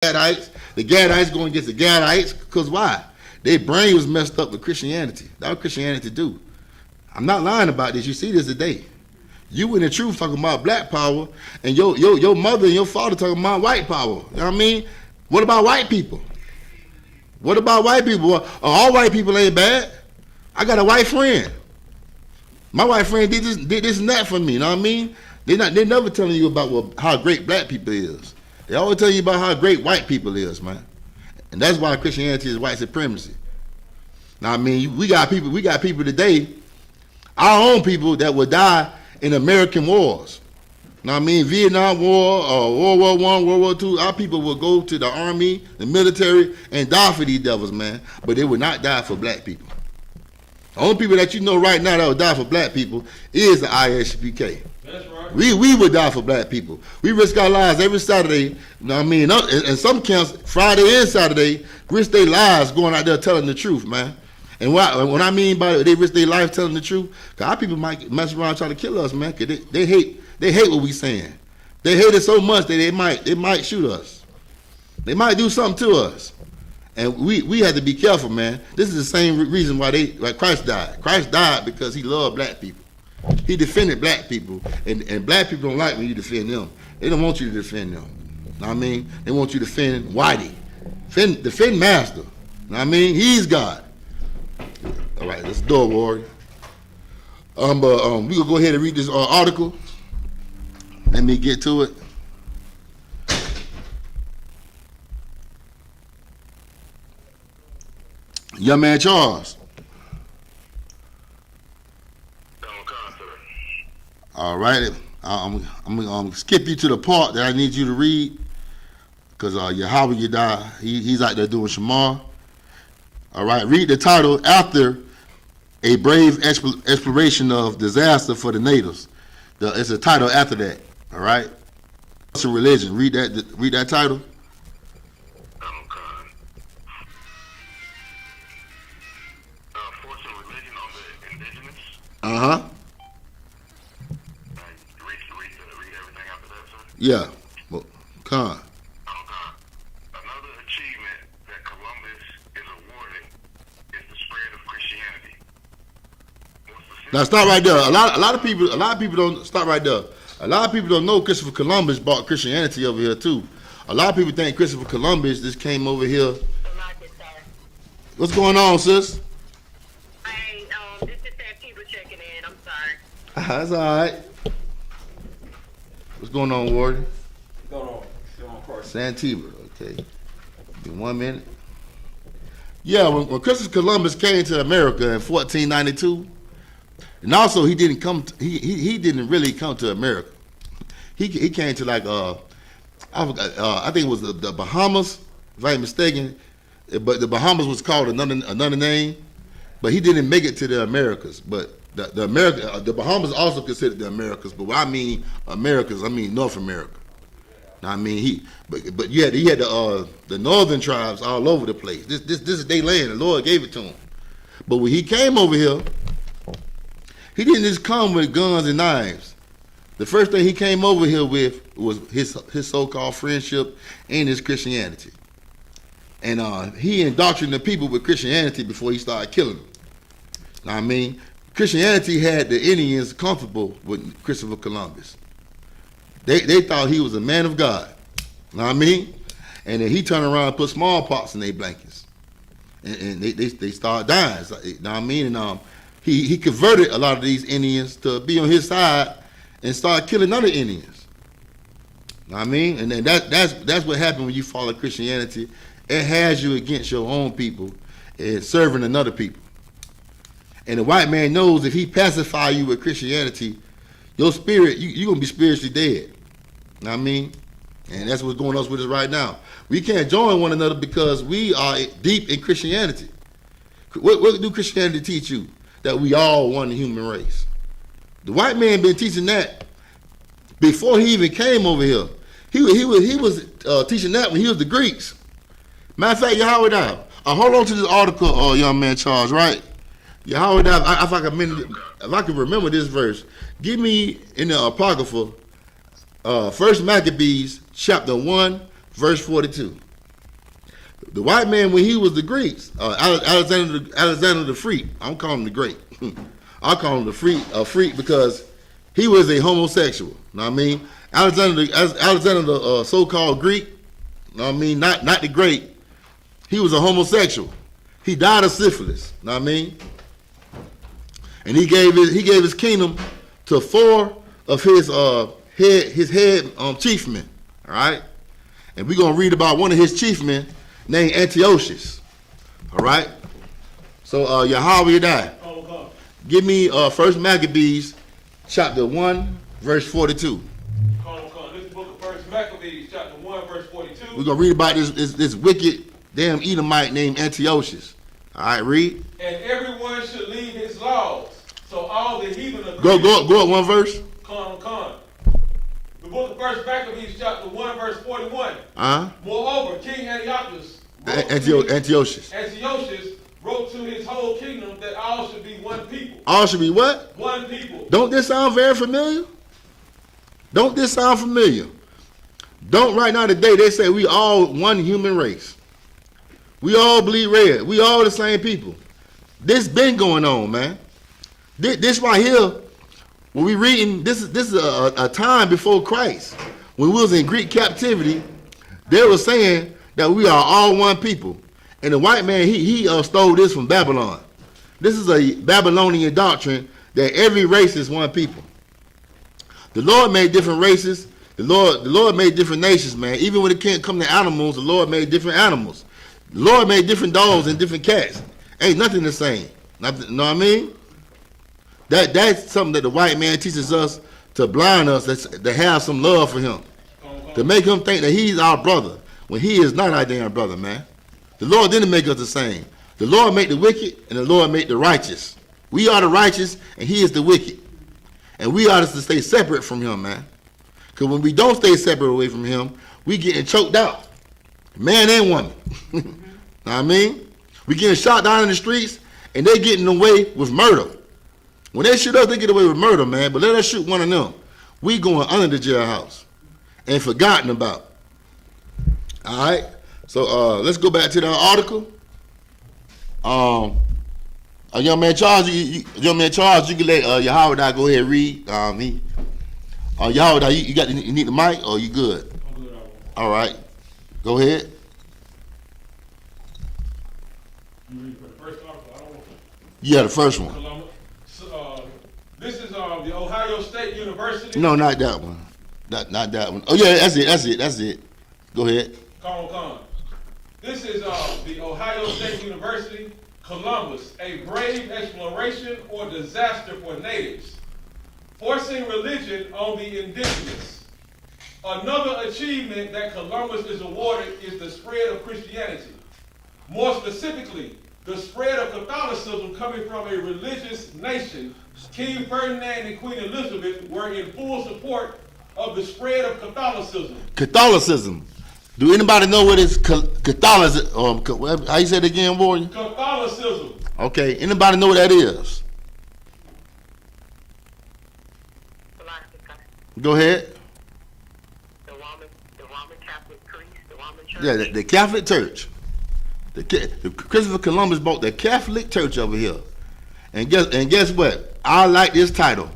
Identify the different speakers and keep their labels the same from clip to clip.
Speaker 1: Gadites. The Gadites going against the Gadites. Because why? Their brain was messed up with Christianity. That's what Christianity do. I'm not lying about this. You see this today. You in the truth talking about black power, and your mother and your father talking about white power. You know what I mean? What about white people? What about white people? Well, all white people ain't bad. I got a white friend. My white friend did this and that for me. You know what I mean? They never telling you about how great black people is. They always tell you about how great white people is, man. And that's why Christianity is white supremacy. Now I mean, we got people today, our own people that would die in American wars. Now I mean, Vietnam War, World War I, World War II, our people would go to the army, the military, and die for these devils, man. But they would not die for black people. The only people that you know right now that would die for black people is the I.S.U.P.K. That's right. We would die for black people. We risk our lives every Saturday. You know what I mean? In some camps, Friday and Saturday, risk their lives going out there telling the truth, man. And what I mean by it, they risk their life telling the truth, because our people might mess around and try to kill us, man. Cause they hate what we saying. They hate it so much that they might shoot us. They might do something to us. And we have to be careful, man. This is the same reason why Christ died. Christ died because he loved black people. He defended black people, and black people don't like when you defend them. They don't want you to defend them. Know what I mean? They want you to defend Whitey. Defend Master. Know what I mean? He's God. All right, let's do it, Warrior. We gonna go ahead and read this article. Let me get to it. Young man Charles. All right, I'm gonna skip you to the part that I need you to read, because Yahweh Yadai, he's out there doing Shamar. All right, read the title, After a Brave Exploration of Disaster for the Natives. It's a title after that. All right, it's a religion. Read that title.
Speaker 2: Forcing religion on the indigenous.
Speaker 1: Uh-huh.
Speaker 2: Read everything after that, sir?
Speaker 1: Yeah. Well, Khan.
Speaker 2: Another achievement that Columbus is awarded is the spread of Christianity.
Speaker 1: Now stop right there. A lot of people don't stop right there. A lot of people don't know Christopher Columbus brought Christianity over here too. A lot of people think Christopher Columbus just came over here. What's going on, sis?
Speaker 3: Hey, this is Santiva checking in. I'm sorry.
Speaker 1: That's all right. What's going on, Warden?
Speaker 4: What's going on? Still on course.
Speaker 1: Santiva, okay. Give me 1 minute. Yeah, when Christopher Columbus came to America in 1492, and also he didn't really come to America. He came to like I think it was the Bahamas, if I ain't mistaken. But the Bahamas was called another name, but he didn't make it to the Americas. But the Bahamas also considered the Americas. But when I mean Americas, I mean North America. Now, I mean but he had the northern tribes all over the place. This is their land. The Lord gave it to him. But when he came over here, he didn't just come with guns and knives. The first thing he came over here with was his so-called friendship and his Christianity. And he indoctrinated the people with Christianity before he started killing them. Now, I mean, Christianity had the Indians comfortable with Christopher Columbus. They thought he was a man of God. Know what I mean? And then he turned around and put smallpox in their blankets. And they started dying. Know what I mean? And he converted a lot of these Indians to be on his side and start killing other Indians. Know what I mean? And then that's what happened when you follow Christianity. It has you against your own people and serving another people. And the white man knows if he pacify you with Christianity, your spirit, you're going to be spiritually dead. Know what I mean? And that's what's going on with us right now. We can't join one another because we are deep in Christianity. What do Christianity teach you? That we all one human race. The white man been teaching that before he even came over here. He was teaching that when he was the Greeks. Matter of fact, Yahweh, hold on to this article, young man Charles, right? Yahweh, if I can remember this verse, give me in the Apocrypha, 1 Maccabees, chapter 1, verse 42. The white man, when he was the Greeks, Alexander the Freak, I'm calling him the Great. I call him the freak because he was a homosexual. Know what I mean? Alexander the so-called Greek, know what I mean? Not the Great. He was a homosexual. He died of syphilis. Know what I mean? And he gave his kingdom to 4 of his head chiefmen. All right? And we're going to read about one of his chiefmen named Antiochus. All right? So, Yahanna, give me 1 Maccabees chapter 1, verse 42.
Speaker 4: This is the book of 1 Maccabees, chapter 1, verse 42.
Speaker 1: We're going to read about this wicked damn Edomite named Antiochus. All right, read.
Speaker 4: And everyone should leave his laws. So all the heathen agree.
Speaker 1: Go up one verse.
Speaker 4: The book of 1 Maccabees, chapter 1, verse 41. Moreover, King Antiochus wrote to his whole kingdom that all should be one people.
Speaker 1: All should be what?
Speaker 4: One people.
Speaker 1: Don't this sound very familiar? Don't this sound familiar? Don't right now today they say we all one human race. We all bleed red. We all the same people. This been going on, man. This right here, when we reading, this is a time before Christ. When we was in Greek captivity, they were saying that we are all one people. And the white man, he stole this from Babylon. This is a Babylonian doctrine that every race is one people. The Lord made different races. The Lord made different nations, man. Even when it can't come to animals, the Lord made different animals. The Lord made different dogs and different cats. Ain't nothing the same. Nothing, know what I mean? That's something that the white man teaches us to blind us, to have some love for him. To make him think that he's our brother, when he is not our damn brother, man. The Lord didn't make us the same. The Lord made the wicked, and the Lord made the righteous. We are the righteous, and he is the wicked. And we ought to stay separate from him, man. Because when we don't stay separate away from him, we getting choked out. Man and woman. Know what I mean? We getting shot down in the streets, and they getting away with murder. When they shoot us, they get away with murder, man. But let us shoot one of them. We going under the jailhouse and forgotten about. All right? So let's go back to the article. Young man Charles, you can let Yahanna go ahead and read. Yahanna, you need the mic, or you good?
Speaker 4: I'm good.
Speaker 1: All right, go ahead.
Speaker 4: You read for the first article? I don't want to.
Speaker 1: Yeah, the first one.
Speaker 4: This is the Ohio State University.
Speaker 1: No, not that one. Not that one. Oh yeah, that's it. Go ahead.
Speaker 4: This is the Ohio State University, Columbus, a brave exploration or disaster for natives, forcing religion on the indigenous. Another achievement that Columbus is awarded is the spread of Christianity. More specifically, the spread of Catholicism coming from a religious nation. King Ferdinand and Queen Elizabeth were in full support of the spread of Catholicism.
Speaker 1: Catholicism. Do anybody know what is Catholicism? How you say it again, boy?
Speaker 4: Catholicism.
Speaker 1: Okay. Anybody know what that is? Go ahead.
Speaker 3: The Roman Catholic priest, the Roman Church.
Speaker 1: Yeah, the Catholic Church. The Christopher Columbus bought the Catholic Church over here. And guess what? I like this title.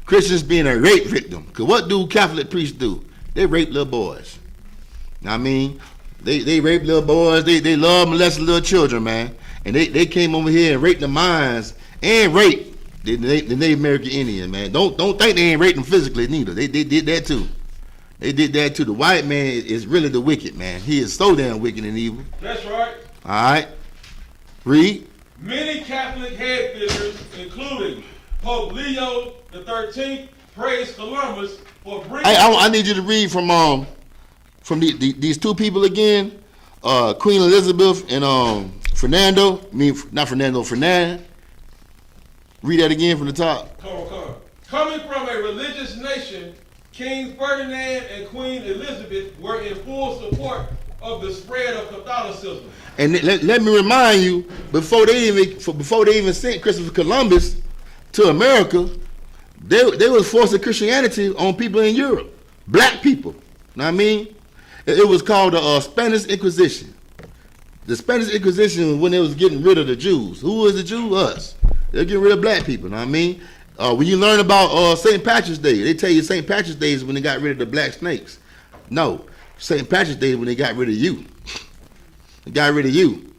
Speaker 1: Christians being a rape victim. Because what do Catholic priests do? They rape little boys. I mean, they rape little boys. They love molesting little children, man. And they came over here and raped the minds and raped the Native American Indian, man. Don't think they ain't raped them physically neither. They did that too. They did that too. The white man is really the wicked, man. He is so damn wicked and evil.
Speaker 4: That's right.
Speaker 1: All right. Read.
Speaker 4: Many Catholic head figures, including Pope Leo XIII, praised Columbus for bringing...
Speaker 1: I need you to read from these two people again, Queen Elizabeth and Fernando. Fernand. Read that again from the top.
Speaker 4: Coming from a religious nation, King Ferdinand and Queen Elizabeth were in full support of the spread of Catholicism.
Speaker 1: And let me remind you, before they even sent Christopher Columbus to America, they was forcing Christianity on people in Europe, black people. Know what I mean? It was called the Spanish Inquisition. The Spanish Inquisition, when they was getting rid of the Jews, who was the Jew? Us. They're getting rid of black people. Know what I mean? When you learn about St. Patrick's Day, they tell you St. Patrick's Day is when they got rid of the black snakes. No, St. Patrick's Day is when they got rid of you. They got rid of you.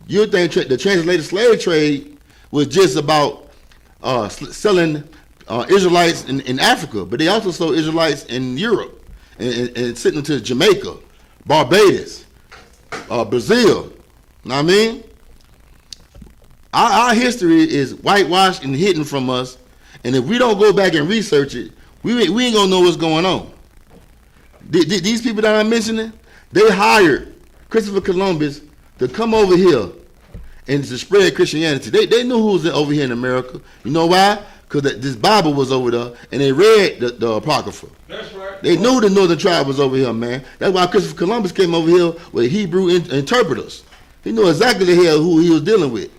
Speaker 1: You think the translated slave trade was just about selling Israelites in Africa, but they also sold Israelites in Europe and sent them to Jamaica, Barbados, Brazil. Know what I mean? Our history is whitewashed and hidden from us, and if we don't go back and research it, we ain't gonna know what's going on. These people that I'm mentioning, they hired Christopher Columbus to come over here and to spread Christianity. They knew who was over here in America. You know why? Because this Bible was over there, and they read the Apocrypha.
Speaker 4: That's right.
Speaker 1: They knew the northern tribe was over here, man. That's why Christopher Columbus came over here with Hebrew interpreters. He knew exactly the hell who he was dealing with.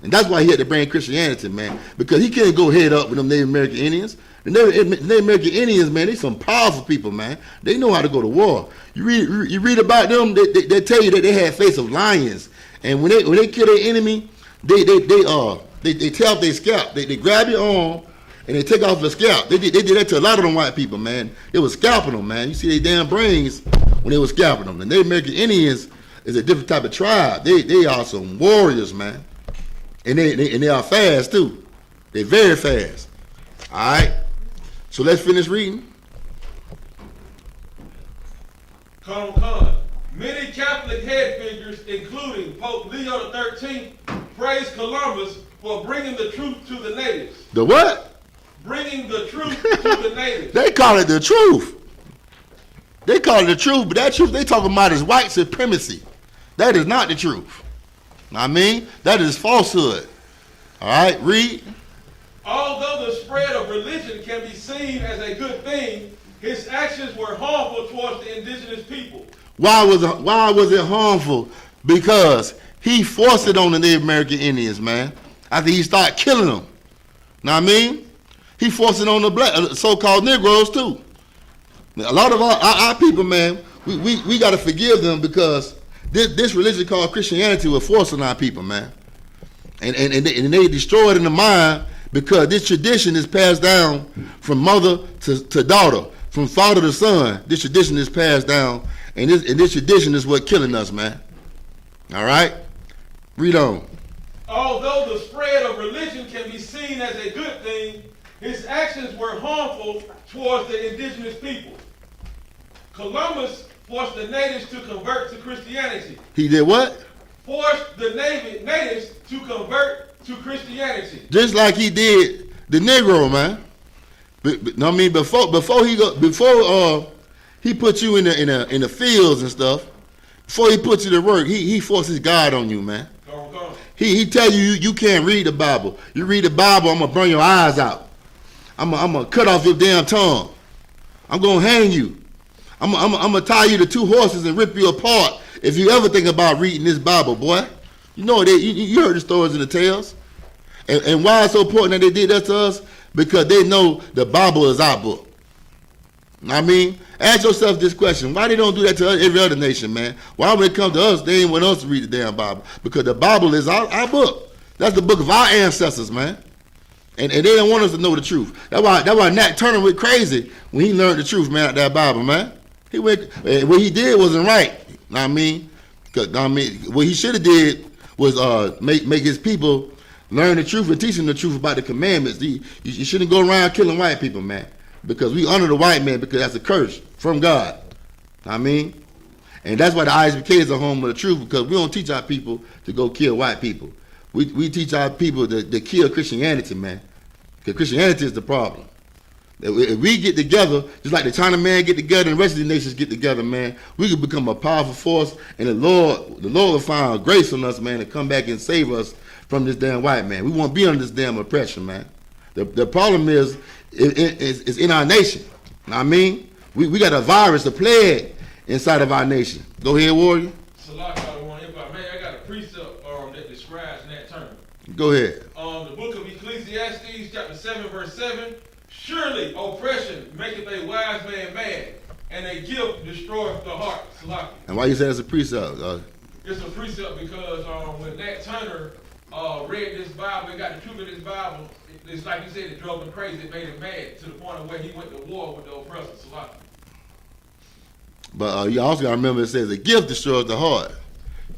Speaker 1: And that's why he had to bring Christianity, man. Because he can't go head up with them Native American Indians. The Native American Indians, man, they some powerful people, man. They know how to go to war. You read about them, they tell you that they had face of lions. And when they kill their enemy, they tear off their scalp. They grab your arm and they take off the scalp. They did that to a lot of them white people, man. They was scalping them, man. You see their damn brains when they was scalping them. The Native American Indians is a different type of tribe. They are some warriors, man. And they are fast too. They're very fast. All right. So let's finish reading.
Speaker 4: Con. Many Catholic head figures, including Pope Leo XIII, praised Columbus for bringing the truth to the natives.
Speaker 1: The what?
Speaker 4: Bringing the truth to the natives.
Speaker 1: They call it the truth. They call it the truth, but that truth they talking about is white supremacy. That is not the truth. I mean, that is falsehood. All right, read.
Speaker 4: Although the spread of religion can be seen as a good thing, his actions were harmful towards the indigenous people.
Speaker 1: Why was it harmful? Because he forced it on the Native American Indians, man. After he started killing them. Know what I mean? He forced it on the black, so-called Negroes too. A lot of our people, man, we got to forgive them because this religion called Christianity was forcing our people, man. And they destroyed in the mind because this tradition is passed down from mother to daughter, from father to son. This tradition is passed down, and this tradition is what killing us, man. All right? Read on.
Speaker 4: Although the spread of religion can be seen as a good thing, his actions were harmful towards the indigenous people. Columbus forced the natives to convert to Christianity.
Speaker 1: He did what?
Speaker 4: Forced the natives to convert to Christianity.
Speaker 1: Just like he did the Negro, man. I mean, before he put you in the fields and stuff, before he put you to work, he forces God on you, man.
Speaker 4: Go.
Speaker 1: He tell you can't read the Bible. You read the Bible, I'm gonna burn your eyes out. I'm gonna cut off your damn tongue. I'm gonna hang you. I'm gonna tie you to two horses and rip you apart if you ever think about reading this Bible, boy. You know you heard the stories and the tales. And why it's so important that they did that to us? Because they know the Bible is our book. I mean, ask yourself this question. Why they don't do that to every other nation, man? Why when it comes to us, they ain't want us to read the damn Bible? Because the Bible is our book. That's the book of our ancestors, man. And they don't want us to know the truth. That's why Nat Turner went crazy when he learned the truth, man, out that Bible, man. What he did wasn't right. I mean, what he should have did was make his people learn the truth and teach them the truth about the commandments. You shouldn't go around killing white people, man, because we honor the white man because that's a curse from God. I mean, and that's why the I.S.U.P.K is a home of the truth, because we don't teach our people to go kill white people. We teach our people to kill Christianity, man, because Christianity is the problem. If we get together, just like the China man get together and the rest of the nations get together, man, we could become a powerful force, and the Lord will find grace on us, man, to come back and save us from this damn white man. We won't be under this damn oppression, man. The problem is it's in our nation. I mean, we got a virus, a plague inside of our nation. Go ahead, warrior.
Speaker 4: Man, I got a precept that describes that term.
Speaker 1: Go ahead.
Speaker 4: The book of Ecclesiastes, chapter 7, verse 7. Surely oppression maketh a wise man mad, and a gift destroyeth the heart. Salaki.
Speaker 1: And why you say that's a precept?
Speaker 4: it's a precept because when Nat Turner read this Bible and got the truth of this Bible, it's like you said, it drove him crazy. It made him mad to the point of where he went to war with the oppressor. Salaki.
Speaker 1: But you also got to remember it says a gift destroys the heart.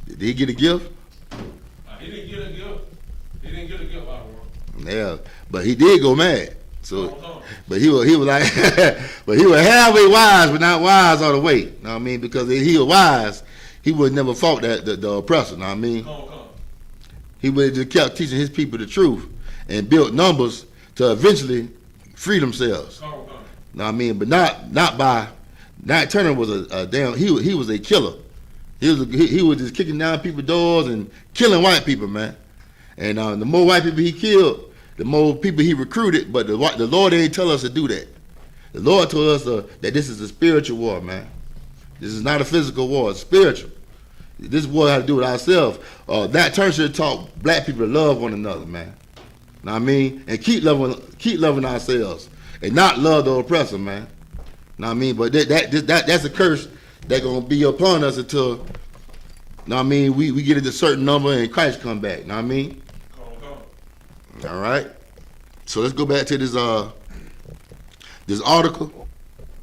Speaker 1: Did he get a gift?
Speaker 4: He didn't get a gift. He didn't get a gift out of the world.
Speaker 1: Yeah, but he did go mad. So, but he was like, but he was halfway wise, but not wise all the way. You know what I mean? Because if he was wise, he would never fought the oppressor. You know what I mean? He would have just kept teaching his people the truth and built numbers to eventually free themselves. You know what I mean? But not by. Nat Turner was a damn. He was a killer. He was just kicking down people's doors and killing white people, man. And the more white people he killed, the more people he recruited. But the Lord didn't tell us to do that. The Lord told us that this is a spiritual war, man. This is not a physical war. It's spiritual. This war has to do with ourselves. Nat Turner should have taught black people to love one another, man. Know what I mean? And keep loving ourselves and not love the oppressor, man. Know what I mean? But that's a curse that's gonna be upon us until, know what I mean, we get it a certain number and Christ come back. Know what I mean? All right. So let's go back to this article.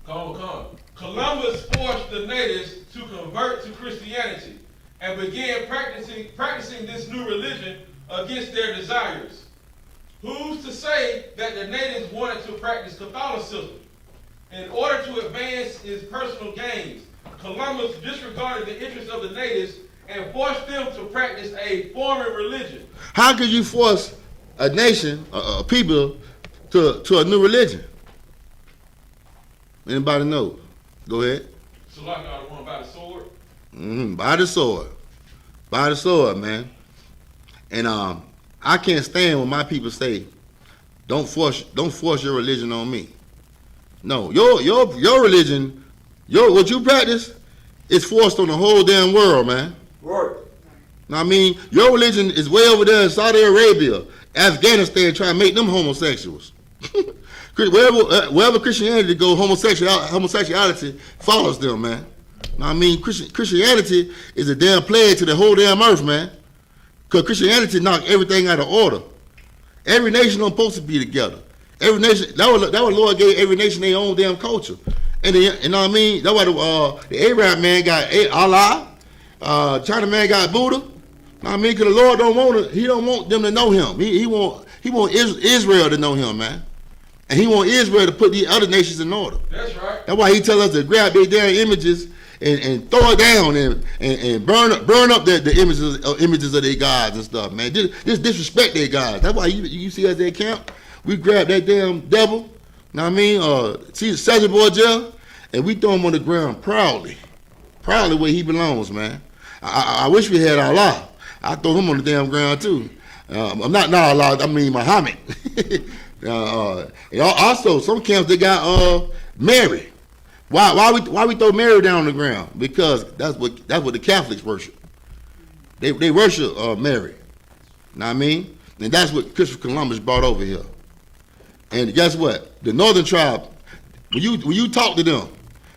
Speaker 4: Columbus forced the natives to convert to Christianity and began practicing this new religion against their desires. Who's to say that the natives wanted to practice Catholicism? In order to advance his personal gains, Columbus disregarded the interests of the natives and forced them to practice a foreign religion.
Speaker 1: How could you force a nation, a people, to a new religion? Anybody know? Go ahead.
Speaker 4: So like the one by the sword?
Speaker 1: By the sword. By the sword, man. And I can't stand when my people say, don't force your religion on me. No, your religion, what you practice is forced on the whole damn world, man.
Speaker 5: Right.
Speaker 1: Now, I mean, your religion is way over there in Saudi Arabia, Afghanistan, trying to make them homosexuals. Wherever Christianity go, homosexuality follows them, man. Now, I mean, Christianity is a damn plague to the whole damn earth, man. Because Christianity knocked everything out of order. Every nation don't supposed to be together. Every nation, that was Lord gave every nation their own damn culture. And you know what I mean? That's why the Arab man got Allah, China man got Buddha. You know what I mean? Because the Lord he don't want them to know him. He want Israel to know him, man. And he want Israel to put these other nations in order.
Speaker 4: That's right.
Speaker 1: That's why he tell us to grab their damn images and throw it down and burn up the images of their gods and stuff, man. Just disrespect their gods. That's why you see us at camp. We grab that damn devil, know what I mean? See the Soldier Boy jail, and we throw him on the ground proudly where he belongs, man. I wish we had Allah. I throw him on the damn ground too. I'm not Allah. I mean Muhammad. And also, some camps they got Mary. Why we throw Mary down on the ground? Because that's what the Catholics worship. They worship Mary. Know what I mean? And that's what Christopher Columbus brought over here. And guess what? The northern tribe, when you talk to them,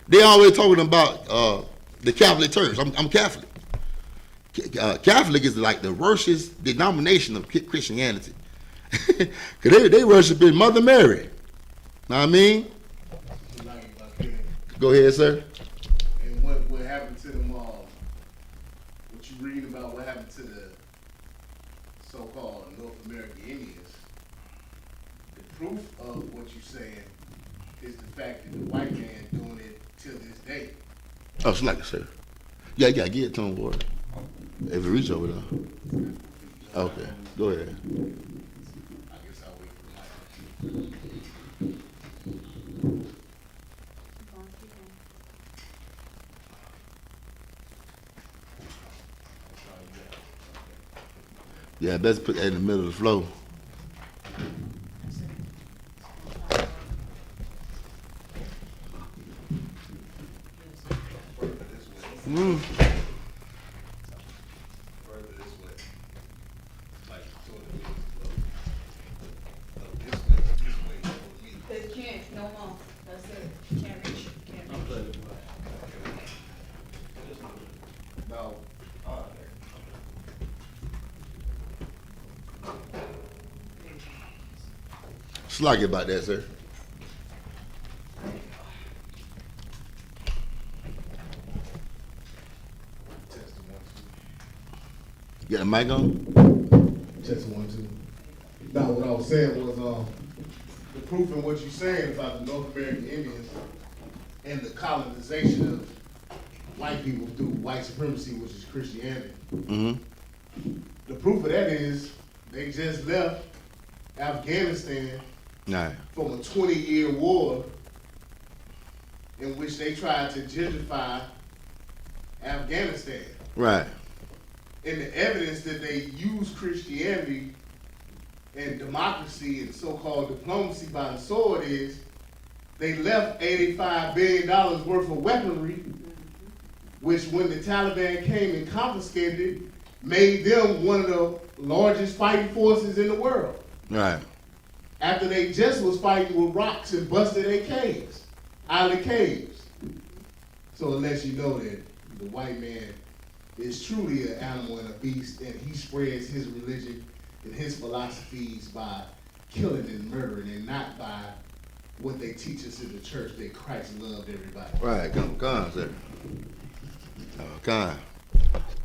Speaker 1: they always talking about the Catholic Church. I'm Catholic. Catholic is like the worstest denomination of Christianity. Because they worship in Mother Mary. Know what I mean? Go ahead, sir.
Speaker 5: And what happened to them all? What you read about what happened to the so-called North American Indians? The proof of what you're saying is the fact that the white man doing it till this day.
Speaker 1: Oh, it's like I said. Yeah, you gotta get it to him, boy. If it reach over there. Okay, go ahead.
Speaker 5: I guess I'll wait for Mike.
Speaker 1: Yeah, best put that in the middle of the flow. Mm.
Speaker 5: Further this way. Like sort of this way for me.
Speaker 6: They can't, no more. That's it. Can't reach. Can't reach.
Speaker 5: Now,
Speaker 1: Slack about that, sir.
Speaker 5: Test one, two.
Speaker 1: You got the mic on?
Speaker 5: Test 1, 2. Now, what I was saying was, the proof in what you're saying about the North American Indians and the colonization of white people through white supremacy, which is Christianity.
Speaker 1: Mm-hmm.
Speaker 5: The proof of that is they just left Afghanistan
Speaker 1: Nah.
Speaker 5: from a 20-year war in which they tried to gentrify Afghanistan.
Speaker 1: Right.
Speaker 5: And the evidence that they used Christianity and democracy and so-called diplomacy by the sword is they left $85 billion worth of weaponry, which when the Taliban came and confiscated it, made them one of the largest fighting forces in the world.
Speaker 1: Right.
Speaker 5: After they just was fighting with rocks and busted their caves, out of the caves. So it lets you know that the white man is truly an animal and a beast, and he spreads his religion and his philosophies by killing and murdering, and not by what they teach us in the church, that Christ loved everybody.
Speaker 1: Right. Come on, sir. Oh, come on.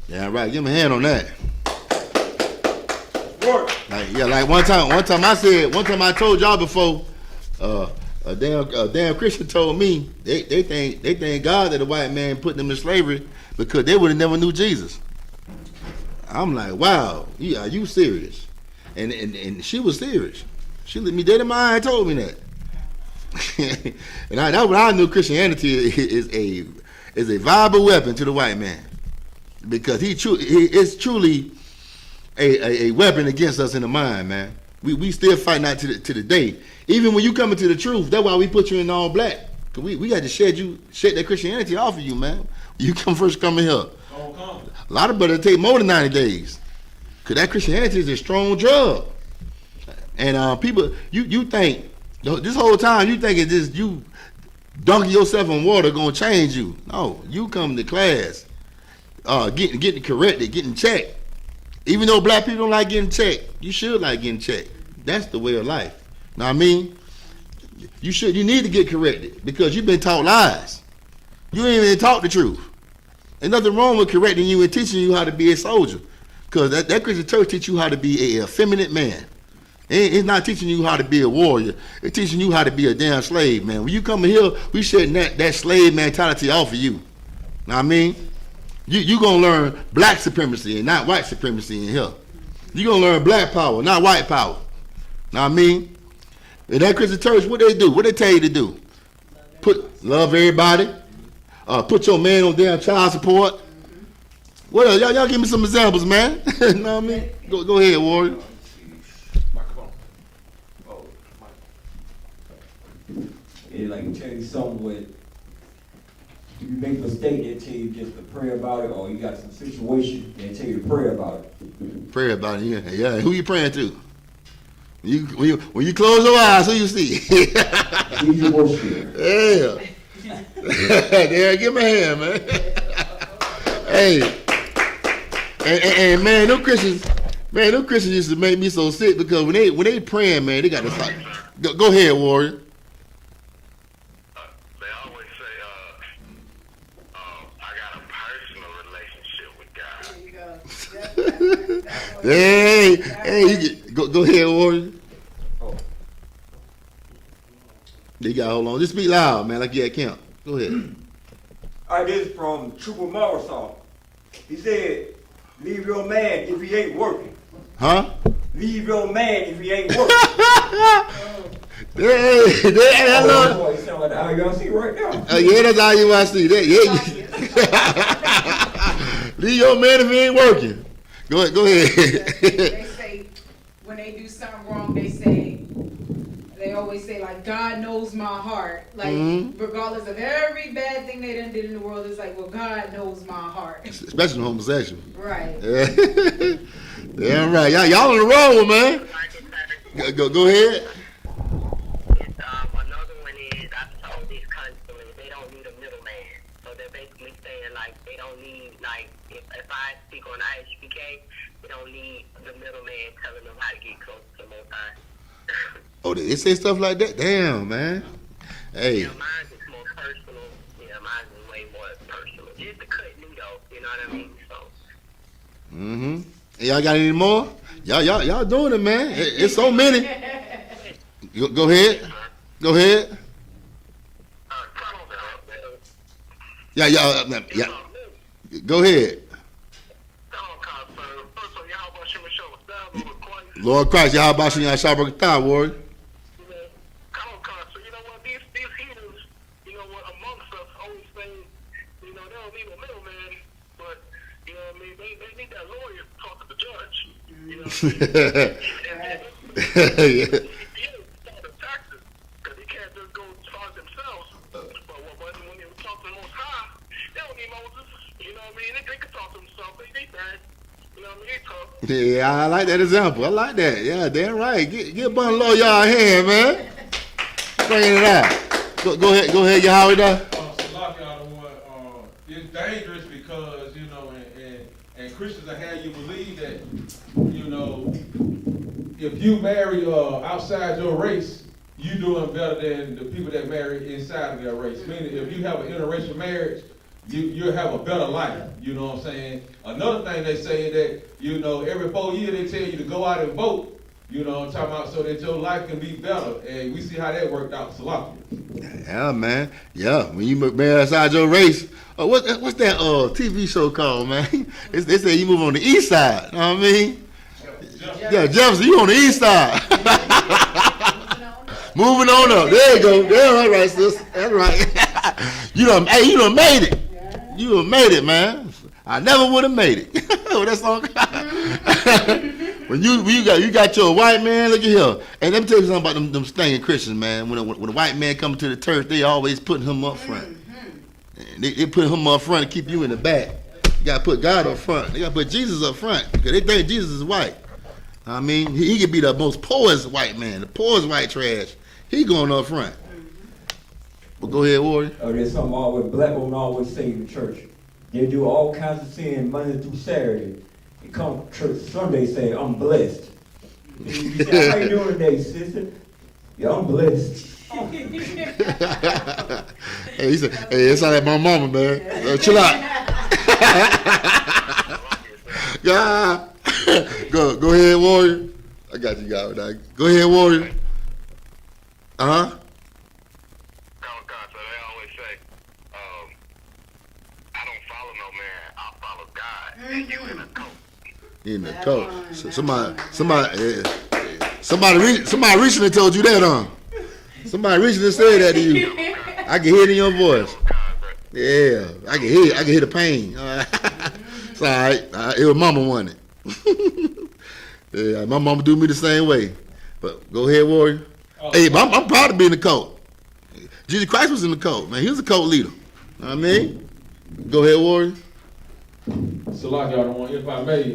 Speaker 1: Yeah, right. Give me a hand on that. Like one time I told y'all before, a damn Christian told me they thank God that the white man put them in slavery because they would have never knew Jesus. I'm like, wow, are you serious? And she was serious. She looked me dead in my eye and told me that. And that's what I knew Christianity is a viable weapon to the white man, because it's truly a weapon against us in the mind, man. We still fighting out to the day. Even when you come into the truth, that's why we put you in all black. Cause we got to shed that Christianity off of you, man. You first come in here.
Speaker 4: Come.
Speaker 1: A lot of brothers take more than 90 days. Cause that Christianity is a strong drug. And people, you think this whole time you think it's just you dunking yourself in water gonna change you. No, you come to class, getting corrected, getting checked. Even though black people don't like getting checked, you should like getting checked. That's the way of life. Know what I mean? You need to get corrected because you've been taught lies. You ain't even taught the truth. Ain't nothing wrong with correcting you and teaching you how to be a soldier. Because that Christian church teach you how to be a effeminate man. It's not teaching you how to be a warrior. It's teaching you how to be a damn slave, man. When you come in here, we shedding that slave mentality off of you. Know what I mean? You going to learn black supremacy and not white supremacy in here. You going to learn black power, not white power. Know what I mean? In that Christian church, what they do? What they tell you to do? Love everybody. Put your man on damn child support. What else? Y'all give me some examples, man. Know what I mean? Go ahead, Warrior.
Speaker 7: It like tell you something with you make a mistake, they tell you just to pray about it, or you got some situation, they tell you to pray about it.
Speaker 1: Pray about it, yeah. Who you praying to? When you close your eyes, who you see?
Speaker 7: Jesus worship.
Speaker 1: Yeah. There, give me a hand, man. Hey. And man, them Christians used to make me so sick because when they praying, man, they got to fight. Go ahead, Warrior.
Speaker 2: They always say, I got a personal relationship with God.
Speaker 6: There you go.
Speaker 1: Hey, go ahead, Warrior.
Speaker 7: Oh.
Speaker 1: You got hold on. Just speak loud, man, like you at camp. Go ahead.
Speaker 7: I this is from Trooper Marisol. He said, leave your man if he ain't working.
Speaker 1: Huh?
Speaker 7: Leave your man if he ain't working.
Speaker 1: Hello.
Speaker 7: It sound like the IUC right now.
Speaker 1: Yeah, that's IUC. Yeah. Leave your man if he ain't working. Go ahead.
Speaker 6: They say when they do something wrong, they always say like God knows my heart. Like regardless of every bad thing they done did in the world, it's like, well, God knows my heart.
Speaker 1: Especially homosexual.
Speaker 6: Right.
Speaker 1: Yeah. Damn right. Y'all on the roll, man. Go ahead.
Speaker 3: Another one is I've told these constantly they don't need a middleman. So they're basically saying like they don't need like if I speak on I.S.U.P.K, they don't need the middleman telling them how to get close to the Most High.
Speaker 1: Oh, they say stuff like that? Damn, man. Hey.
Speaker 3: Yeah, mine is more personal. Yeah, mine is way more personal. Just to cut me though, you know what I mean? So.
Speaker 1: Mm-hmm. Y'all got any more? Y'all doing it, man. It's so many. Go ahead. Go ahead. Yeah. Go ahead. Lord Christ, y'all about to Shabbat Thigh, Ward.
Speaker 2: So you know what, these heathens, you know what, amongst us always think, you know, they don't need a middleman, but you know what I mean, they need that lawyer to talk to the judge. You know what I mean?
Speaker 1: Yeah.
Speaker 2: Start the taxes, because they can't just go charge themselves. But when you talk to the Most High, they don't need Moses. You know what I mean? They can talk to themselves. They bad. You know what I mean? They tough.
Speaker 1: Yeah, I like that example. I like that. Yeah, damn right. Get Bun Law y'all hand, man. Bringing it out. Go ahead, Yahanna.
Speaker 4: It's dangerous because, you know, and Christians will have you believe that, you know, if you marry outside your race, you doing better than the people that marry inside of their race. Meaning, if you have an interracial marriage, you'll have a better life. You know what I'm saying? Another thing they say is that, you know, every 4 years they tell you to go out and vote. You know what I'm talking about? So that your life can be better. And we see how that worked out. Salakia.
Speaker 1: Yeah, man. Yeah, when you marry outside your race. What's that TV show called, man? They say you move on the east side. You know what I mean? Yeah, Jefferson, you on the east side. Moving on up. There you go. That's all right, sis. That's right. you done made it. You done made it, man. I never would have made it. What that song? When you got your white man, look at here. And let me tell you something about them stinging Christians, man. When a white man come to the church, they always putting him up front. They put him up front to keep you in the back. You gotta put God up front. They gotta put Jesus up front because they think Jesus is white. I mean, he could be the most poorest white man, the poorest white trash. He going up front. But go ahead, Warrior.
Speaker 7: There's something always black women always say in the church. They do all kinds of sin Monday through Saturday. They come to church Sunday say, I'm blessed. You say, how you doing today, sister? Yeah, I'm blessed.
Speaker 1: Hey, he said, hey, it's not like my mama, man. Chill out. Yeah. Go ahead, Warrior. I got you, guys. Go ahead, Warrior. Uh-huh.
Speaker 2: So they always say, I don't follow no man, I follow God. And you in a cult.
Speaker 1: In the coat. So somebody recently told you that, huh? Somebody recently said that to you. I can hear it in your voice. Yeah, I can hear the pain. It's all right. It was mama wanted. Yeah, my mama do me the same way. But go ahead, Warrior. Hey, but I'm proud to be in the cult. Jesus Christ was in the cult, man. He was a cult leader. Know what I mean? Go ahead, Warrior.
Speaker 4: Salakia, if I may,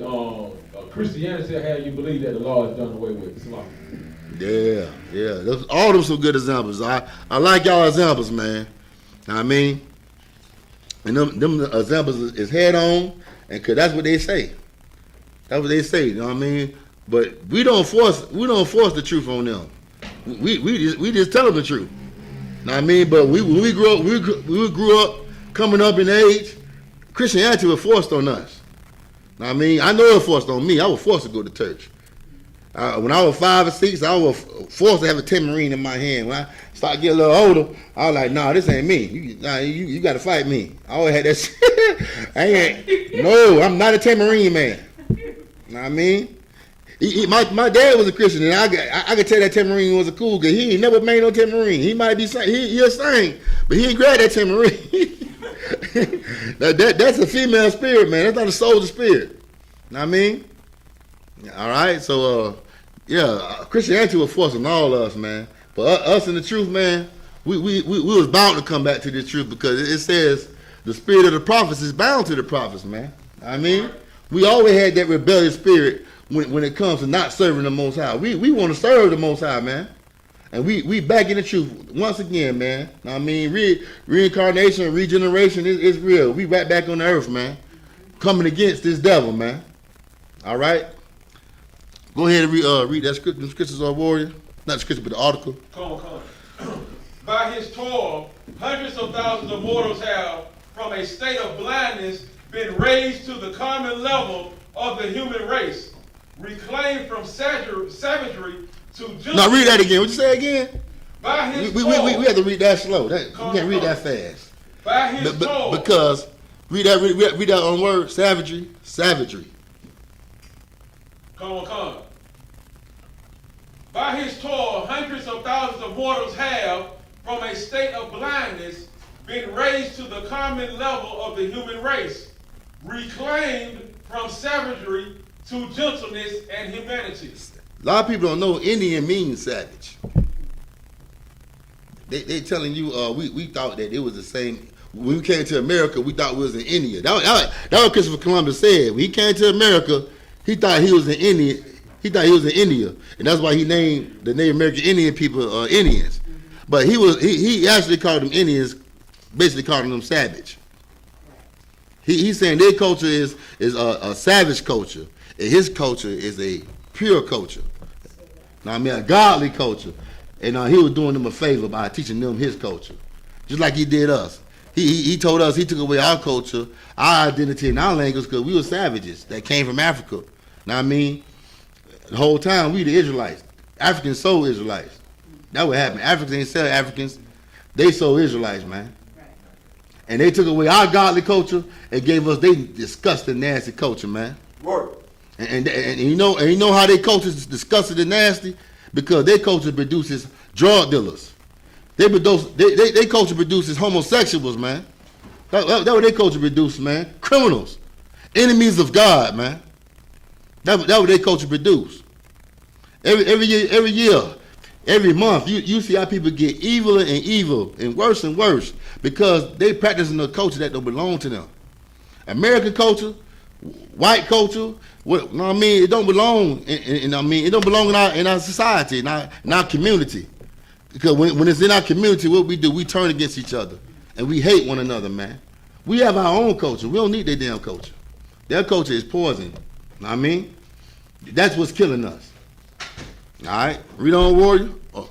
Speaker 4: Christianity how you believe that the law is done away with. Salakia.
Speaker 1: Yeah. All them some good examples. I like y'all examples, man. Know what I mean? And them examples is head on, and cause that's what they say. That's what they say. You know what I mean? But we don't force the truth on them. We just tell them the truth. Know what I mean? But when we grew up coming up in age, Christianity was forced on us. Know what I mean? I know it was forced on me. I was forced to go to church. When I was 5 or 6, I was forced to have a tambourine in my hand. When I started getting a little older, I was like, nah, this ain't me. You got to fight me. I always had that shit. No, I'm not a tambourine man. Know what I mean? My dad was a Christian, and I could tell that tambourine was a cool because he ain't never made no tambourine. He might be he'll sing, but he ain't grab that tambourine. That's a female spirit, man. That's not a soldier spirit. Know what I mean? All right, so Christianity was forcing all of us, man. But us in the truth, man, we was bound to come back to this truth because it says the spirit of the prophets is bound to the prophets, man. I mean, we always had that rebellious spirit when it comes to not serving the Most High. We want to serve the Most High, man. And we back in the truth once again, man. I mean, reincarnation, regeneration is real. We right back on the earth, man. Coming against this devil, man. All right? Go ahead and read that scriptures of Warrior. Not the scripture, but the article.
Speaker 4: Come on. By his toil, hundreds of thousands of mortals have, from a state of blindness, been raised to the common level of the human race, reclaimed from savagery to justice.
Speaker 1: Now read that again. What you say again?
Speaker 4: By his
Speaker 1: We
Speaker 4: toil,
Speaker 1: have to read that slow. You can't read that fast.
Speaker 4: by his toil,
Speaker 1: Because read that on word, savagery.
Speaker 4: Come. By his toil, hundreds of thousands of mortals have, from a state of blindness, been raised to the common level of the human race, reclaimed from savagery to gentleness and humanity.
Speaker 1: A lot of people don't know Indian means savage. They telling you we thought that it was the same. When we came to America, we thought we was in India. That what Christopher Columbus said. When he came to America, he thought he was in India. He thought he was in India, and that's why he named the Native American Indian people Indians. But he actually called them Indians, basically calling them savage. He's saying their culture is a savage culture, and his culture is a pure culture. Now I mean a godly culture, and he was doing them a favor by teaching them his culture, just like he did us. He told us he took away our culture, our identity, and our language because we were savages that came from Africa. Now I mean, the whole time we the Israelites. Africans sold Israelites. That what happened. Africans ain't sell Africans. They sold Israelites, man. And they took away our godly culture and gave us their disgusting, nasty culture, man.
Speaker 7: Work.
Speaker 1: And you know how their culture is disgusting and nasty? Because their culture produces drug dealers. They culture produces homosexuals, man. That what their culture produces, man. Criminals. Enemies of God, man. That what their culture produce. Every year, every month, you see how people get eviler and evil and worse because they practicing a culture that don't belong to them. American culture, white culture, what I mean, it don't belong. It don't belong in our society, in our community. Because when it's in our community, what we do, we turn against each other and we hate one another, man. We have our own culture. We don't need their damn culture. Their culture is poison. Know what I mean? That's what's killing us. All right, read on, Warrior. Oh,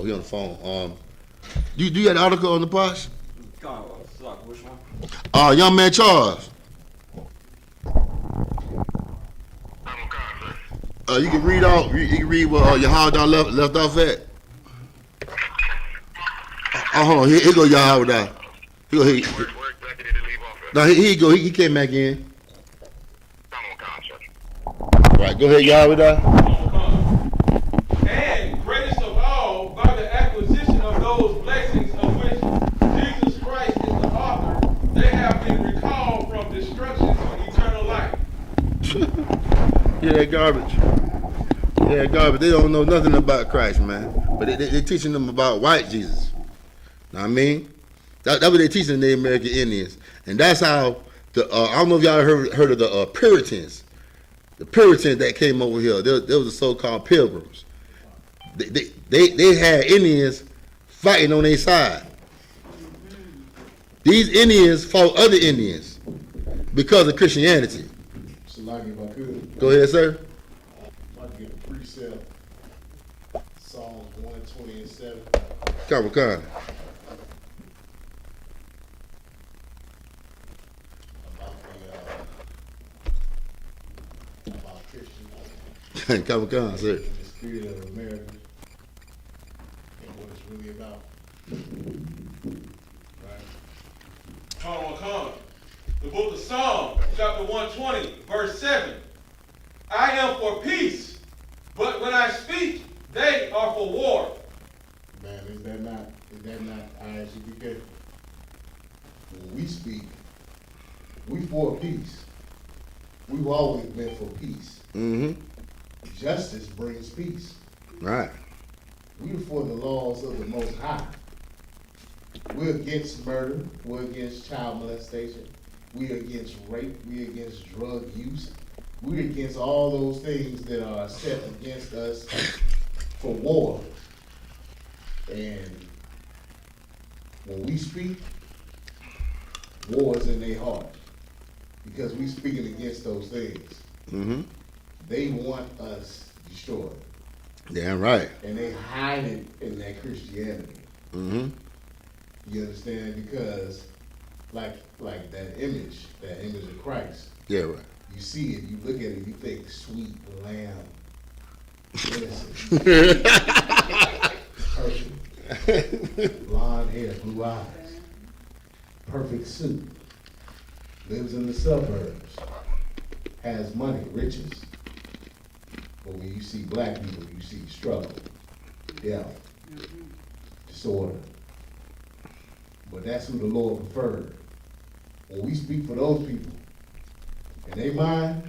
Speaker 1: he on the phone. You got the article on the posh?
Speaker 7: Which one?
Speaker 1: Young man Charles. You can read out. You can read what Yahanna left off at. Hold on. Here go Yahanna. Here.
Speaker 2: Where exactly did he leave off at?
Speaker 1: Now here you go. He came back in.
Speaker 2: I'm on contract.
Speaker 1: Right. Go ahead, Yahanna.
Speaker 4: And greatest of all, by the acquisition of those blessings of which Jesus Christ is the author, they have been recalled from destruction to eternal life.
Speaker 1: Yeah, that garbage. Yeah, garbage. They don't know nothing about Christ, man. But they're teaching them about white Jesus. Know what I mean? That's what they're teaching the Native American Indians. And that's how, I don't know if y'all heard of the Puritans. The Puritans that came over here, they was the so-called pilgrims. They had Indians fighting on their side. These Indians fought other Indians because of Christianity.
Speaker 5: Shalagi, if I could.
Speaker 1: Go ahead, sir.
Speaker 5: If I could get a precept, Psalms 120 and 7.
Speaker 1: Come.
Speaker 5: About Christians.
Speaker 1: Come, sir.
Speaker 5: The spirit of America and what it's really about. Right?
Speaker 4: Come. The book of Psalms, chapter 120, verse 7. I am for peace, but when I speak, they are for war.
Speaker 5: Man, is that not I.S.U.P.K? When we speak, we for peace. We've always been for peace.
Speaker 1: Mm-hmm.
Speaker 5: Justice brings peace.
Speaker 1: Right.
Speaker 5: We're for the laws of the Most High. We're against murder. We're against child molestation. We're against rape. We're against drug use. We're against all those things that are set against us for war. And when we speak, war is in their heart because we're speaking against those things.
Speaker 1: Mm-hmm.
Speaker 5: They want us destroyed.
Speaker 1: Damn right.
Speaker 5: And they hide it in that Christianity.
Speaker 1: Mm-hmm.
Speaker 5: You understand? Because like that image of Christ.
Speaker 1: Yeah, right.
Speaker 5: You see it, you look at it, you think sweet lamb, innocent, perfect, blonde hair, blue eyes, perfect suit, lives in the suburbs, has money, riches. But when you see black people, you see struggle, death, disorder. But that's who the Lord preferred. When we speak for those people, in their mind,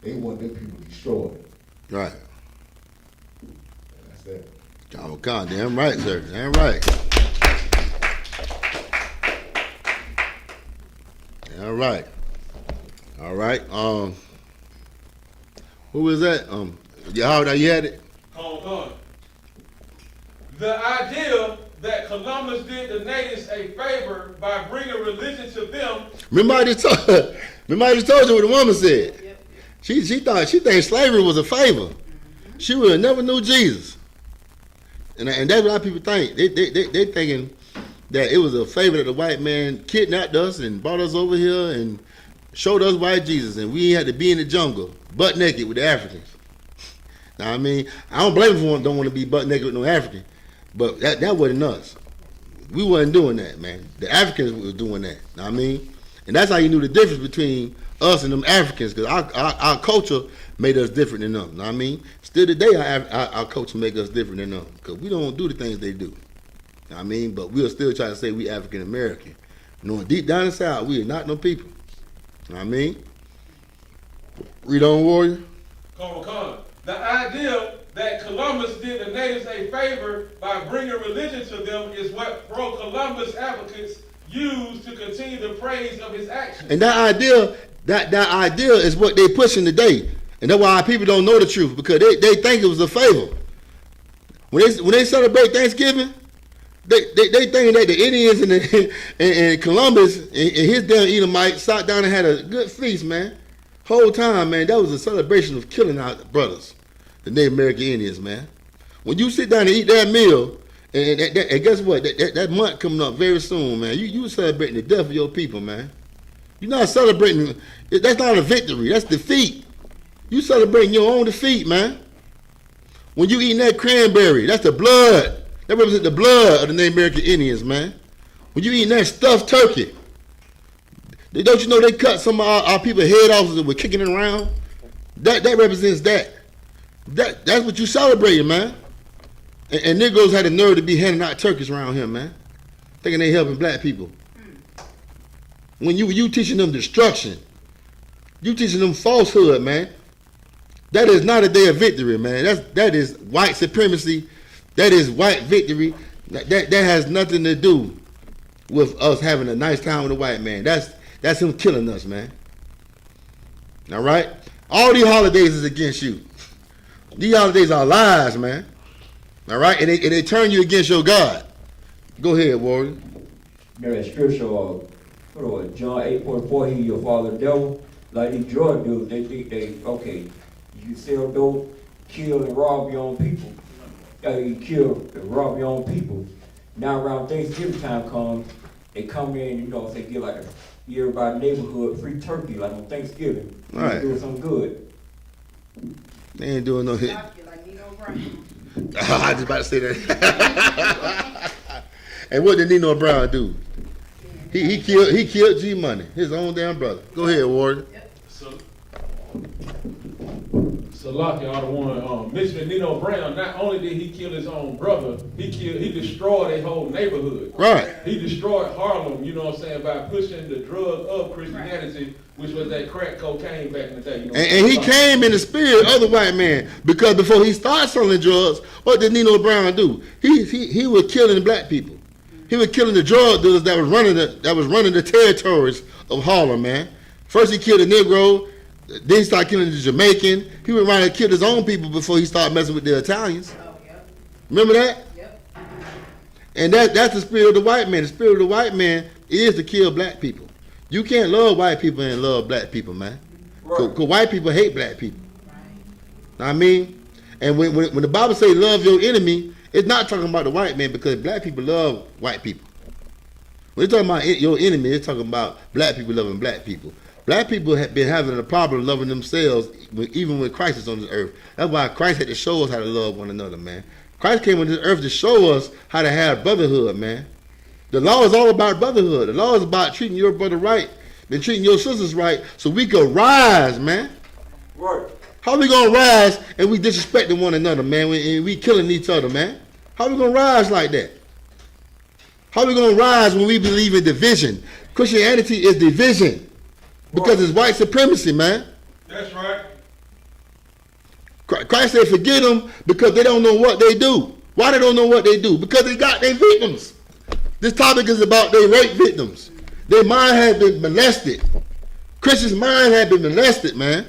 Speaker 5: they want them people destroyed.
Speaker 1: Right.
Speaker 5: And that's it.
Speaker 1: Oh, God, damn right, sir. Damn right. Damn right. All right. Who was that? Yahanna, you had it?
Speaker 4: Hold on. The idea that Columbus did the natives a favor by bringing religion to them.
Speaker 1: Remember I just told you what the woman said. She thinks slavery was a favor. She would have never knew Jesus. And that's what a lot of people think. They thinking that it was a favor that the white man kidnapped us and brought us over here and showed us white Jesus, and we had to be in the jungle butt naked with the Africans. Now I mean, I don't blame them for don't want to be butt naked with no African, but that wasn't us. We wasn't doing that, man. The Africans were doing that. Now I mean, and that's how you knew the difference between us and them Africans, because our culture made us different than them. Now I mean, still today our culture make us different than them, because we don't do the things they do. Now I mean, but we'll still try to say we African American, knowing deep down inside we are not no people. Now I mean, read on, warrior.
Speaker 4: Come. The idea that Columbus did the natives a favor by bringing religion to them is what pro-Columbus advocates use to continue the praise of his actions.
Speaker 1: And that idea is what they pushing today. And that's why people don't know the truth, because they think it was a favor. When they celebrate Thanksgiving, they thinking that the Indians and Columbus and his damn Edomites sat down and had a good feast, man. Whole time, man, that was a celebration of killing our brothers, the Native American Indians, man. When you sit down and eat that meal, and guess what? That month coming up very soon, man. You celebrating the death of your people, man. You're not celebrating. That's not a victory. That's defeat. You celebrating your own defeat, man. When you eating that cranberry, that's the blood. That represents the blood of the Native American Indians, man. When you eating that stuffed turkey, don't you know they cut some of our people's head off that were kicking it around? That represents that. That's what you celebrating, man. And Negroes had the nerve to be handing out turkeys around here, man. Thinking they helping black people. When you teaching them destruction, you teaching them falsehood, man. That is not a day of victory, man. That is white supremacy. That is white victory. That has nothing to do with us having a nice time with a white man. That's him killing us, man. All right? All these holidays is against you. These holidays are lies, man. All right? And they turn you against your God. Go ahead, warrior.
Speaker 7: Remember that scripture, John 8:44, he your father the devil. Like these drug dealers, they think okay, you sell dope, kill and rob your own people. You kill and rob your own people. Now around Thanksgiving time comes, they come in, they give like everybody neighborhood free turkey, like on Thanksgiving.
Speaker 1: Right.
Speaker 7: Doing something good.
Speaker 1: They ain't doing no hit.
Speaker 6: Like Nino Brown.
Speaker 1: I was just about to say that. And what did Nino Brown do? He killed G Money, his own damn brother. Go ahead, warrior.
Speaker 4: So like y'all the one mentioning Nino Brown, not only did he kill his own brother, he destroyed a whole neighborhood.
Speaker 1: Right.
Speaker 4: He destroyed Harlem, you know what I'm saying, by pushing the drug of Christianity, which was that crack cocaine back in the day. You know
Speaker 1: And he came in the spirit of the white man, because before he started selling drugs, what did Nino Brown do? He was killing black people. He was killing the drug dealers that was running the territories of Harlem, man. First he killed the Negro, then he started killing the Jamaican. He went around and killed his own people before he started messing with the Italians.
Speaker 6: Oh, yep.
Speaker 1: Remember that?
Speaker 6: Yep.
Speaker 1: And that's the spirit of the white man. The spirit of the white man is to kill black people. You can't love white people and love black people, man. Because white people hate black people.
Speaker 6: Right.
Speaker 1: I mean, And when the Bible say love your enemy, it's not talking about the white man, because black people love white people. When it's talking about your enemy, it's talking about black people loving black people. Black people have been having a problem loving themselves, even when Christ is on this earth. That's why Christ had to show us how to love one another, man. Christ came on this earth to show us how to have brotherhood, man. The law is all about brotherhood. The law is about treating your brother right and treating your sisters right, so we can rise, man.
Speaker 7: Right.
Speaker 1: How we gonna rise and we disrespecting one another, man, and we killing each other, man? How we gonna rise like that? How we gonna rise when we believe in division? Christianity is division because it's white supremacy, man.
Speaker 4: That's right.
Speaker 1: Christ said, forgive them because they don't know what they do. Why they don't know what they do? Because they got their victims. This topic is about their rape victims. Their mind has been molested. Christians' mind has been molested, man.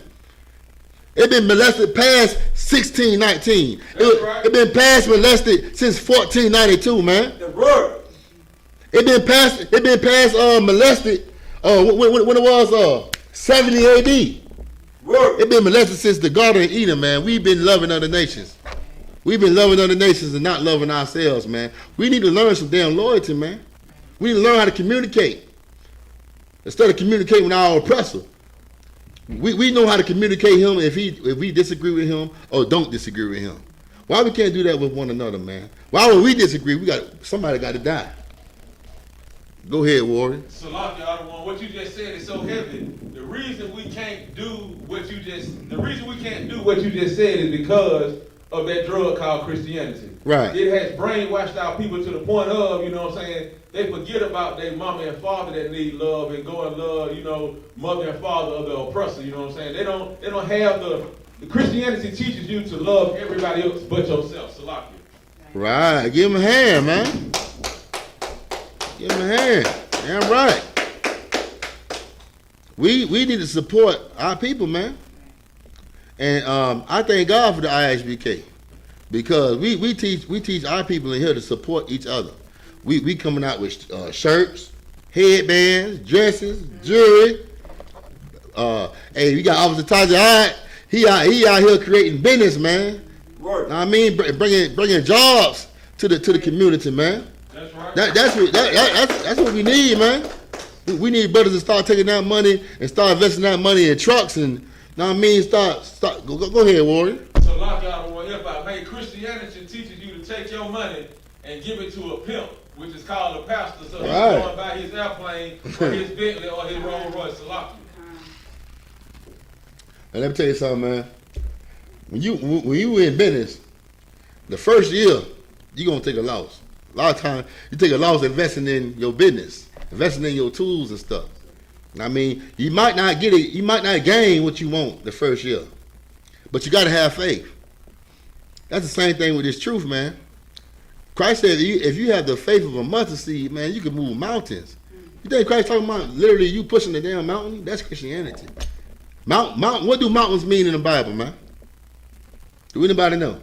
Speaker 1: It been molested past 1619. It been past molested since 1492, man.
Speaker 7: The word.
Speaker 1: It been past molested when it was 70 AD.
Speaker 7: Word.
Speaker 1: It been molested since the Garden of Eden, man. We've been loving other nations. We've been loving other nations and not loving ourselves, man. We need to learn some damn loyalty, man. We need to learn how to communicate instead of communicating with our oppressor. We know how to communicate him if we disagree with him or don't disagree with him. Why we can't do that with one another, man? Why when we disagree, somebody got to die? Go ahead, Warren.
Speaker 4: Salaki, what you just said is so heavy. The reason we can't do what you just said is because of that drug called Christianity.
Speaker 1: Right.
Speaker 4: It has brainwashed our people to the point of, you know what I'm saying, they forget about their mama and father that need love and go and love, you know, mother and father of the oppressor, you know what I'm saying? They don't have the Christianity teaches you to love everybody else but yourself. Salaki.
Speaker 1: Right. Give him a hand, man. Give him a hand. Damn right. We need to support our people, man. And I thank God for the I.S.U.P.K. because we teach our people in here to support each other. We coming out with shirts, headbands, dresses, jewelry. Hey, we got Officer Tajah. He out here creating business, man.
Speaker 7: Word.
Speaker 1: I mean, bringing jobs to the community, man.
Speaker 4: That's right.
Speaker 1: That's what we need, man. We need brothers to start taking that money and start investing that money in trucks and, know what I mean, start. Go ahead, Warren.
Speaker 4: So lock out on if I made Christianity teaches you to take your money and give it to a pimp, which is called a pastor. So he's
Speaker 1: Right.
Speaker 4: going by his airplane or his Bentley or his Rolls Royce. So lock you.
Speaker 1: And let me tell you something, man. When you in business, the first year you're gonna take a loss. A lot of times you take a loss investing in your business, investing in your tools and stuff. I mean, you might not get it, you might not gain what you want the first year, but you got to have faith. That's the same thing with this truth, man. Christ said if you have the faith of a mustard seed, man, you can move mountains. You think Christ talking about literally you pushing the damn mountain? That's Christianity. Mountain. What do mountains mean in the Bible, man? Do anybody know?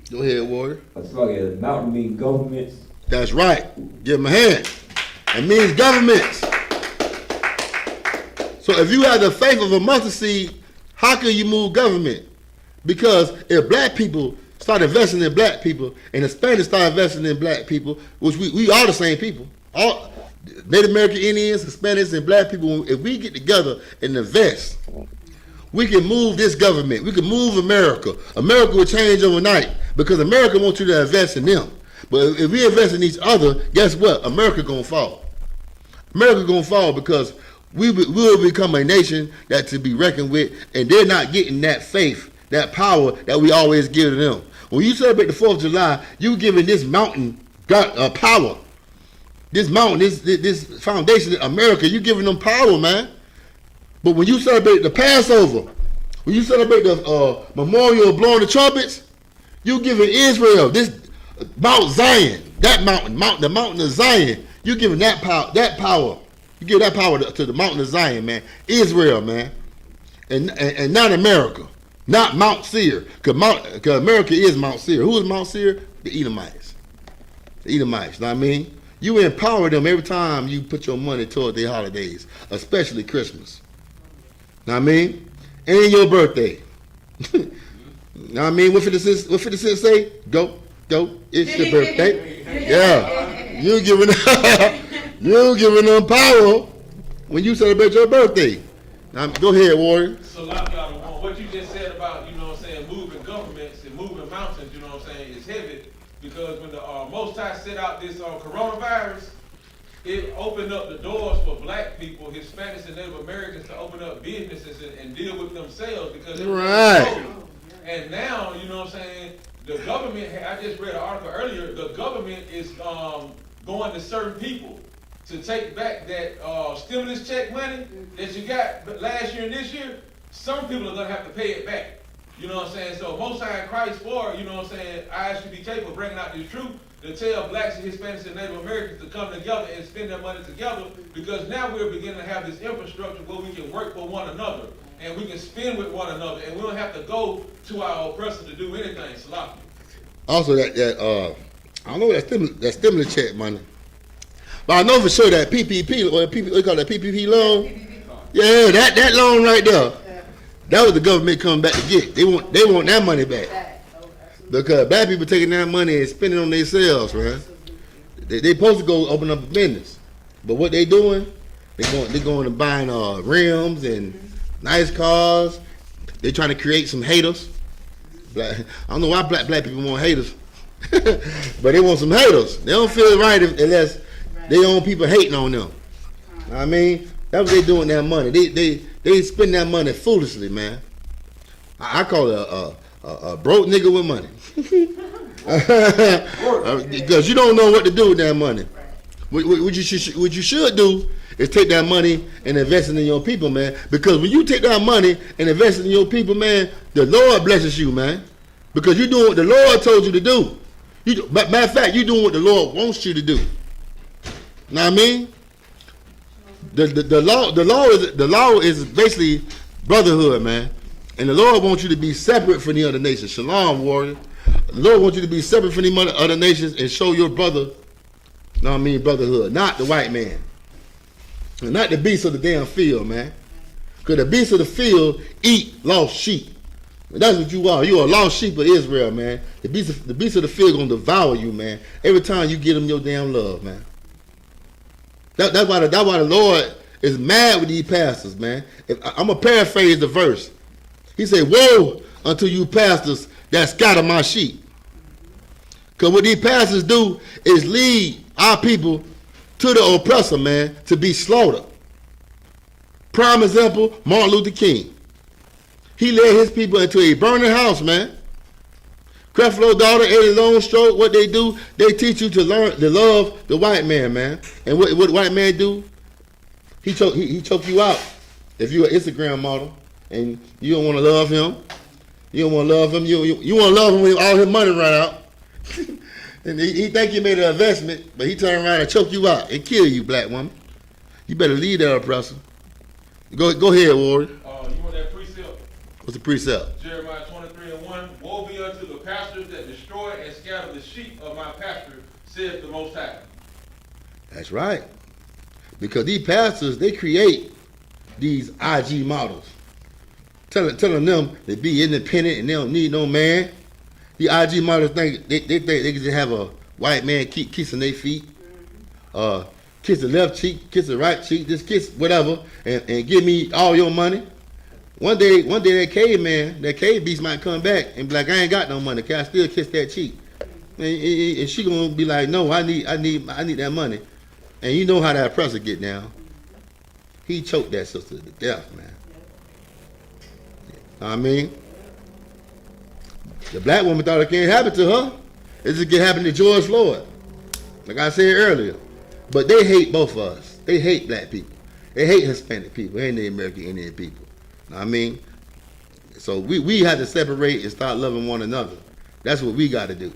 Speaker 1: Go ahead, Warrior.
Speaker 7: That's like a mountain mean governments.
Speaker 1: That's right. Give him a hand. It means governments. So if you have the faith of a mustard seed, how can you move government? Because if black people start investing in black people and Hispanics start investing in black people, which we are the same people, all Native American Indians, Hispanics, and black people, if we get together and invest, we can move this government. We can move America. America will change overnight because America wants you to invest in them. But if we invest in each other, guess what? America gonna fall. America gonna fall because we will become a nation that to be reckoned with, and they're not getting that faith, that power that we always give to them. When you celebrate the 4th of July, you giving this mountain power. This mountain, this foundation of America, you giving them power, man. But when you celebrate the Passover, when you celebrate the memorial of blowing the trumpets, you giving Israel this Mount Zion, that mountain, the mountain of Zion. You giving that power. You give that power to the mountain of Zion, man. Israel, man, and not America, not Mount Seir, because America is Mount Seir. Who is Mount Seir? The Edomites. The Edomites. Know what I mean? You empower them every time you put your money toward their holidays, especially Christmas. Know what I mean? and your birthday. Know what I mean? What 50 Cent say? Go, it's your birthday. Yeah. You giving them power when you celebrate your birthday. Now, go ahead, Warrior.
Speaker 4: So, like y'all, what you just said about, you know what I'm saying, moving governments and moving mountains, you know what I'm saying, is heavy. Because when the Most High set out this coronavirus, it opened up the doors for black people, Hispanics and Native Americans to open up businesses and deal with themselves because it was
Speaker 1: Right.
Speaker 4: And now, you know what I'm saying, the government, I just read an article earlier, the government is going to certain people to take back that stimulus check money that you got last year and this year. Some people are going to have to pay it back. You know what I'm saying? So Most High in Christ for, you know what I'm saying, I.S.U.P.K for bringing out this truth to tell blacks and Hispanics and Native Americans to come together and spend their money together, because now we're beginning to have this infrastructure where we can work for one another and we can spend with one another and we don't have to go to our oppressor to do anything. Salam.
Speaker 1: Also, I don't know that stimulus check money, but I know for sure that PPP, or they call that PPP loan. Yeah, that loan right there. That was the government coming back to get. They want that money back. Because black people taking that money and spending on themselves, man. They supposed to go open up a business, but what they doing? They going and buying rims and nice cars. They trying to create some haters. I don't know why black people want haters, but they want some haters. They don't feel right unless they own people hating on them. I mean, that's what they doing with that money. They spend that money foolishly, man. I call it a broke nigga with money. Because you don't know what to do with that money. What you should do is take that money and invest it in your people, man. Because when you take that money and invest it in your people, man, the Lord blesses you, man. Because you're doing what the Lord told you to do. Matter of fact, you're doing what the Lord wants you to do. Know what I mean? The law is basically brotherhood, man. And the Lord wants you to be separate from the other nations. Shalom, warrior. The Lord wants you to be separate from the other nations and show your brother, know what I mean, brotherhood. Not the white man. And not the beasts of the damn field, man. Because the beasts of the field eat lost sheep. And that's what you are. You are a lost sheep of Israel, man. The beasts of the field going to devour you, man. Every time you give them your damn love, man. That's why the Lord is mad with these pastors, man. I'm going to paraphrase the verse. He said, woe unto you pastors that scatter my sheep. Because what these pastors do is lead our people to the oppressor, man, to be slaughtered. Prime example, Martin Luther King. He led his people into a burning house, man. Creflo daughter, Eddie Longstroke, what they do, they teach you to learn to love the white man, man. And what the white man do? He choke you out. If you're an Instagram model and you don't want to love him, you don't want to love him, you want to love him when all his money run out. And he think you made an investment, but he turn around and choke you out and kill you, black woman. You better leave that oppressor. Go ahead, Warrior.
Speaker 4: You want that precept?
Speaker 1: What's the precept?
Speaker 4: Jeremiah 23:1. Woe be unto the pastors that destroy and scatter the sheep of my pasture, saith the Most High.
Speaker 1: That's right. Because these pastors, they create these IG models. Telling them to be independent and they don't need no man. The IG models think they think they can just have a white man keep kissing their feet, kiss the left cheek, kiss the right cheek, just kiss whatever, and give me all your money. One day that cave beast might come back and be like, I ain't got no money, can I still kiss that cheek? And she gonna be like, no, I need that money. And you know how that oppressor get down. He choked that sister to death, man. I mean, the black woman thought it can't happen to her. It just can happen to George Floyd, like I said earlier. But they hate both of us. They hate black people. They hate Hispanic people and the American Indian people. I mean, so we have to separate and start loving one another. That's what we got to do.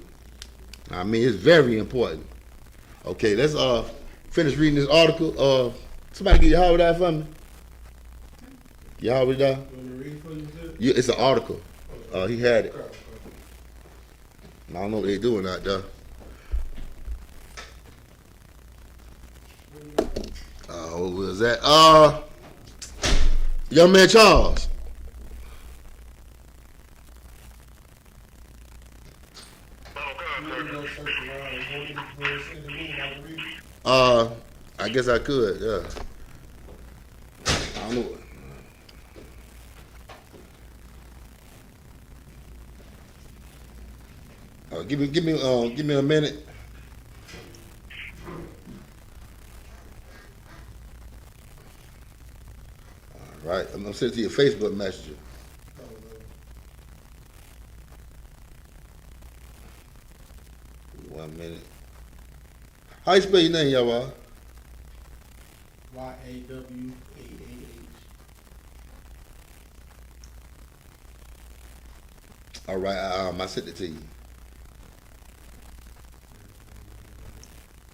Speaker 1: I mean, it's very important. Okay, let's finish reading this article. Somebody get Yahanna that for me. Yahanna that. Yeah, it's an article. He had it. I don't know what they're doing out there. What was that? Young man Charles. I guess I could, yeah. I don't know. Give me a minute. All right, I'm gonna send it to your Facebook messenger. One minute. How you spell your name, y'all?
Speaker 5: YAWAAH.
Speaker 1: All right, I sent it to you.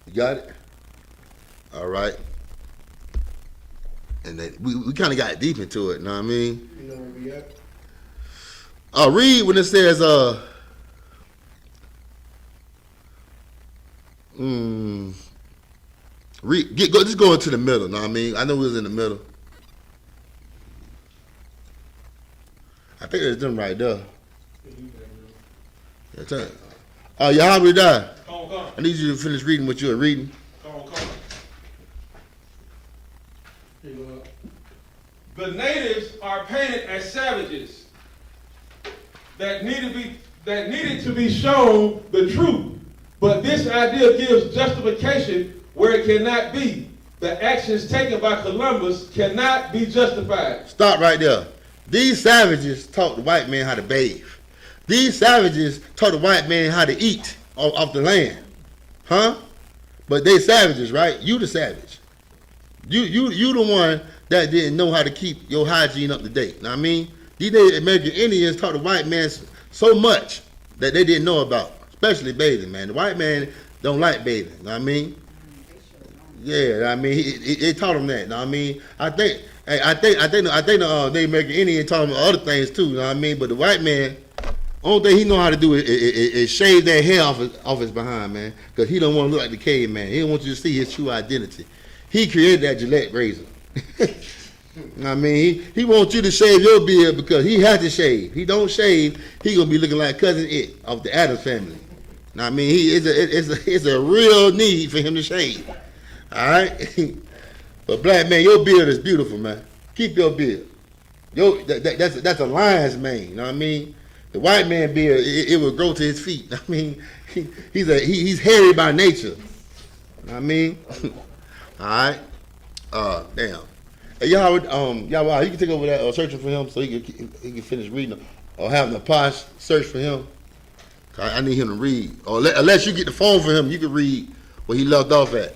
Speaker 1: You got it? All right. And then we kind of got deep into it, you know what I mean?
Speaker 5: You know where we at?
Speaker 1: Read when it says, just go into the middle, know what I mean? I know we was in the middle. I think there's them right there. Yeah, tell it. Yahanna die.
Speaker 4: Come.
Speaker 1: I need you to finish reading what you were reading.
Speaker 4: Come.
Speaker 5: Here you go.
Speaker 4: The natives are painted as savages that needed to be shown the truth. But this idea gives justification where it cannot be. The actions taken by Columbus cannot be justified.
Speaker 1: Stop right there. These savages taught the white man how to bathe. These savages taught the white man how to eat off the land. Huh? But they savages, right? You the savage. You the one that didn't know how to keep your hygiene up to date. Know what I mean? These Native American Indians taught the white man so much that they didn't know about, especially bathing, man. The white man don't like bathing. Know what I mean? Yeah, I mean, he taught them that. Know what I mean? I think the Native American Indian taught them other things too. Know what I mean? But the white man, only thing he know how to do is shave that hair off his behind, man, because he don't want to look like the caveman. He don't want you to see his true identity. He created that Gillette razor. I mean, he wants you to shave your beard because he has to shave. He don't shave, he gonna be looking like Cousin It of the Addams family. I mean, it's a real need for him to shave. All right, but black man, your beard is beautiful, man. Keep your beard. That's a lion's mane. You know what I mean? The white man beard, it will grow to his feet. I mean, he's hairy by nature. You know what I mean? All right. Damn. Hey, y'all, you can take over that searching for him so he can finish reading, or have Napash search for him. I need him to read. Or unless you get the phone for him, you can read where he left off at.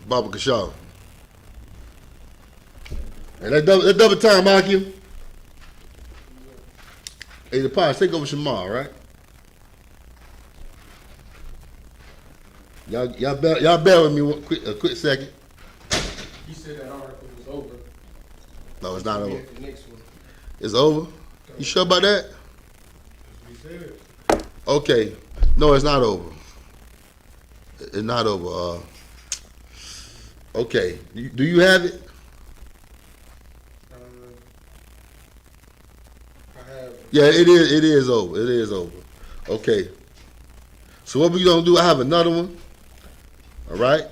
Speaker 1: Baba Kashaw. Hey, let's double time, Maki. Hey, Napash, take over Shamar, right? Y'all bear with me a quick second.
Speaker 5: You said that article was over.
Speaker 1: No, it's not over.
Speaker 5: The next one.
Speaker 1: It's over? You sure about that?
Speaker 5: That's what he said.
Speaker 1: Okay. No, it's not over. It's not over. Okay. Do you have it?
Speaker 5: I have.
Speaker 1: Yeah, it is over. It is over. Okay. So what we gonna do? I have another one. All right.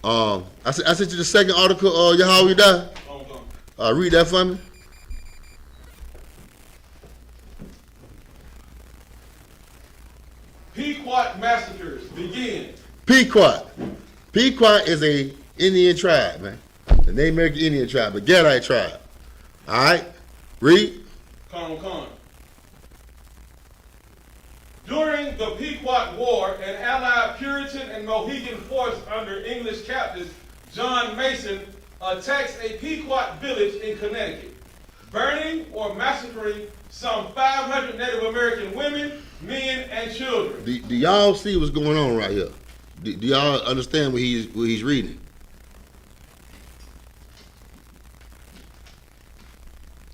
Speaker 1: I sent you the second article. Yahanna die. Read that for me.
Speaker 4: Pequot massacres begin.
Speaker 1: Pequot. Pequot is a Indian tribe, man. The Native American Indian tribe, a Gadite tribe. All right. Read.
Speaker 4: Come. During the Pequot War, an allied Puritan and Mohegan force under English captain John Mason attacks a Pequot village in Connecticut, burning or massacring some 500 Native American women, men, and children.
Speaker 1: Do y'all see what's going on right here? Do y'all understand what he's reading?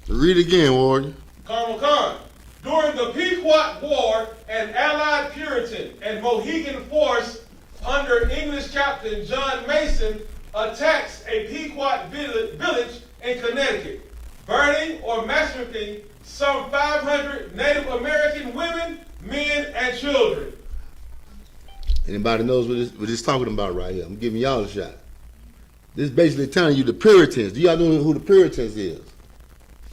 Speaker 1: Read again, Warrior.
Speaker 4: Come. During the Pequot War, an allied Puritan and Mohegan force under English captain John Mason attacks a Pequot village in Connecticut, burning or massacring some 500 Native American women, men and children.
Speaker 1: Anybody knows what this talking about right here? I'm giving y'all a shot. This is basically telling you the Puritans. Do y'all know who the Puritans is?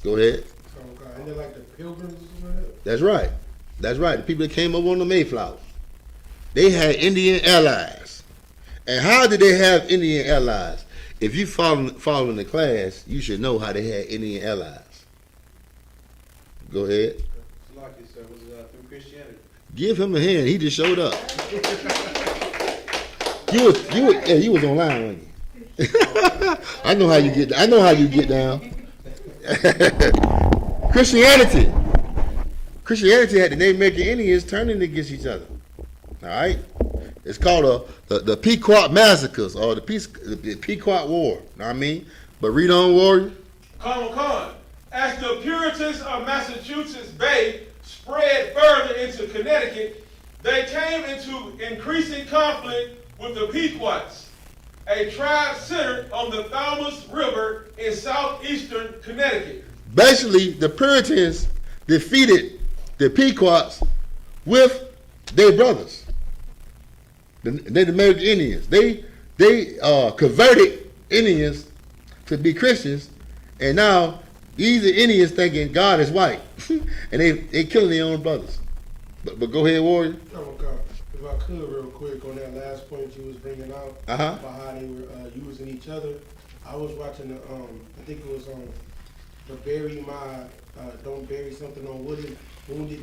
Speaker 1: Go ahead.
Speaker 8: Oh God, ain't they like the Pilgrims or something like that?
Speaker 1: That's right. That's right. The people that came over on the Mayflower. They had Indian allies. And how did they have Indian allies? If you following the class, you should know how they had Indian allies. Go ahead.
Speaker 8: Like you said, was through Christianity.
Speaker 1: Give him a hand. He just showed up. You was online, weren't you? I know how you get down. Christianity had the Native American Indians turning against each other. All right, it's called the Pequot massacres or the Pequot War. Know what I mean? But read on, warrior.
Speaker 4: Come. As the Puritans of Massachusetts Bay spread further into Connecticut, they came into increasing conflict with the Pequots, a tribe centered on the Falmouth River in southeastern Connecticut.
Speaker 1: Basically, the Puritans defeated the Pequots with their brothers, the Native American Indians. They converted Indians to be Christians, and now these are Indians thinking God is white, and they killing their own brothers. But go ahead, warrior.
Speaker 8: Oh God, if I could real quick on that last point you was bringing out about how they were using each other. I was watching the I think it was on the don't bury something on wounded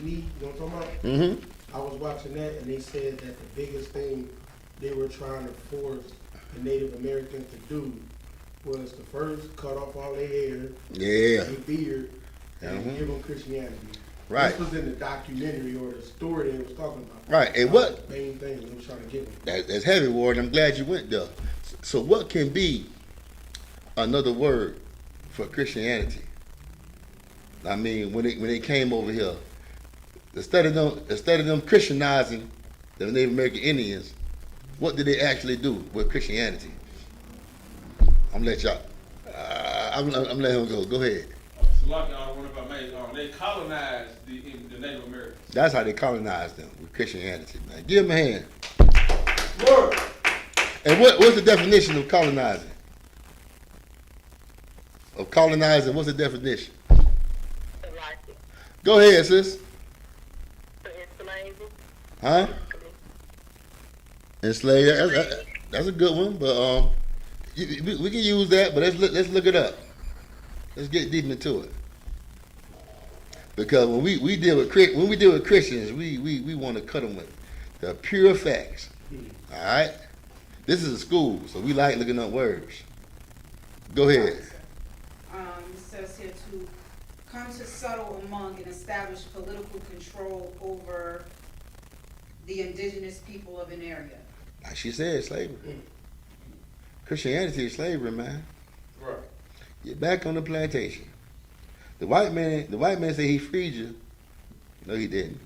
Speaker 8: knee. You know what I'm talking about?
Speaker 1: Mm-hmm.
Speaker 8: I was watching that, and they said that the biggest thing they were trying to force the Native Americans to do was to first cut off all their hair, their beard, and give them Christianity.
Speaker 1: Right.
Speaker 8: This was in the documentary or the story they was talking about.
Speaker 1: Right. And what?
Speaker 8: The main thing they was trying to give them.
Speaker 1: That's heavy, Ward. I'm glad you went there. So what can be another word for Christianity? I mean, when they came over here, instead of them Christianizing the Native American Indians, what did they actually do with Christianity? I'm letting him go. Go ahead.
Speaker 4: They colonized the Native Americans.
Speaker 1: That's how they colonized them, with Christianity, man. Give them a hand.
Speaker 4: Word.
Speaker 1: And what's the definition of colonizing? Of colonizing, what's the definition? Go ahead, sis. Huh? Enslave. That's a good one, but we can use that. But let's look it up. Let's get deep into it. Because when we deal with Christians, we want to cut them with the pure facts. All right. This is a school, so we like looking up words. Go ahead.
Speaker 6: It says here to come to settle among and establish political control over the indigenous people of an area.
Speaker 1: Like she said, slavery. Christianity is slavery, man.
Speaker 4: Right.
Speaker 1: You're back on the plantation. The white man said he freed you. No, he didn't.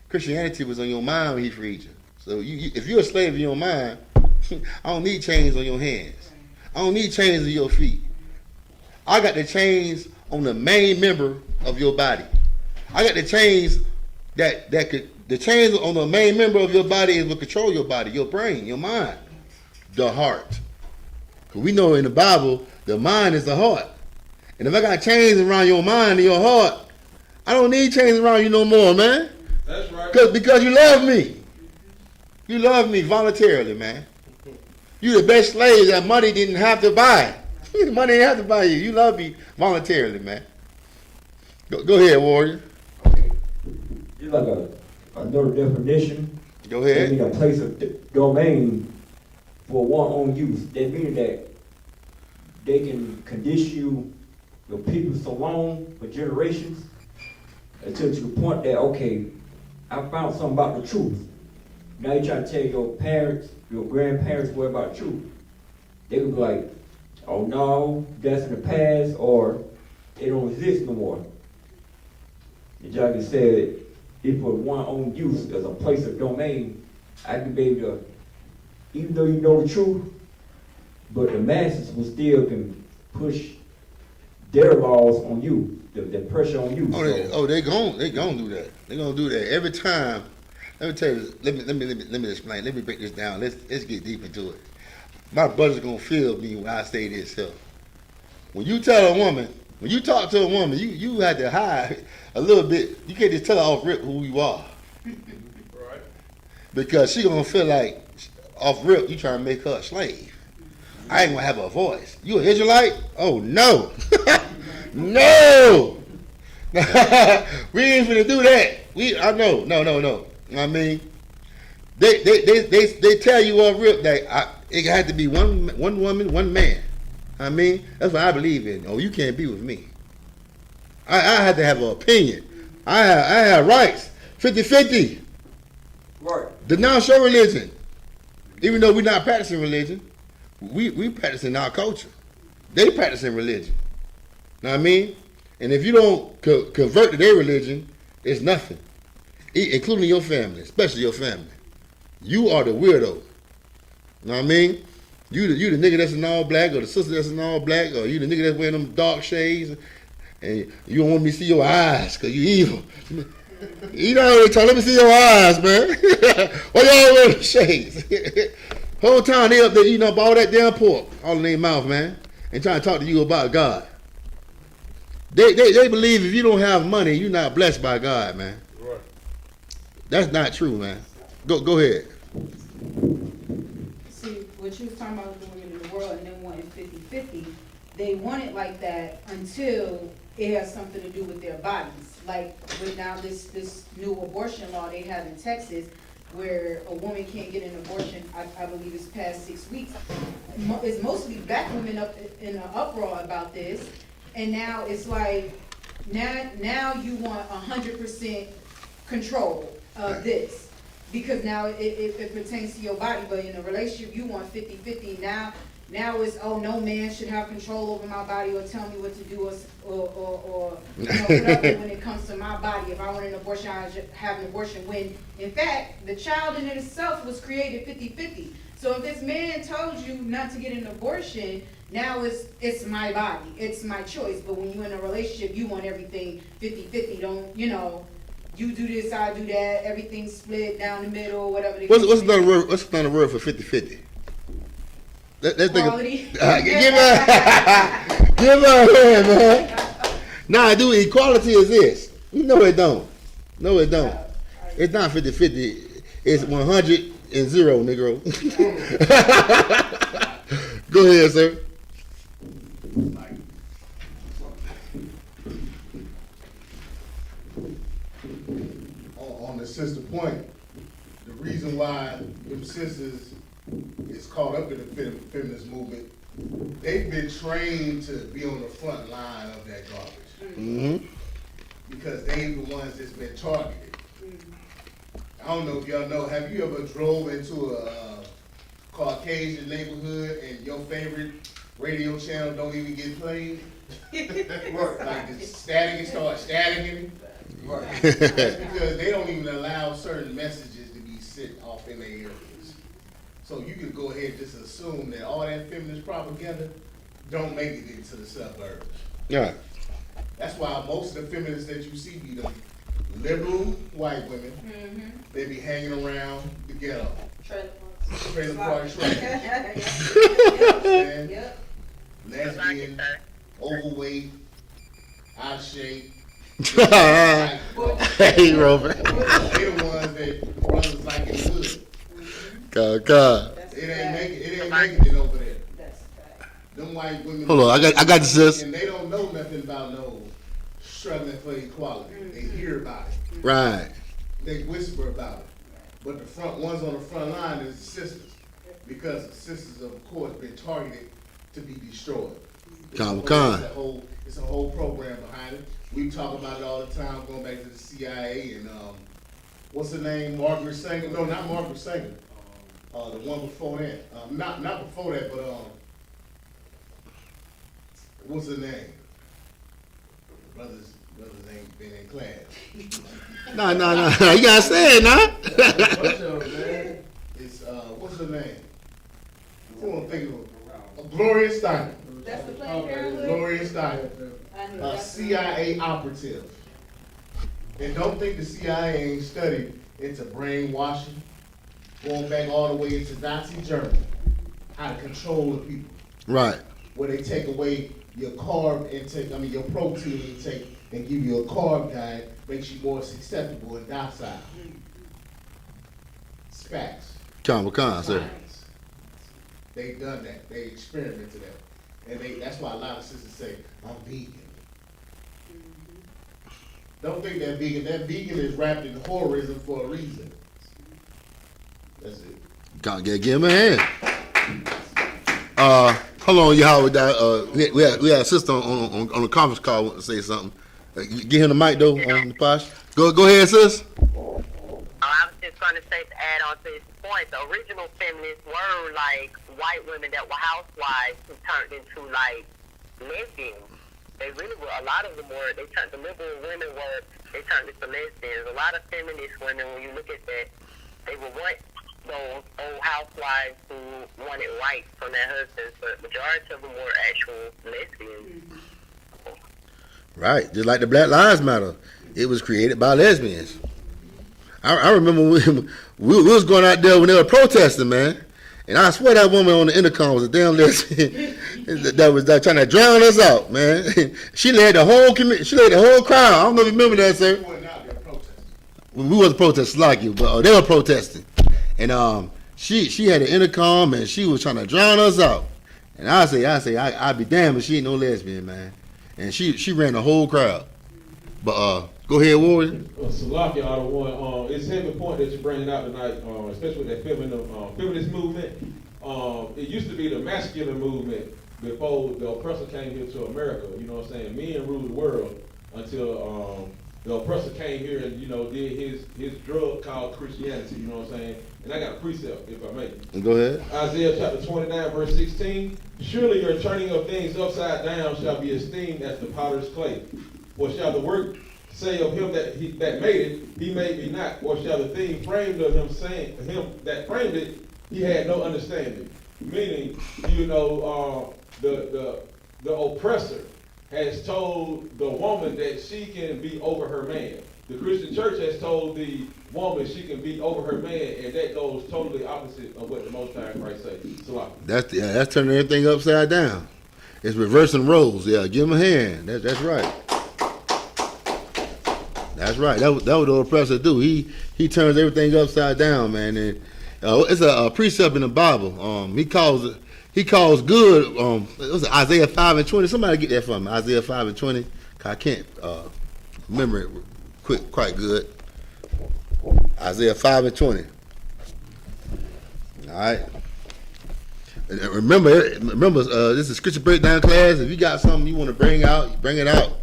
Speaker 1: Christianity was on your mind when he freed you. So if you're a slave in your mind, I don't need chains on your hands. I don't need chains on your feet. I got the chains on the main member of your body. I got the chains the chains on the main member of your body is what control your body, your brain, your mind, the heart. Because we know in the Bible, the mind is the heart. And if I got chains around your mind and your heart, I don't need chains around you no more, man.
Speaker 4: That's right.
Speaker 1: Because you love me. You love me voluntarily, man. You the best slave that money didn't have to buy. Money didn't have to buy you. You love me voluntarily, man. Go ahead, warrior.
Speaker 7: Okay. Just like another definition.
Speaker 1: Go ahead.
Speaker 7: They mean a place of domain for one-own use. That means that they can condition your people so long for generations until to the point that, okay, I found something about the truth. Now you try to tell your parents, your grandparents what about the truth. They would be like, oh no, that's in the past, or it don't exist no more. And like I said, if for one own use as a place of domain, I can be able to, even though you know the truth, but the masses will still can push their laws on you. the pressure on you.
Speaker 1: They gon' do that. They gonna do that every time. Let me tell you. Let me explain. Let me break this down. Let's get deep into it. My brother's gonna feel me when I say this. So, when you tell a woman, when you talk to a woman, you have to hide a little bit. You can't just tell her off rip who you are,
Speaker 4: Right.
Speaker 1: because she gonna feel like off rip you trying to make her a slave. I ain't gonna have a voice. You an Israelite? Oh no, no. We ain't finna do that. I know, no. I mean, they tell you off rip that it had to be one woman, one man. I mean, that's what I believe in. Oh, you can't be with me. I had to have an opinion. I have rights. 50-50.
Speaker 7: Right.
Speaker 1: Denounce your religion. Even though we're not practicing religion, we practicing our culture. They practicing religion. Know what I mean? And if you don't convert to their religion, it's nothing. Including your family, especially your family. You are the weirdo. Know what I mean? You the nigga that's in all black, or the sister that's in all black, or you the nigga that's wearing them dark shades, and you don't want me to see your eyes because you evil. You know what they talk, let me see your eyes, man. Why y'all wearing the shades? Whole time they up there eating up all that damn pork, all in their mouth, man, and trying to talk to you about God. They believe if you don't have money, you're not blessed by God, man.
Speaker 4: Right.
Speaker 1: That's not true, man. Go ahead.
Speaker 6: See, what you was talking about with the women in the world and them wanting 50-50, they want it like that until it has something to do with their bodies. Like with now this new abortion law they have in Texas, where a woman can't get an abortion, I believe it's past 6 weeks. It's mostly black women up in an uproar about this. And now it's like, now you want 100% control of this. Because now it pertains to your body, but in a relationship you want 50-50. Now it's, oh, no man should have control over my body or tell me what to do or you know, whatever when it comes to my body. If I want an abortion, I should have an abortion, when in fact the child in itself was created 50-50. So if this man told you not to get an abortion, now it's my body, it's my choice. But when you're in a relationship, you want everything 50-50. Don't, you know, you do this, I do that, everything's split down the middle, whatever.
Speaker 1: What's another word? What's another word for 50-50? Let's
Speaker 6: Quality.
Speaker 1: give her a hand, man. Nah, dude, equality is this. You know it don't. No, it don't. It's not 50-50. It's 100 and 0, Negro. Go ahead, sir.
Speaker 5: On the sister point, the reason why them sisters is caught up in the feminist movement, they've been trained to be on the front line of that garbage.
Speaker 1: Mm-hmm.
Speaker 5: Because they the ones that's been targeted. I don't know if y'all know, have you ever drove into a Caucasian neighborhood and your favorite radio channel don't even get played? Like the static, it starts staticking. That's because they don't even allow certain messages to be sent off in their areas. So you can go ahead and just assume that all that feminist propaganda don't make it into the suburbs.
Speaker 1: Yeah.
Speaker 5: That's why most of the feminists that you see be the liberal white women. Mm-hmm. They be hanging around the ghetto. Trailer park trash.
Speaker 6: Yep.
Speaker 5: Lesbian, overweight, out of shape.
Speaker 1: Hey, Robert.
Speaker 5: They the ones that brothers like in the hood.
Speaker 1: God.
Speaker 5: It ain't making it over there. Them white women.
Speaker 1: Hold on, I got the sis.
Speaker 5: And they don't know nothing about no struggling for equality. They hear about it.
Speaker 1: Right.
Speaker 5: They whisper about it. But the ones on the front line is the sisters. Because the sisters, of course, been targeted to be destroyed. It's a whole program behind it. We talk about it all the time, going back to the CIA and what's her name? Margaret Sanger? No, not Margaret Sanger. The one before that. Not before that, but what's her name? Brothers ain't been in class.
Speaker 1: No. You gotta say it, nah.
Speaker 5: It's what's her name? I don't think of Gloria Steinem.
Speaker 6: That's the Planned Parenthood?
Speaker 5: Gloria Steinem,
Speaker 6: I knew
Speaker 5: a
Speaker 6: that's
Speaker 5: CIA operative. And don't think the CIA ain't studied into brainwashing, going back all the way into Nazi Germany, how to control the people.
Speaker 1: Right.
Speaker 5: Where they take away your carb intake, your protein intake, and give you a carb diet, makes you more susceptible and docile. It's facts.
Speaker 1: Con, sir.
Speaker 5: Science. They've done that. They experimented that. And that's why a lot of sisters say, I'm vegan. Don't think that vegan is wrapped in horrorism for a reason. That's it.
Speaker 1: Can't give him a hand. Hold on, y'all. We had a sister on the conference call want to say something. Give him the mic though on the posh. Go ahead, sis.
Speaker 3: I was just going to say, to add on to his point, the original feminists were like white women that were housewives who turned into like lesbians. They really were, a lot of them were, the liberal women they turned into lesbians. A lot of feminist women, when you look at that, they were those old housewives who wanted rights from their husbands, but majority of them were actual lesbians.
Speaker 1: Right, just like the Black Lives Matter. It was created by lesbians. I remember we was going out there when they were protesting, man. And I swear that woman on the intercom was a damn lesbian that was trying to drown us out, man. She led the whole crowd. I don't know if you remember that, sir. We wasn't protesting like you, but they were protesting. And she had an intercom and she was trying to drown us out. And I'd be damned if she ain't no lesbian, man. And she ran the whole crowd. But go ahead, Warrior.
Speaker 4: Salaki, out of one. It's a heavy point that you're bringing out tonight, especially with that feminist movement. It used to be the masculine movement before the oppressor came here to America. You know what I'm saying? Men ruled the world until the oppressor came here and, did his drug called Christianity. You know what I'm saying? And I got a precept, if I may.
Speaker 1: Go ahead.
Speaker 4: Isaiah chapter 29, verse 16. Surely your turning of things upside down shall be esteemed as the potter's clay. Or shall the work say of him that made it, he made me not? Or shall the thing framed of him saying, him that framed it, he had no understanding? Meaning, the oppressor has told the woman that she can be over her man. The Christian church has told the woman she can be over her man, and that goes totally opposite of what the Most High Christ says. So
Speaker 1: that's turning everything upside down. It's reversing roles. Yeah, give him a hand. That's right. That's right. That was what the oppressor do. He turns everything upside down, man. And it's a precept in the Bible. He calls good. It was Isaiah 5:20. Somebody get that for me. Isaiah 5:20. I can't remember it quite good. Isaiah 5:20. All right. Remember, this is scripture breakdown class. If you got something you want to bring out, bring it out.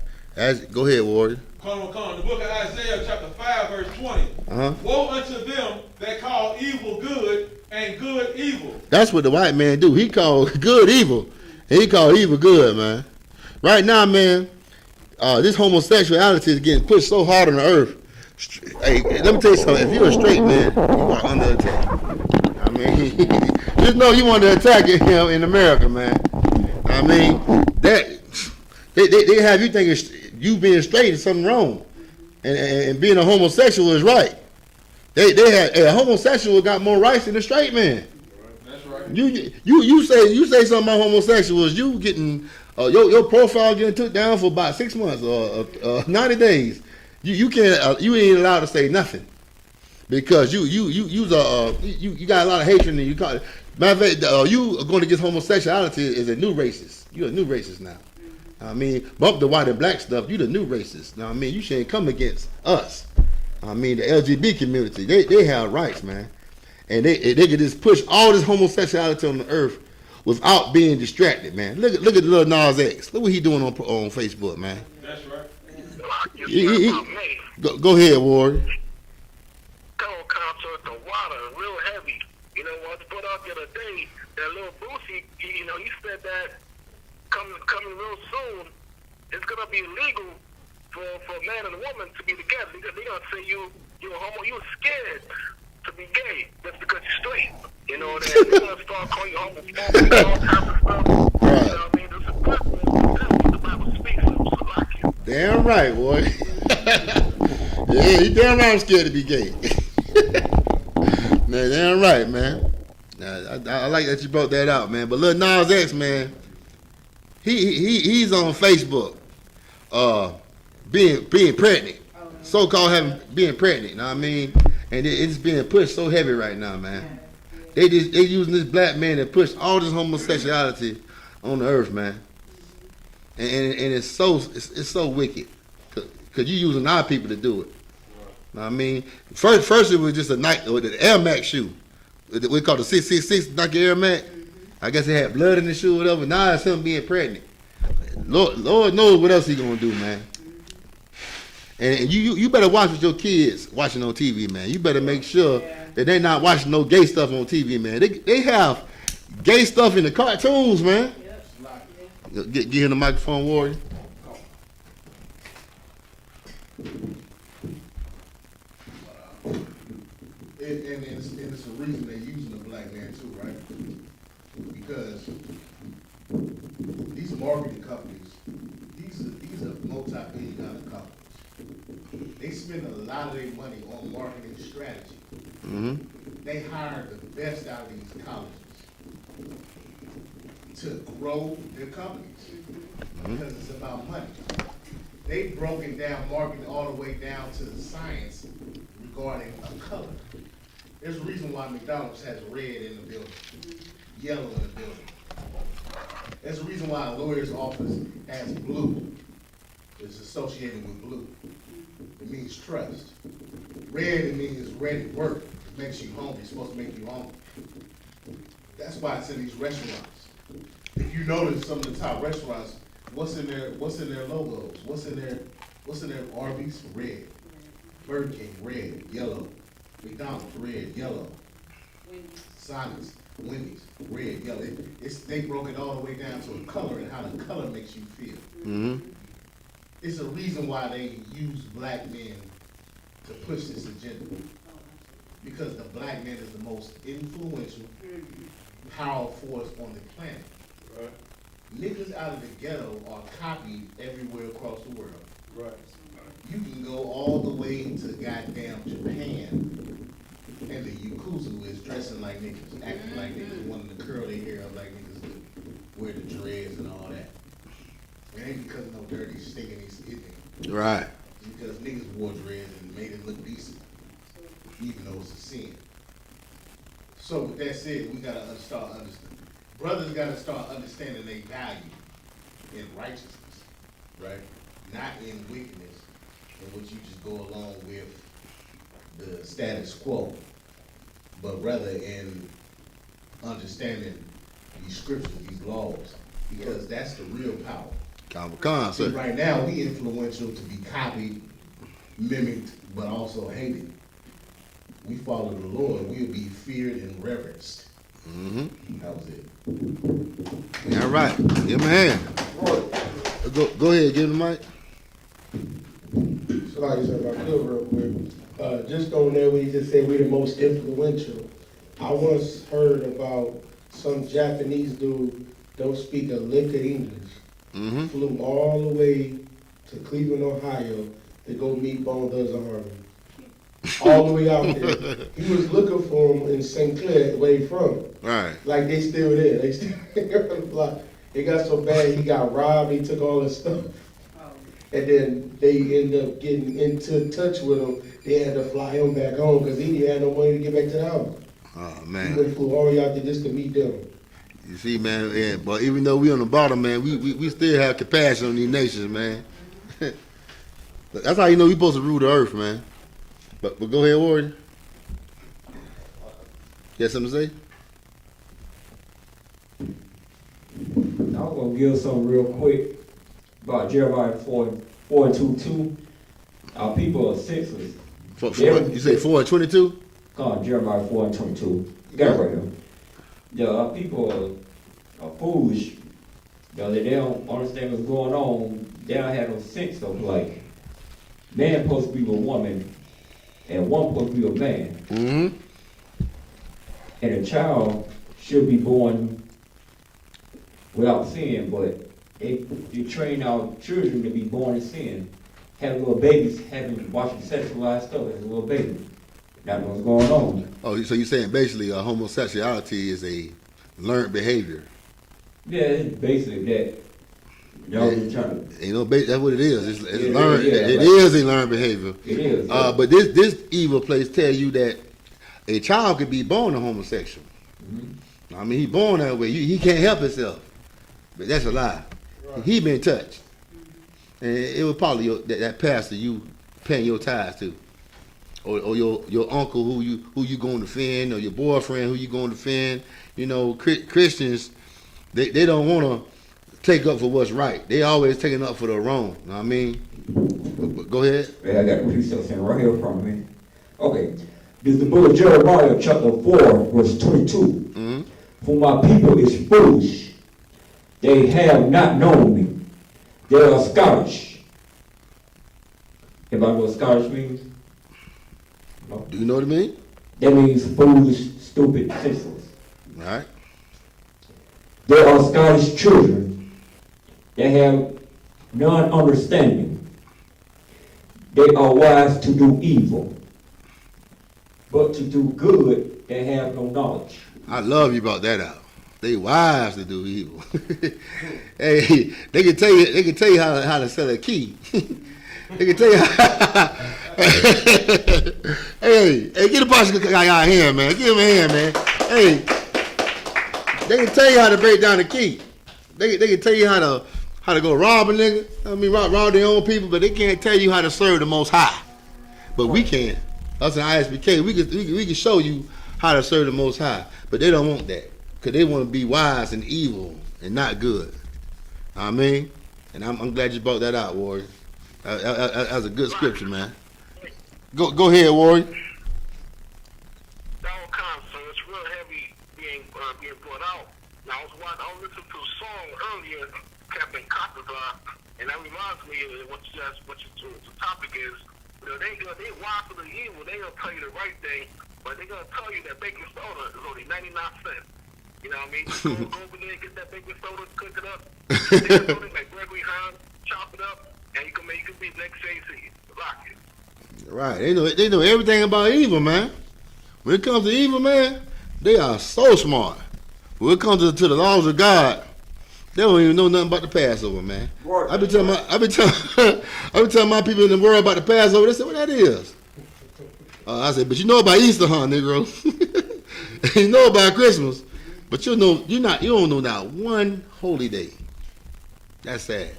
Speaker 1: Go ahead, Warrior.
Speaker 4: Come. The book of Isaiah, chapter 5, verse 20. Woe unto them that call evil good and good evil.
Speaker 1: That's what the white man do. He called good evil, and he called evil good, man. Right now, man, this homosexuality is getting pushed so hard on the earth. Hey, let me tell you something. If you're a straight man, you are under attack. I mean, just know you under attack in America, man. I mean, that they have you thinking you being straight is something wrong, and being a homosexual is right. They have a homosexual got more rights than a straight man.
Speaker 4: That's right.
Speaker 1: You say something about homosexuals, you getting your profile getting took down for about 6 months or 90 days. You can't you ain't allowed to say nothing because you got a lot of hatred and you call it. Matter of fact, you are going against homosexuality is a new racist. You're a new racist now. I mean, bump the white and black stuff. You the new racist. Now, I mean, you shouldn't come against us. I mean, the LGBT community, they have rights, man, and they can just push all this homosexuality on the earth without being distracted, man. Look at the little Nas X. Look what he doing on Facebook, man.
Speaker 4: That's right.
Speaker 1: Go ahead, Ward.
Speaker 2: Concert, the water real heavy. You know, what I put out the other day, that little Boosie, he said that coming real soon, it's gonna be illegal for a man and a woman to be together. They're gonna say you're homo, you're scared to be gay just because you're straight. You know, they're gonna start calling you homophobic and all kinds of stuff. You know what I mean?
Speaker 1: right, boy. Yeah, he damn right I'm scared to be gay. Man, damn right, man. I like that you brought that out, man. But Lil Nas X, man, he's on Facebook, being pregnant, so-called being pregnant. You know what I mean? And it's being pushed so heavy right now, man. They using this black man to push all this homosexuality on the earth, man. And it's so wicked, cause you using our people to do it. Know what I mean? First it was just a the Air Max shoe. We call the 666 Nike Air Max. I guess it had blood in the shoe or whatever. Now it's him being pregnant. Lord knows what else he gonna do, man. And you better watch with your kids watching on TV, man. You better make sure that they're not watching no gay stuff on TV, man. They have gay stuff in the cartoons, man. Get him the microphone, Warrior.
Speaker 5: And it's a reason they're using the black man too, right? Because these marketing companies, these are multi-billion-dollar companies. They spend a lot of their money on marketing strategy.
Speaker 1: Mm-hmm.
Speaker 5: They hire the best out of these colleges to grow their companies because it's about money. They've broken down marketing all the way down to the science regarding a color. There's a reason why McDonald's has red in the building, yellow in the building. There's a reason why a lawyer's office has blue. It's associated with blue. It means trust. Red, it means ready to work. It makes you hungry. It's supposed to make you hungry. That's why it's in these restaurants. If you notice some of the top restaurants, what's in their logos? What's in their Arby's? Red. Burger King, red, yellow. McDonald's, red, yellow. Sonic's, Wendy's, red, yellow. They broke it all the way down to a color and how the color makes you feel.
Speaker 1: Mm-hmm.
Speaker 5: It's a reason why they use black men to push this agenda. Because the black man is the most influential, powerful force on the planet.
Speaker 8: Right.
Speaker 5: Niggas out of the ghetto are copied everywhere across the world.
Speaker 8: Right.
Speaker 5: You can go all the way to goddamn Japan, and the Yakuza is dressing like niggas, acting like niggas, wanting to curl their hair up like niggas do, wear the dreads and all that. It ain't because of no dirty, stinking, anything.
Speaker 1: Right.
Speaker 5: It's because niggas wore dreads and made it look decent, even though it's a sin. So with that said, we gotta start understanding. Brothers gotta start understanding their value in righteousness, right? Not in wickedness, in which you just go along with the status quo, but rather in understanding these scriptures, these laws, because that's the real power. See, right now, we influential to be copied, mimicked, but also hated. We follow the Lord, we'll be feared and reverenced.
Speaker 1: Mm-hmm.
Speaker 5: That was it.
Speaker 1: Yeah, right. Give him a hand. Go ahead, give him the mic.
Speaker 8: So like I said, if I could real quick, just on there where you just said we're the most influential, I once heard about some Japanese dude don't speak a lick of English.
Speaker 1: Mm-hmm.
Speaker 8: Flew all the way to Cleveland, Ohio to go meet Bone Thugs-n-Harmony. All the way out there. He was looking for him in St. Clair, where he from.
Speaker 1: Right.
Speaker 8: Like they still there. They still there on the block. It got so bad he got robbed, he took all his stuff. And then they ended up getting into touch with him. They had to fly him back home because he had no money to get back to the house.
Speaker 1: Oh,
Speaker 8: He
Speaker 1: man.
Speaker 8: went flew all the way out there just to meet them.
Speaker 1: You see, man, yeah, but even though we on the bottom, man, we still have compassion on these nations, man. That's how you know we supposed to rule the earth, man. But go ahead, Warren. You got something to say?
Speaker 7: I was going to give something real quick about Jeremiah 4:22. Our people are senseless.
Speaker 1: You say 4:22?
Speaker 7: Come on, Jeremiah 4:22. You got it right here. Yeah, our people are foolish. They don't understand what's going on. They don't have no sense of like, man supposed to be with woman, and one supposed to be with man.
Speaker 1: Mm-hmm.
Speaker 7: And a child should be born without sin, but they train our children to be born in sin. having little babies, watching sexualized stuff as a little baby. That's what's going on.
Speaker 1: Oh, so you're saying basically homosexuality is a learned behavior?
Speaker 7: Yeah, it's basically that. Y'all just trying to.
Speaker 1: You know, that's what it is. It's
Speaker 7: Yeah,
Speaker 1: learned.
Speaker 7: yeah,
Speaker 1: It
Speaker 7: like-
Speaker 1: is a learned behavior.
Speaker 7: It is. Yeah.
Speaker 1: But this evil place tell you that a child could be born a homosexual.
Speaker 7: Mm-hmm.
Speaker 1: I mean, he born that way. He can't help himself. But that's a lie.
Speaker 8: Right.
Speaker 1: He been touched, and it was probably that pastor you paying your tithes to, or your uncle who you going to offend, or your boyfriend who you going to offend. You know, Christians, they don't want to take up for what's right. They always taking up for the wrong. You know what I mean? But go ahead.
Speaker 7: Yeah, I got a precept saying right here from me. Okay. This is the book of Jeremiah, chapter 4, verse 22.
Speaker 1: Mm-hmm.
Speaker 7: For my people is foolish. They have not known me. They are Scottish. Everybody know what Scottish means? No.
Speaker 1: Do you know what I mean?
Speaker 7: That means foolish, stupid, senseless.
Speaker 1: All right.
Speaker 7: They are Scottish children. They have none understanding. They are wise to do evil. But to do good, they have no knowledge.
Speaker 1: I love you brought that out. They wise to do evil. Hey, they can tell you how to sell a key. They can tell you hey, get a bicycle guy out here, man. Give him a hand, man. Hey, they can tell you how to break down the key. They can tell you how to go rob a nigga. I mean, rob their own people, but they can't tell you how to serve the Most High. But we can. Us in I.S.U.P.K, we can show you how to serve the Most High. But they don't want that, because they want to be wise and evil and not good. I mean, and I'm glad you brought that out, Warrior. That's a good scripture, man. Go ahead, Warrior.
Speaker 2: That whole concept, it's real heavy being brought out. Now, I was listening to a song earlier, Captain Copper's, and that reminds me of what the topic is. You know, they wise for the evil. They gonna tell you the right thing, but they gonna tell you that baking soda is only 99 cents. You know what I mean? Just go over there, get that baking soda, cook it up, like Gregory Hahn, chop it up, and you can be next Jay-Z. Rock it.
Speaker 1: Right. They know everything about evil, man. When it comes to evil, man, they are so smart. When it comes to the laws of God, they don't even know nothing about the Passover, man. I be telling my people in the world about the Passover. They say, "What that is?" I said, "But you know about Easter, huh, Negro? You know about Christmas, but you don't know not one holy day." That's sad.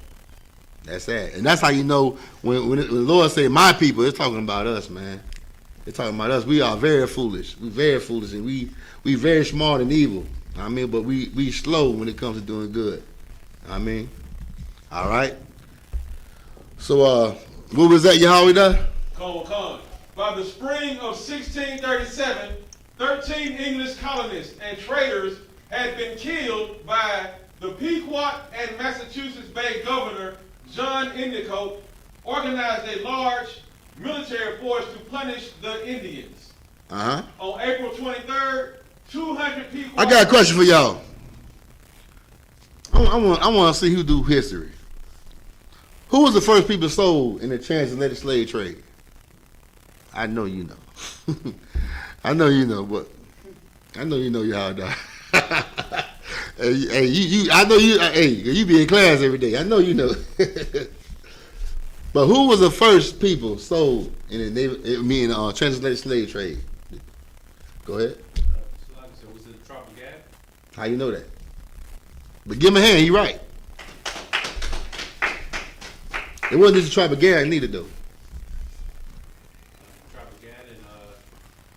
Speaker 1: That's sad, and that's how you know when the Lord say "my people," it's talking about us, man. It's talking about us. We are very foolish. We very foolish, and we very smart and evil. I mean, but we slow when it comes to doing good. I mean, all right. So, what was that, Yahanna?
Speaker 4: Con. By the spring of 1637, 13 English colonists and traders had been killed by the Pequot and Massachusetts Bay Governor John Endicott organized a large military force to punish the Indians.
Speaker 1: Uh-huh.
Speaker 4: On April 23rd, 200 people...
Speaker 1: I got a question for y'all. I want to see who do history. Who was the first people sold in the transatlantic slave trade? I know you know. I know you know, but I know you know y'all die. Hey, I know you. Hey, you be in class every day. I know you know. But who was the first people sold in the transatlantic slave trade? Go ahead.
Speaker 9: So was it the Tropic Gap?
Speaker 1: How you know that? But give him a hand. He right. It wasn't just a tribe of Gad neither though.
Speaker 9: Tribe of Gad and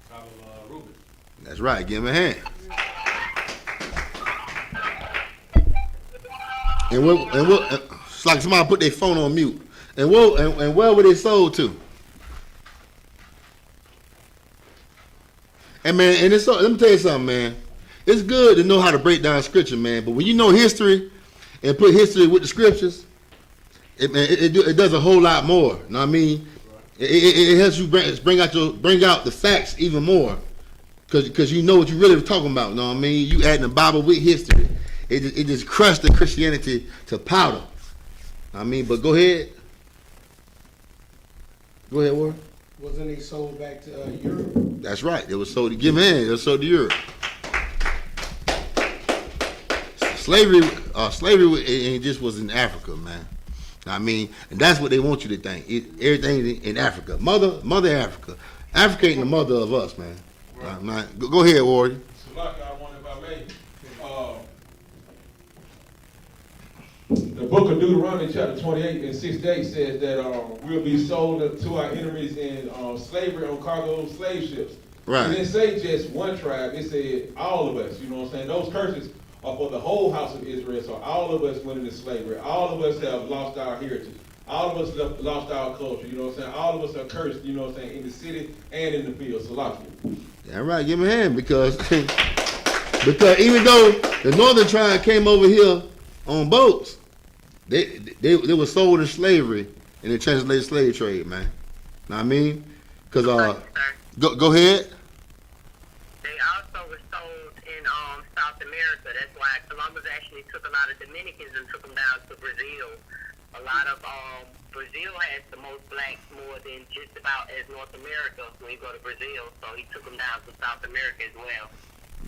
Speaker 9: Tribe of Reuben.
Speaker 1: That's right. Give him a hand. And it's like somebody put their phone on mute. And where were they sold to? And man, and let me tell you something, man. It's good to know how to break down scripture, man. But when you know history and put history with the scriptures, it does a whole lot more. You know what I mean? It helps you bring out the facts even more, because you know what you really talking about. You know what I mean? You adding the Bible with history. It just crushed the Christianity to powder. I mean, but go ahead. Go ahead, Warren.
Speaker 8: Wasn't they sold back to Europe?
Speaker 1: That's right. It was sold to give in. It was sold to Europe. Slavery, it just was in Africa, man. I mean, and that's what they want you to think. Everything in Africa, mother Africa. Africa ain't the mother of us, man. Right. Go ahead, Warrior.
Speaker 4: Salaki, I wonder if I may. The book of Deuteronomy, chapter 28 and 68 says that we'll be sold to our enemies in slavery on cargo slave ships.
Speaker 1: Right.
Speaker 4: It didn't say just one tribe. It said all of us. You know what I'm saying? Those curses are for the whole house of Israel. So all of us went into slavery. All of us have lost our heritage. All of us have lost our culture. You know what I'm saying? All of us are cursed, you know what I'm saying, in the city and in the field. Salaki.
Speaker 1: Yeah, right. Give me a hand because even though the northern tribe came over here on boats, they were sold in slavery in the translated slave trade, man. Know what I mean? Because go ahead.
Speaker 3: They also were sold in South America. That's why Columbus actually took a lot of Dominicans and took them down to Brazil. A lot of Brazil has the most blacks more than just about as North America when you go to Brazil. So he took them down to South America as well.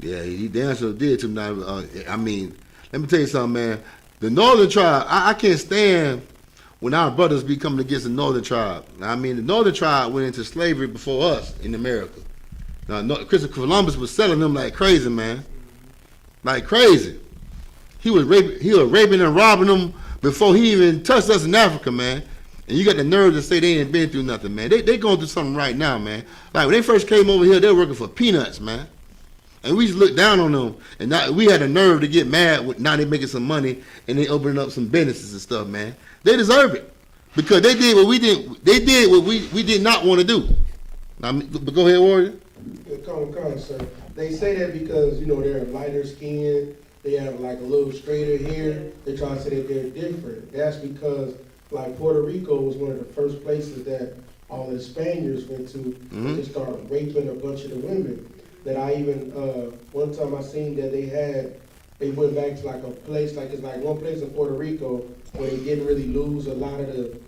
Speaker 1: Yeah, he damn sure did to them. I mean, let me tell you something, man. The northern tribe, I can't stand when our brothers be coming against the northern tribe. I mean, the northern tribe went into slavery before us in America. Now, Christopher Columbus was selling them like crazy, man. Like crazy. He was raping and robbing them before he even touched us in Africa, man. And you got the nerve to say they ain't been through nothing, man. They going through something right now, man. Like when they first came over here, they were working for peanuts, man. And we just looked down on them. And now we had the nerve to get mad with now they making some money and they opening up some businesses and stuff, man. They deserve it. Because they did what we didn't, they did what we did not want to do. Now, but go ahead, Warrior.
Speaker 8: Come, sir. They say that because, you know, they're lighter skinned, they have like a little straighter hair. They try to say that they're different. That's because, like, Puerto Rico was one of the first places that all the Spaniards went to. Mm-hmm. They started raping a bunch of the women. That I even, one time I seen that they went back to like a place, like it's like one place in Puerto Rico where they didn't really lose a lot of the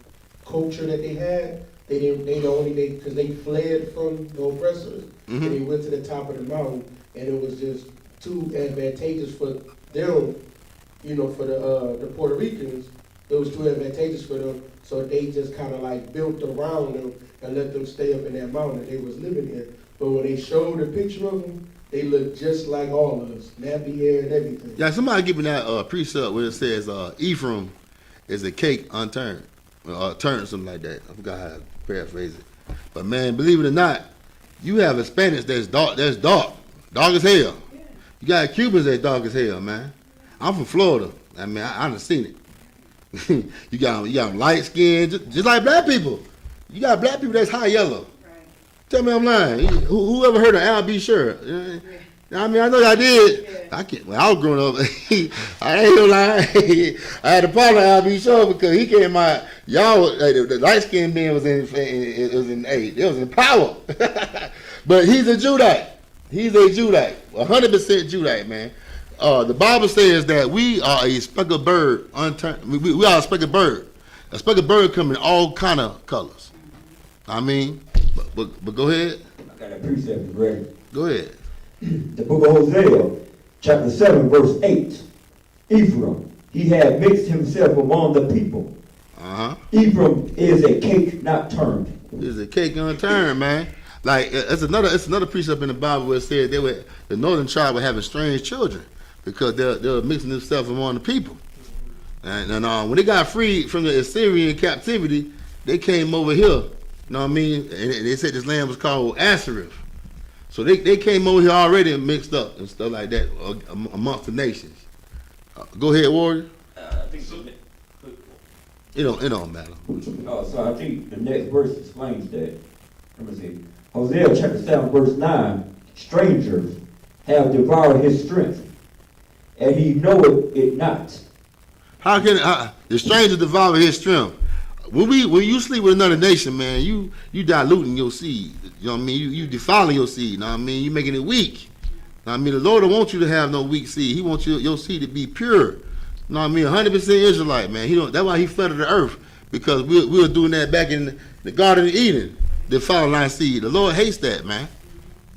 Speaker 8: culture that they had. Because they fled from the oppressors, mm-hmm. and they went to the top of the mountain, and it was just too advantageous for them, you know, for the Puerto Ricans. It was too advantageous for them, so they just kind of like built around them and let them stay up in that mountain that they was living in. But when they showed a picture of them, they looked just like all of us, nappy hair and everything.
Speaker 1: Yeah, somebody give me that precept where it says Ephraim is a cake unturned, turned, something like that. I forgot how to paraphrase it. But man, believe it or not, you have Hispanics that's dark as hell. You got Cubans that's dark as hell, man. I'm from Florida. I mean, I done seen it. you got light skin, just like black people. You got black people that's high yellow. Tell me I'm lying. Who ever heard of Al B. Sure? Yeah. I mean, I know I did. Yeah. When I was growing up, I ain't gonna lie. I had a partner Al B. Sure because he came out. Y'all, the light skinned man was in 8. It was in power. But he's a Judite. He's a Judite, 100% Judite, man. The Bible says that we are a speckled bird. We are a speckled bird. A speckled bird come in all kind of colors. I mean. But go ahead.
Speaker 7: I got a precept, Greg.
Speaker 1: Go ahead.
Speaker 7: The book of Hosea, chapter 7, verse 8. Ephraim, he had mixed himself among the people. Ephraim is a cake not turned.
Speaker 1: Is a cake unturned, man. Like it's another precept in the Bible where it said the northern tribe were having strange children because they were mixing themselves among the people. And when they got freed from the Assyrian captivity, they came over here. You know what I mean? And they said this land was called Assyria. So they came over here already and mixed up and stuff like that amongst the nations. Go ahead, Warrior.
Speaker 7: I think so.
Speaker 1: It don't matter.
Speaker 7: So I think the next verse explains that. Let me see. Hosea chapter 7, verse 9. Strangers have devoured his strength, and he knoweth it not.
Speaker 1: How can the stranger devour his strength? When you sleep with another nation, man, you diluting your seed. You know what I mean? You defiling your seed. You know what I mean? You making it weak. You know what I mean? The Lord don't want you to have no weak seed. He wants your seed to be pure. You know what I mean? 100% Israelite, man. That's why he flooded the earth because we were doing that back in the Garden of Eden, the fallen line seed. The Lord hates that, man.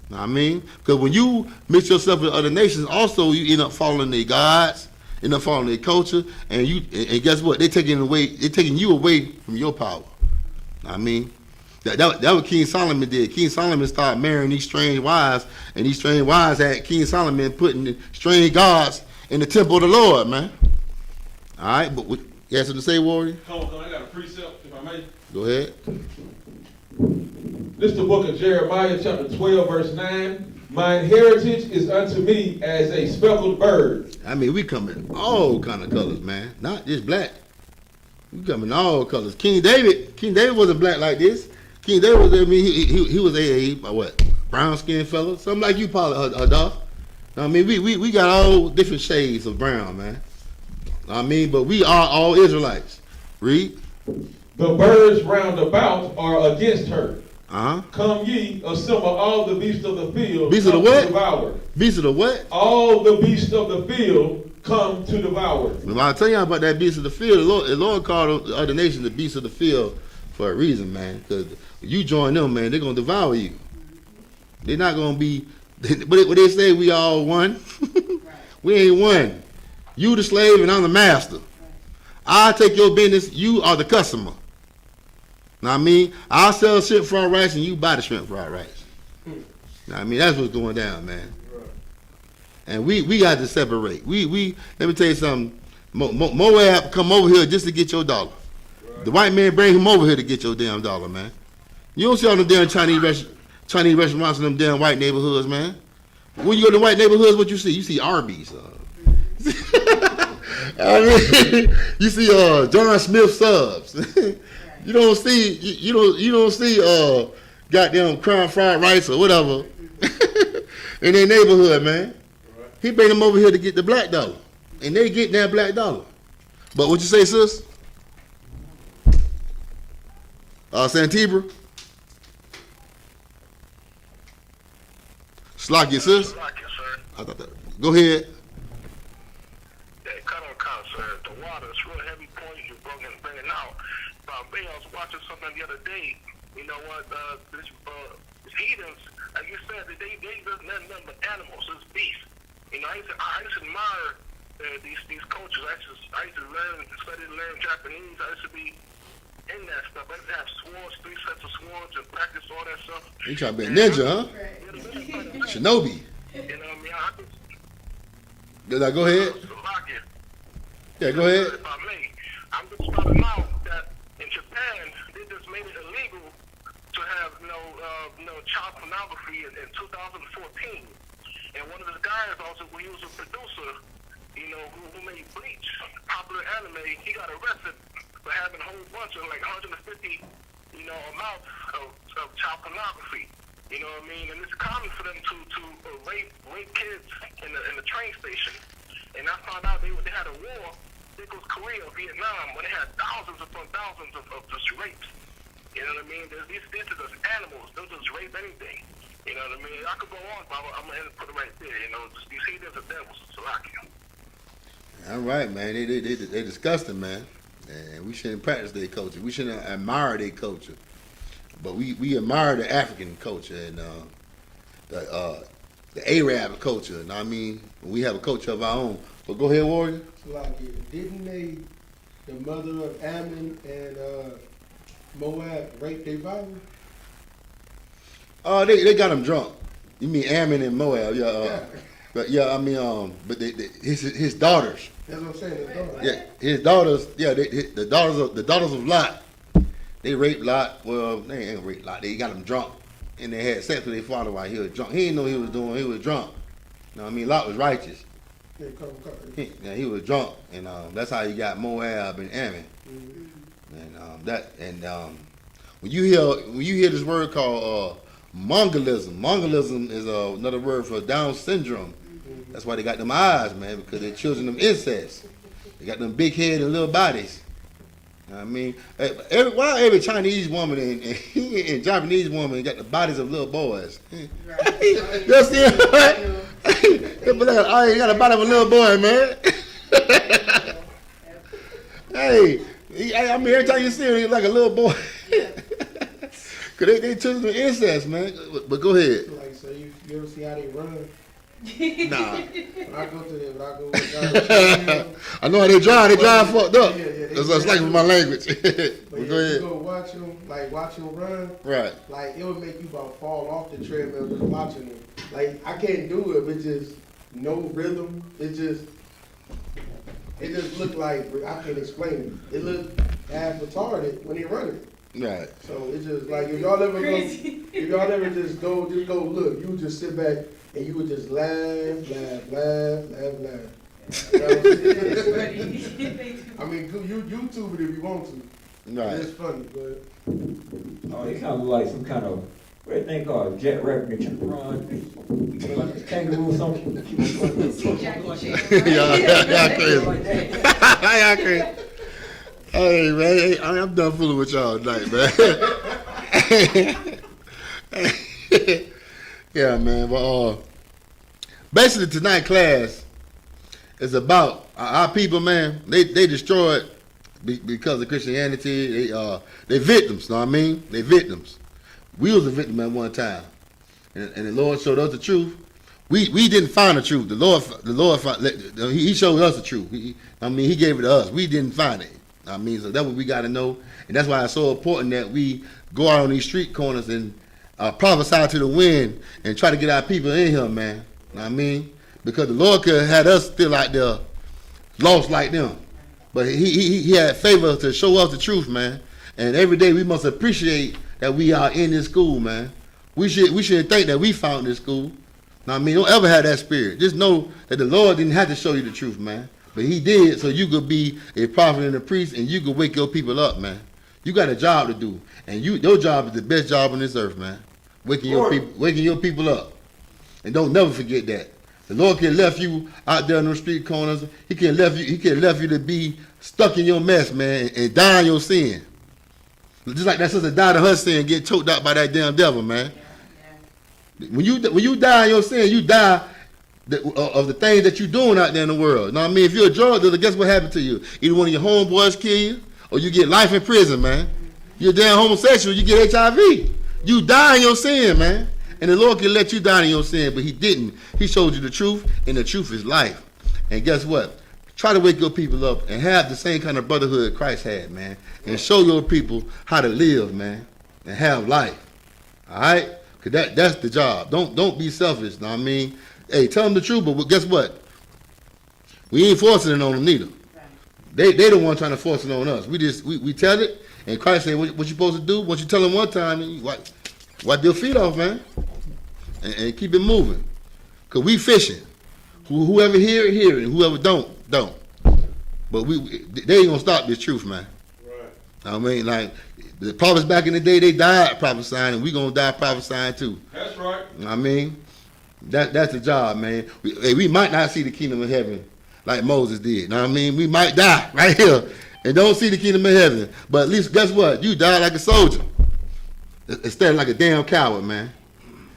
Speaker 1: Know what I mean? Because when you mix yourself with other nations, also you end up following their gods, end up following their culture, and guess what? They're taking you away from your power. Know what I mean? That what King Solomon did. King Solomon started marrying these strange wives, and these strange wives had King Solomon putting strange gods in the temple of the Lord, man. All right, but you have something to say, Warrior?
Speaker 4: Come on, I got a precept, if I may.
Speaker 1: Go ahead.
Speaker 4: This is the book of Jeremiah, chapter 12, verse 9. Mine heritage is unto me as a speckled bird.
Speaker 1: I mean, we come in all kind of colors, man. Not just black. We come in all colors. King David wasn't black like this. King David was, I mean, he was a what? Brown skinned fella. Something like you, Paul Hadaf. I mean, we got all different shades of brown, man. I mean, but we are all Israelites. Read.
Speaker 4: The birds round about are against her.
Speaker 1: Uh-huh.
Speaker 4: Come ye, assemble all the beasts of the field.
Speaker 1: Beasts of the what?
Speaker 4: Devour.
Speaker 1: Beasts of the what?
Speaker 4: All the beasts of the field come to devour.
Speaker 1: Well, I'll tell you about that beast of the field. The Lord called the other nations the beasts of the field for a reason, man. Because you join them, man, they're going to devour you. They're not going to be, what they say, we all one. We ain't one. You the slave and I'm the master. I take your business, you are the customer. Know what I mean? I'll sell shrimp fried rice and you buy the shrimp fried rice. Know what I mean? That's what's going down, man. And we got to separate. We let me tell you something. Moab come over here just to get your dollar. The white man bring him over here to get your damn dollar, man. You don't see all them damn Chinese restaurants in them damn white neighborhoods, man. When you go to white neighborhoods, what you see? You see Arby's. I mean, you see John Smith subs. You don't see goddamn crown fried rice or whatever in their neighborhood, man. He bring them over here to get the black dollar, and they get that black dollar. But what you say, sis? Santibra? Slocky, sis?
Speaker 2: Slocky, sir.
Speaker 1: I thought that. Go ahead.
Speaker 2: Yeah, cut on count, sir. The water is real heavy point you bringing out. I was watching something the other day. You know what? This heathens, like you said, they just nothing but animals. It's beasts. You know, I used to admire these cultures. I used to learn Japanese. I used to be in that stuff. I used to have swords, 3 sets of swords, and practice all that stuff.
Speaker 1: You try to be a ninja, huh? Shinobi.
Speaker 2: You know what I mean?
Speaker 1: Did I go ahead? Yeah, go ahead.
Speaker 2: If I may, I'm just finding out that in Japan, they just made it illegal to have child pornography in 2014. And one of the guys also, he was a producer, who made Bleach, popular anime. He got arrested for having a whole bunch of 150, amounts of child pornography. You know what I mean? And it's common for them to rape kids in the train station. And I found out they had a war. I think it was Korea or Vietnam, when they had thousands upon thousands of just rapes. You know what I mean? These are just animals. They'll just rape anything. You know what I mean? I could go on, but I'm going to put it right there. These heathens are devils. Salakia.
Speaker 1: All right, man. They disgusting, man. And we shouldn't practice their culture. We shouldn't admire their culture. But we admire the African culture and the Arab culture. You know what I mean? We have a culture of our own. But go ahead, Warrior.
Speaker 8: Didn't the mother of Ammon and Moab rape their father?
Speaker 1: They got him drunk. You mean Ammon and Moab? Yeah. But yeah, I mean, but his daughters.
Speaker 8: That's what I'm saying. His daughters.
Speaker 1: Yeah, his daughters. Yeah, the daughters of Lot. They raped Lot. Well, they ain't raped Lot. They got him drunk, and they had sex with their father while he was drunk. He didn't know what he was doing. He was drunk. You know what I mean? Lot was righteous. Yeah, he was drunk, and that's how he got Moab and Ammon. And when you hear this word called Mongolism is another word for Down syndrome. That's why they got them eyes, man, because they're children of incest. They got them big head and little bodies. You know what I mean? Why every Chinese woman and Japanese woman got the bodies of little boys? Right. You see it? I got a body of a little boy, man. Hey, I mean, every time you see him, he's like a little boy. Cause they took the incest, man. But go ahead.
Speaker 8: Like, so you ever see how they run?
Speaker 1: Nah.
Speaker 8: When I go with guys,
Speaker 1: I know how they drive. They drive fucked up.
Speaker 8: Yeah,
Speaker 1: That's what's like with my language.
Speaker 8: but
Speaker 1: But
Speaker 8: yeah,
Speaker 1: go ahead.
Speaker 8: you go watch them run.
Speaker 1: Right.
Speaker 8: Like, it would make you about fall off the treadmill just watching them. Like, I can't do it, but just no rhythm. It just look like, I can't explain it. It look half retarded when they run it.
Speaker 1: Right.
Speaker 8: So it's just like, if y'all ever just go look, you would just sit back and you would just laugh. I mean, you YouTube it if you want to.
Speaker 1: Right.
Speaker 8: It's funny, but
Speaker 7: Oh, they kind of look like some kind of, what do they think called, jet rabbit that you can run, like a kangaroo or something.
Speaker 6: Jackie Chan.
Speaker 1: Y'all crazy. Y'all crazy. Hey, man, I'm done fooling with y'all tonight, man. Yeah, man, but basically tonight class is about our people, man. They destroyed because of Christianity. They victims, know what I mean? They victims. We was a victim at one time, and the Lord showed us the truth. We didn't find the truth. The Lord He showed us the truth. He gave it to us. We didn't find it. I mean, so that's what we got to know, and that's why it's so important that we go out on these street corners and prophesy to the wind and try to get our people in here, man. Know what I mean? Because the Lord could have had us still out there lost like them, but He had favor to show us the truth, man. And every day we must appreciate that we are in this school, man. We shouldn't think that we found this school. Know what I mean? Don't ever have that spirit. Just know that the Lord didn't have to show you the truth, man. But He did, so you could be a prophet and a priest, and you could wake your people up, man. You got a job to do, and your job is the best job on this earth, man. Waking your people up, and don't never forget that. The Lord can have left you out there on those street corners. He can have left you to be stuck in your mess, man, and die in your sin. Just like that sister died in her sin, get choked out by that damn devil, man. When you die in your sin, you die of the things that you're doing out there in the world. You know what I mean? If you're a drug dealer, guess what happened to you? Either one of your homeboys kill you, or you get life in prison, man. You're a damn homosexual, you get HIV. You die in your sin, man. And the Lord can let you die in your sin, but He didn't. He showed you the truth, and the truth is life. And guess what? Try to wake your people up and have the same kind of brotherhood Christ had, man. And show your people how to live, man, and have life. All right? Because that's the job. Don't be selfish, know what I mean? Hey, tell them the truth, but guess what? We ain't forcing it on them neither. They the one trying to force it on us. We tell it, and Christ said, what you supposed to do? Once you tell them one time, you wipe your feet off, man, and keep it moving. Because we fishing. Whoever hear it, and whoever don't. But they ain't gonna stop this truth, man.
Speaker 4: Right.
Speaker 1: I mean, like, the prophets back in the day, they died prophesying, and we gonna die prophesying too.
Speaker 4: That's right.
Speaker 1: I mean, that's the job, man. We might not see the kingdom of heaven like Moses did. Know what I mean? We might die right here and don't see the kingdom of heaven. But at least, guess what? You die like a soldier instead of like a damn coward, man.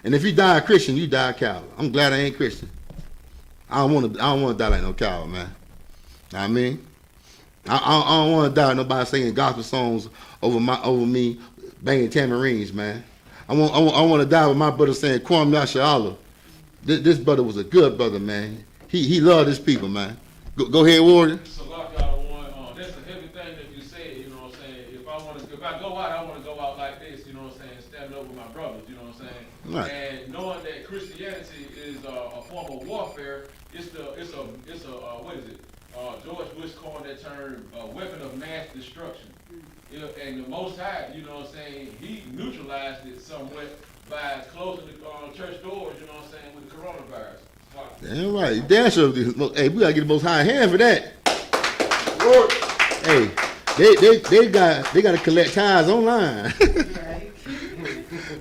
Speaker 1: And if you die a Christian, you die a coward. I'm glad I ain't Christian. I don't want to die like no coward, man. Know what I mean? I don't want to die nobody singing gospel songs over me banging tambourines, man. I want to die with my brother saying Kwam Yasha. This brother was a good brother, man. He loved his people, man. Go ahead, Warrior.
Speaker 4: So like y'all want, that's a heavy thing that you said, you know what I'm saying? If I go out, I want to go out like this, you know what I'm saying? Stand up with my brothers, you know what I'm saying?
Speaker 1: Right.
Speaker 4: And knowing that Christianity is a form of warfare, it's a what is it? George Bush coined that term, weapon of mass destruction. And the Most High, you know what I'm saying, He neutralized it somewhat by closing the church doors, you know what I'm saying, with the coronavirus.
Speaker 1: Damn right. You damn sure. Hey, we gotta get the Most High hand for that. Hey, they gotta collect tithes online.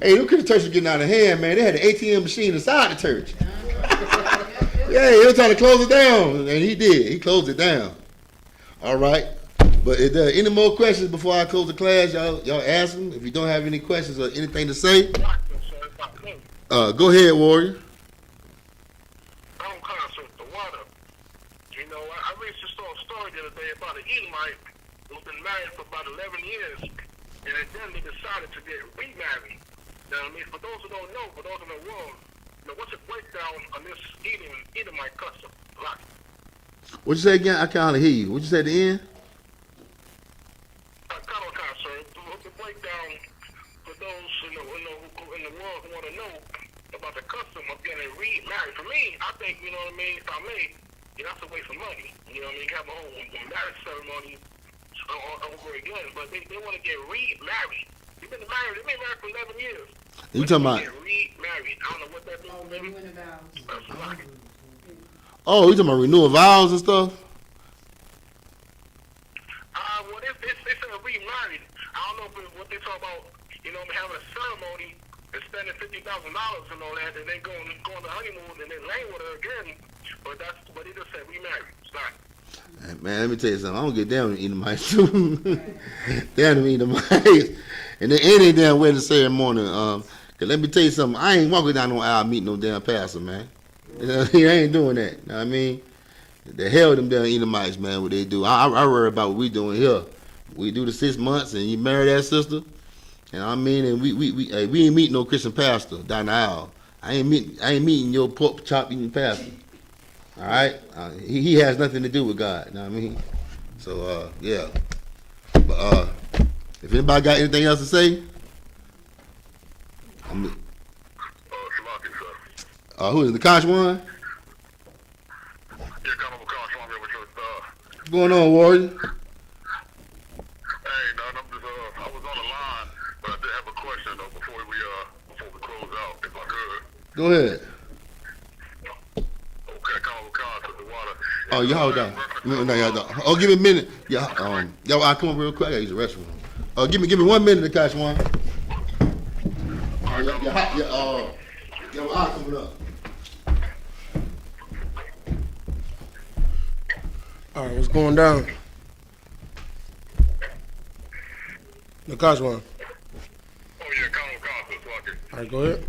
Speaker 1: Hey, them Christian churches getting out of hand, man. They had an ATM machine inside the church. Yeah, he was trying to close it down, and he did. He closed it down. All right. But if there are any more questions before I close the class, y'all ask them. If you don't have any questions or anything to say, go ahead, Warrior.
Speaker 2: I'm concerned with the water. You know, I read this story the other day about an Edomite who's been married for about 11 years, and then they decided to get remarried. You know what I mean? For those who don't know, for those in the world, what's the breakdown on this Edomite custom? Right.
Speaker 1: What you say again? I can't hear you. What you say at the end?
Speaker 2: Sir. What's the breakdown for those who in the world who want to know about the custom of getting remarried? For me, I think, you know what I mean, if I may, that's a waste of money. You know what I mean? You have a whole marriage ceremony over again, but they want to get remarried. They've been married for 11 years.
Speaker 1: You talking about?
Speaker 2: Get remarried. I don't know what that means.
Speaker 6: Oh, renewing the vows.
Speaker 1: Oh, you talking about renewal vows and stuff?
Speaker 2: Well, they said remarried. I don't know if what they talk about, you know, having a ceremony and spending $50,000 and all that, and then going on the honeymoon and then laying with her again. But they just said remarried. It's not.
Speaker 1: Man, let me tell you something. I don't get down with Edomites too. Down with Edomites. And there ain't damn wedding ceremony. Cause let me tell you something. I ain't walking down no aisle meeting no damn pastor, man. I ain't doing that. You know what I mean? The hell with them damn Edomites, man, what they do. I worry about what we doing here. We do the 6 months and you marry that sister. And I mean, and we ain't meeting no Christian pastor down the aisle. I ain't meeting your pork chop eating pastor. All right? He has nothing to do with God. You know what I mean? So, yeah. But if anybody got anything else to say, who is it, the Kosh one?
Speaker 2: Yeah, come on, Kosh one with your
Speaker 1: What's going on, Warrior?
Speaker 2: Hey, I'm just, I was on the line, but I did have a question though before we close out, if I could.
Speaker 1: Go ahead.
Speaker 2: Okay, come on, Kosh with the water.
Speaker 1: Oh, you hold on. No. Oh, give me a minute. Yeah, yo, I'll come up real quick. I gotta use the restroom. Give me 1 minute to catch one. I'll coming up.
Speaker 8: All right, what's going down? Nakash one.
Speaker 2: Oh yeah, come on, Kosh, it's lucky.
Speaker 8: All right, go ahead.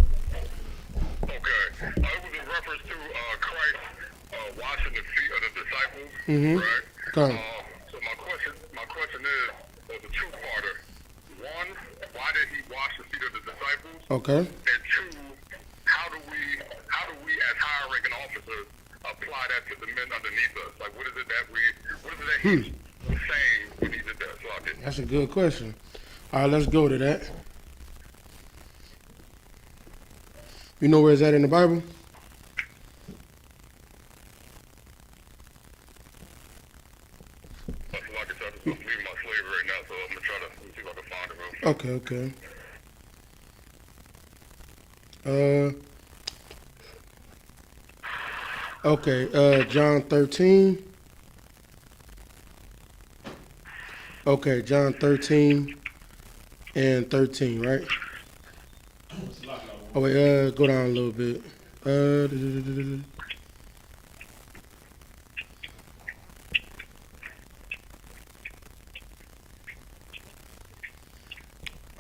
Speaker 2: Okay, it was in reference to Christ washing the feet of the disciples, right?
Speaker 8: Come.
Speaker 2: So my question is a two-parter. One, why did he wash the feet of the disciples?
Speaker 8: Okay.
Speaker 2: And two, how do we as higher-ranking officers apply that to the men underneath us? Like, what is it that he's saying when he did that?
Speaker 8: That's a good question. All right, let's go to that. You know where it's at in the Bible?
Speaker 2: Like I said, I'm leaving my slave right now, so I'm going to try to see if I can find it.
Speaker 8: Okay, John 13. Okay, John 13 and 13, right? Oh, wait, go down a little bit.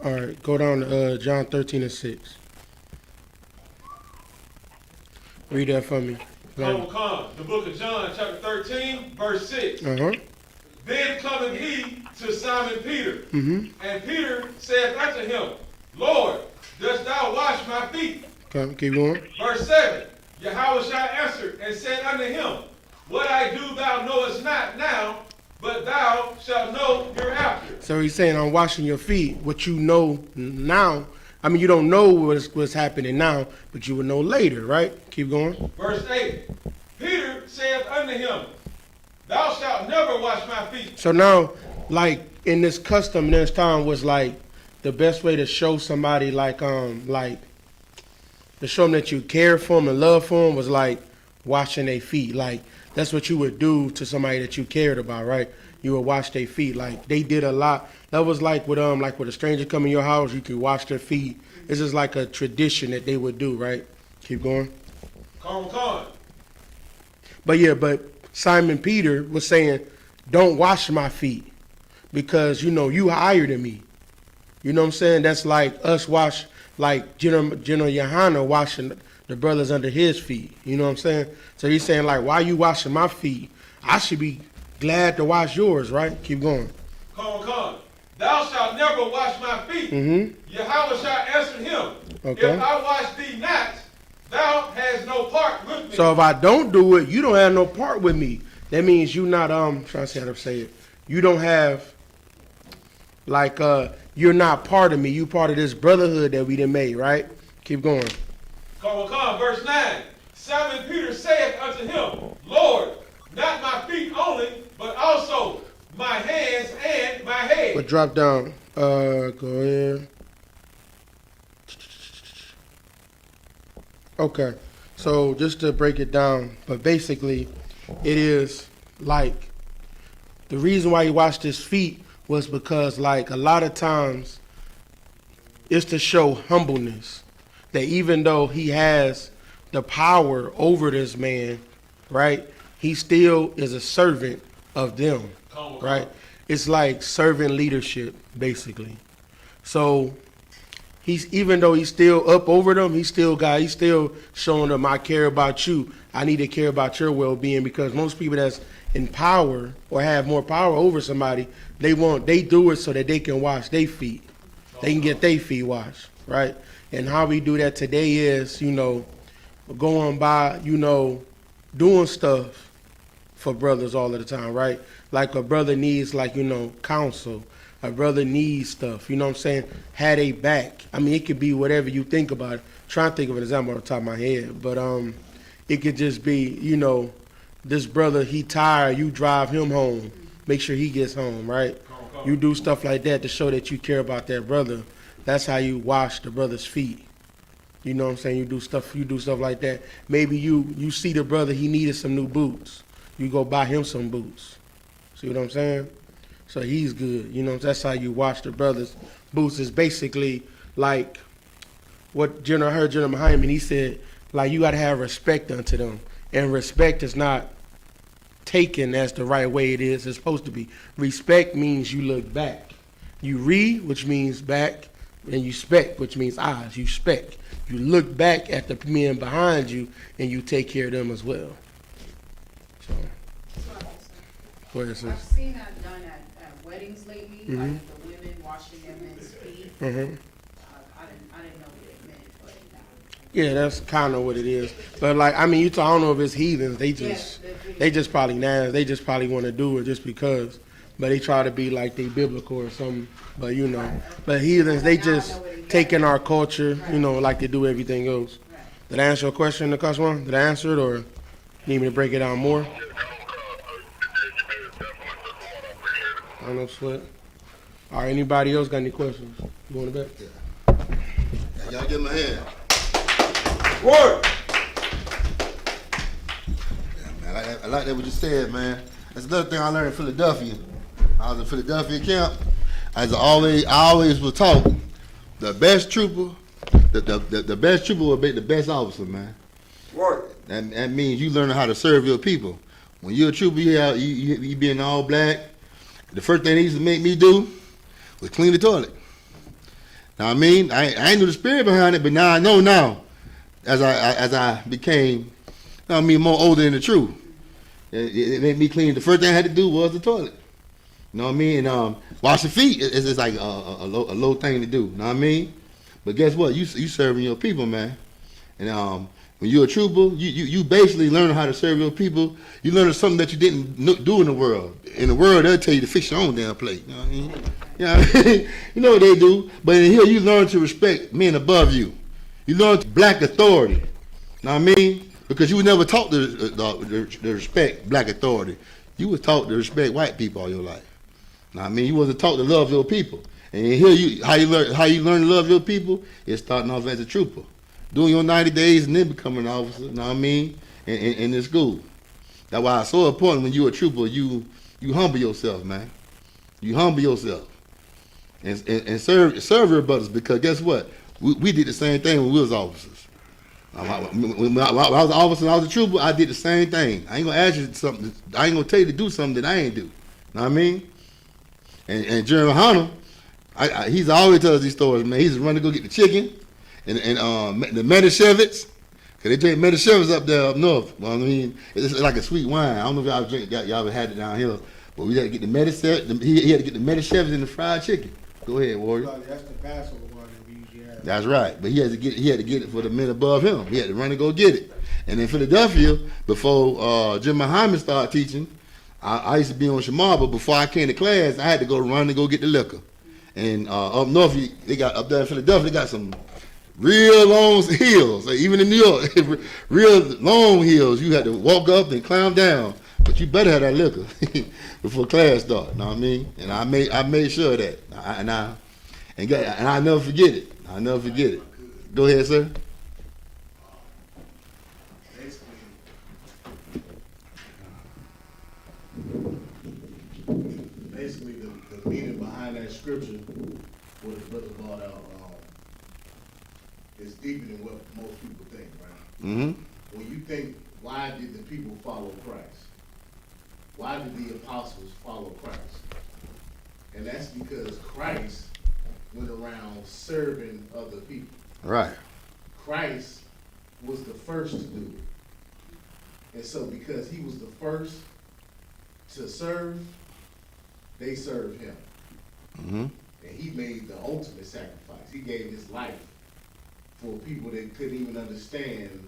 Speaker 8: All right, go down to John 13 and 6. Read that for me.
Speaker 4: The book of John, chapter 13, verse 6. Then cometh he to Simon Peter, and Peter saith unto him, Lord, dost thou wash my feet?
Speaker 8: Come, keep going.
Speaker 4: Verse 7, Yahushua answered and said unto him, What I do thou knowest not now, but thou shalt know hereafter.
Speaker 8: So he's saying, I'm washing your feet. What you know now, I mean, you don't know what's happening now, but you will know later, right? Keep going.
Speaker 4: Verse 8, Peter saith unto him, Thou shalt never wash my feet.
Speaker 8: So now, like, in this custom, in this time was like the best way to show somebody, like to show them that you care for them and love for them was like washing their feet. Like, that's what you would do to somebody that you cared about, right? You would wash their feet. Like, they did a lot. That was like with a stranger come in your house, you could wash their feet. It's just like a tradition that they would do, right? Keep going.
Speaker 4: Come.
Speaker 8: But Simon Peter was saying, don't wash my feet because, you higher than me. You know what I'm saying? That's like us like General Yahanna washing the brothers under his feet. You know what I'm saying? So he's saying, like, why you washing my feet? I should be glad to wash yours, right? Keep going.
Speaker 4: Thou shalt never wash my feet. Yahweh shall answer him.
Speaker 8: Okay.
Speaker 4: If I wash thee not, thou hast no part with me.
Speaker 8: So if I don't do it, you don't have no part with me. That means you not trying to say how to say it. You don't have like you're not part of me. You part of this brotherhood that we done made, right? Keep going.
Speaker 4: Verse 9. Simon Peter saith unto him, Lord, not my feet only, but also my hands and my head.
Speaker 8: But drop down. Go ahead. Okay. So just to break it down, but basically it is like the reason why he washed his feet was because like a lot of times it's to show humbleness. That even though he has the power over this man, right, he still is a servant of them, right? It's like servant leadership, basically. So he's, even though he's still up over them, he's still showing them, I care about you. I need to care about your well-being, because most people that's in power or have more power over somebody, they do it so that they can wash their feet. They can get their feet washed, right? And how we do that today is, going by, doing stuff for brothers all of the time, right? Like a brother needs, counsel. A brother needs stuff, you know what I'm saying? Had a back. I mean, it could be whatever you think about it. I'm trying to think of an example on the top of my head. But it could just be, this brother, he tired, you drive him home. Make sure he gets home, right? You do stuff like that to show that you care about that brother. That's how you wash the brother's feet. You know what I'm saying? You do stuff like that. Maybe you see the brother, he needed some new boots. You go buy him some boots. See what I'm saying? So he's good. That's how you wash the brother's boots. Is basically like what I heard General Muhammad, he said, like, you got to have respect unto them. And respect is not taken as the right way it is. It's supposed to be. Respect means you look back. You read, which means back. And you spec, which means eyes. You spec. You look back at the men behind you, and you take care of them as well. So, go ahead, sis.
Speaker 6: I've seen that done at weddings lately, like the women washing their men's feet. I didn't know what it meant, but
Speaker 8: yeah, that's kind of what it is. But like, I don't know if it's heathens. They just probably nasty. They just probably want to do it just because. But they try to be like they biblical or something. But but heathens, they just take in our culture, like they do everything else. Did I answer your question, Nakashwan? Did I answer it, or need me to break it down more? I no sweat. All right, anybody else got any questions? You want it back?
Speaker 1: Yeah, y'all give him a hand.
Speaker 4: Word.
Speaker 1: Yeah, man, I like that what you said, man. That's another thing I learned in Philadelphia. I was in Philadelphia camp. I always was taught the best trooper, the best trooper will be the best officer, man.
Speaker 8: Work.
Speaker 1: That means you learn how to serve your people. When you're a trooper, you being all black. The first thing they used to make me do was clean the toilet. Now I ain't knew the spirit behind it, but now I know now, as I became, more older in the truth. It made me clean. The first thing I had to do was the toilet. You know what I mean? And wash your feet is like a low thing to do. You know what I mean? But guess what? You serving your people, man. And when you're a trooper, you basically learn how to serve your people. You learn something that you didn't do in the world. In the world, they'll tell you to fix your own damn plate. You know what I mean? You know what they do. But in here, you learn to respect men above you. You learn black authority. You know what I mean? Because you were never taught to respect black authority. You was taught to respect white people all your life. Now, you wasn't taught to love your people. And here, how you learn to love your people is starting off as a trooper, doing your 90 days and then becoming an officer. You know what I mean? In this school. That's why it's so important when you're a trooper, you humble yourself, man. You humble yourself and serve your brothers, because guess what? We did the same thing when we was officers. When I was an officer and I was a trooper, I did the same thing. I ain't gonna ask you something. I ain't gonna tell you to do something that I ain't do. Know what I mean? And General Yahanna, he's always tells these stories, man. He's running to go get the chicken and the Medishevitz. Cause they drink Medishevitz up there up north. Well, it's like a sweet wine. I don't know if y'all ever had it down here, But we had to get the Medichevs. He had to get the Medichevs and the fried chicken. Go ahead, Warrior.
Speaker 8: That's the Passover one that we usually have.
Speaker 1: That's right. But he had to get it for the men above him. He had to run and go get it. And in Philadelphia, before Jim Muhammad started teaching, I used to be on Shamar, but before I came to class, I had to go run and go get the liquor. And up north, they got up there in Philadelphia, they got some real long hills. Like even in New York, real long hills. You had to walk up and climb down, but you better have that liquor before class started. Know what I mean? And I made sure of that, and I never forget it. I never forget it. Go ahead, sir.
Speaker 5: Basically, the meaning behind that scripture, what the brother brought out, is deeper than what most people think, right?
Speaker 1: Mm-hmm.
Speaker 5: When you think, why did the people follow Christ? Why did the apostles follow Christ? And that's because Christ went around serving other people.
Speaker 1: Right.
Speaker 5: Christ was the first to do it. And so because he was the first to serve, they served him.
Speaker 1: Mm-hmm.
Speaker 5: And he made the ultimate sacrifice. He gave his life for people that couldn't even understand,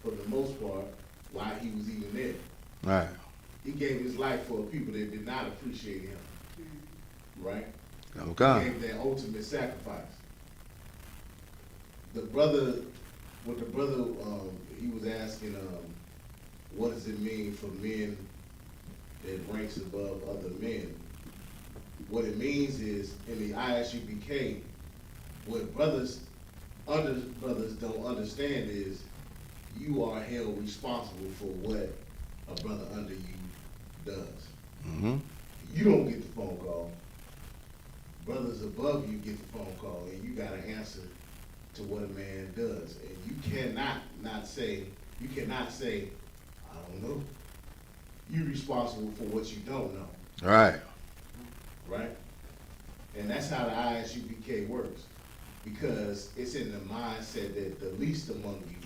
Speaker 5: for the most part, why he was even there.
Speaker 1: Right.
Speaker 5: He gave his life for people that did not appreciate him. Right?
Speaker 1: Okay.
Speaker 5: He gave that ultimate sacrifice. The brother, he was asking, what does it mean for men that ranks above other men? What it means is, in the I.S.U.P.K, what other brothers don't understand is, you are held responsible for what a brother under you does.
Speaker 1: Mm-hmm.
Speaker 5: You don't get the phone call. Brothers above you get the phone call, and you gotta answer to what a man does. And you cannot say, I don't know. You're responsible for what you don't know.
Speaker 1: Right.
Speaker 5: Right? And that's how the I.S.U.P.K works. Because it's in the mindset that the least among you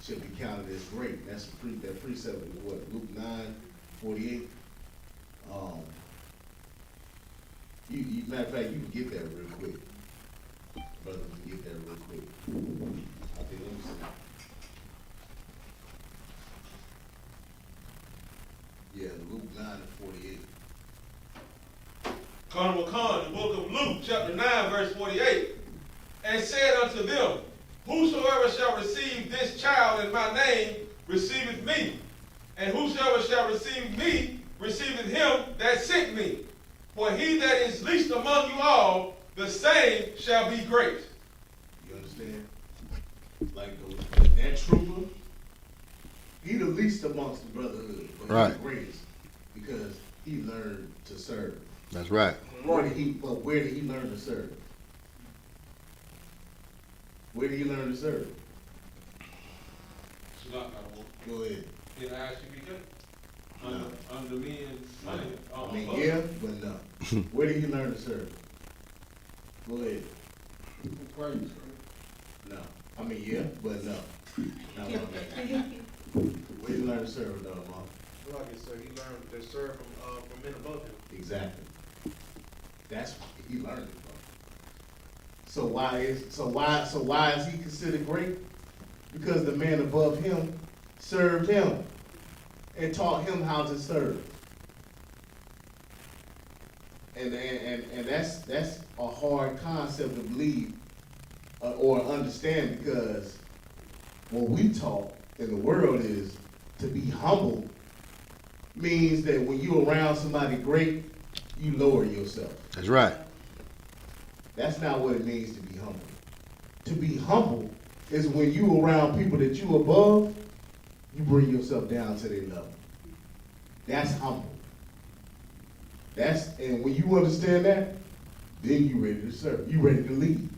Speaker 5: should be counted as great. That's that precept is what, Luke 9:48. Matter of fact, you can get that real quick. Brother, can get that real quick. I think, let me see. Yeah, Luke 9:48.
Speaker 4: Khan, the book of Luke, chapter 9, verse 48, and said unto them, whosoever shall receive this child in my name receiveth me, and whosoever shall receive me receiveth him that sent me. For he that is least among you all, the same shall be great.
Speaker 5: You understand? Like that trooper, he the least amongst the brotherhood, but
Speaker 1: right.
Speaker 5: He's the greatest because he learned to serve.
Speaker 1: That's right.
Speaker 5: Where did he learn to serve? Where did he learn to serve? Go ahead.
Speaker 4: In the I.S.U.P.K. Under me and money.
Speaker 5: I mean, yeah, but no. Where did he learn to serve? Go ahead. No. I mean, yeah, but no. No, where did he learn to serve, though, Mom?
Speaker 9: Like I said, he learned to serve from men above him.
Speaker 5: Exactly. That's what he learned it from. So why is he considered great? Because the man above him served him and taught him how to serve. And that's a hard concept to believe or understand, because what we taught in the world is to be humble means that when you're around somebody great, you lower yourself.
Speaker 1: That's right.
Speaker 5: That's not what it means to be humble. To be humble is when you around people that you above, you bring yourself down to their level. That's humble. And when you understand that, then you ready to serve. You ready to lead.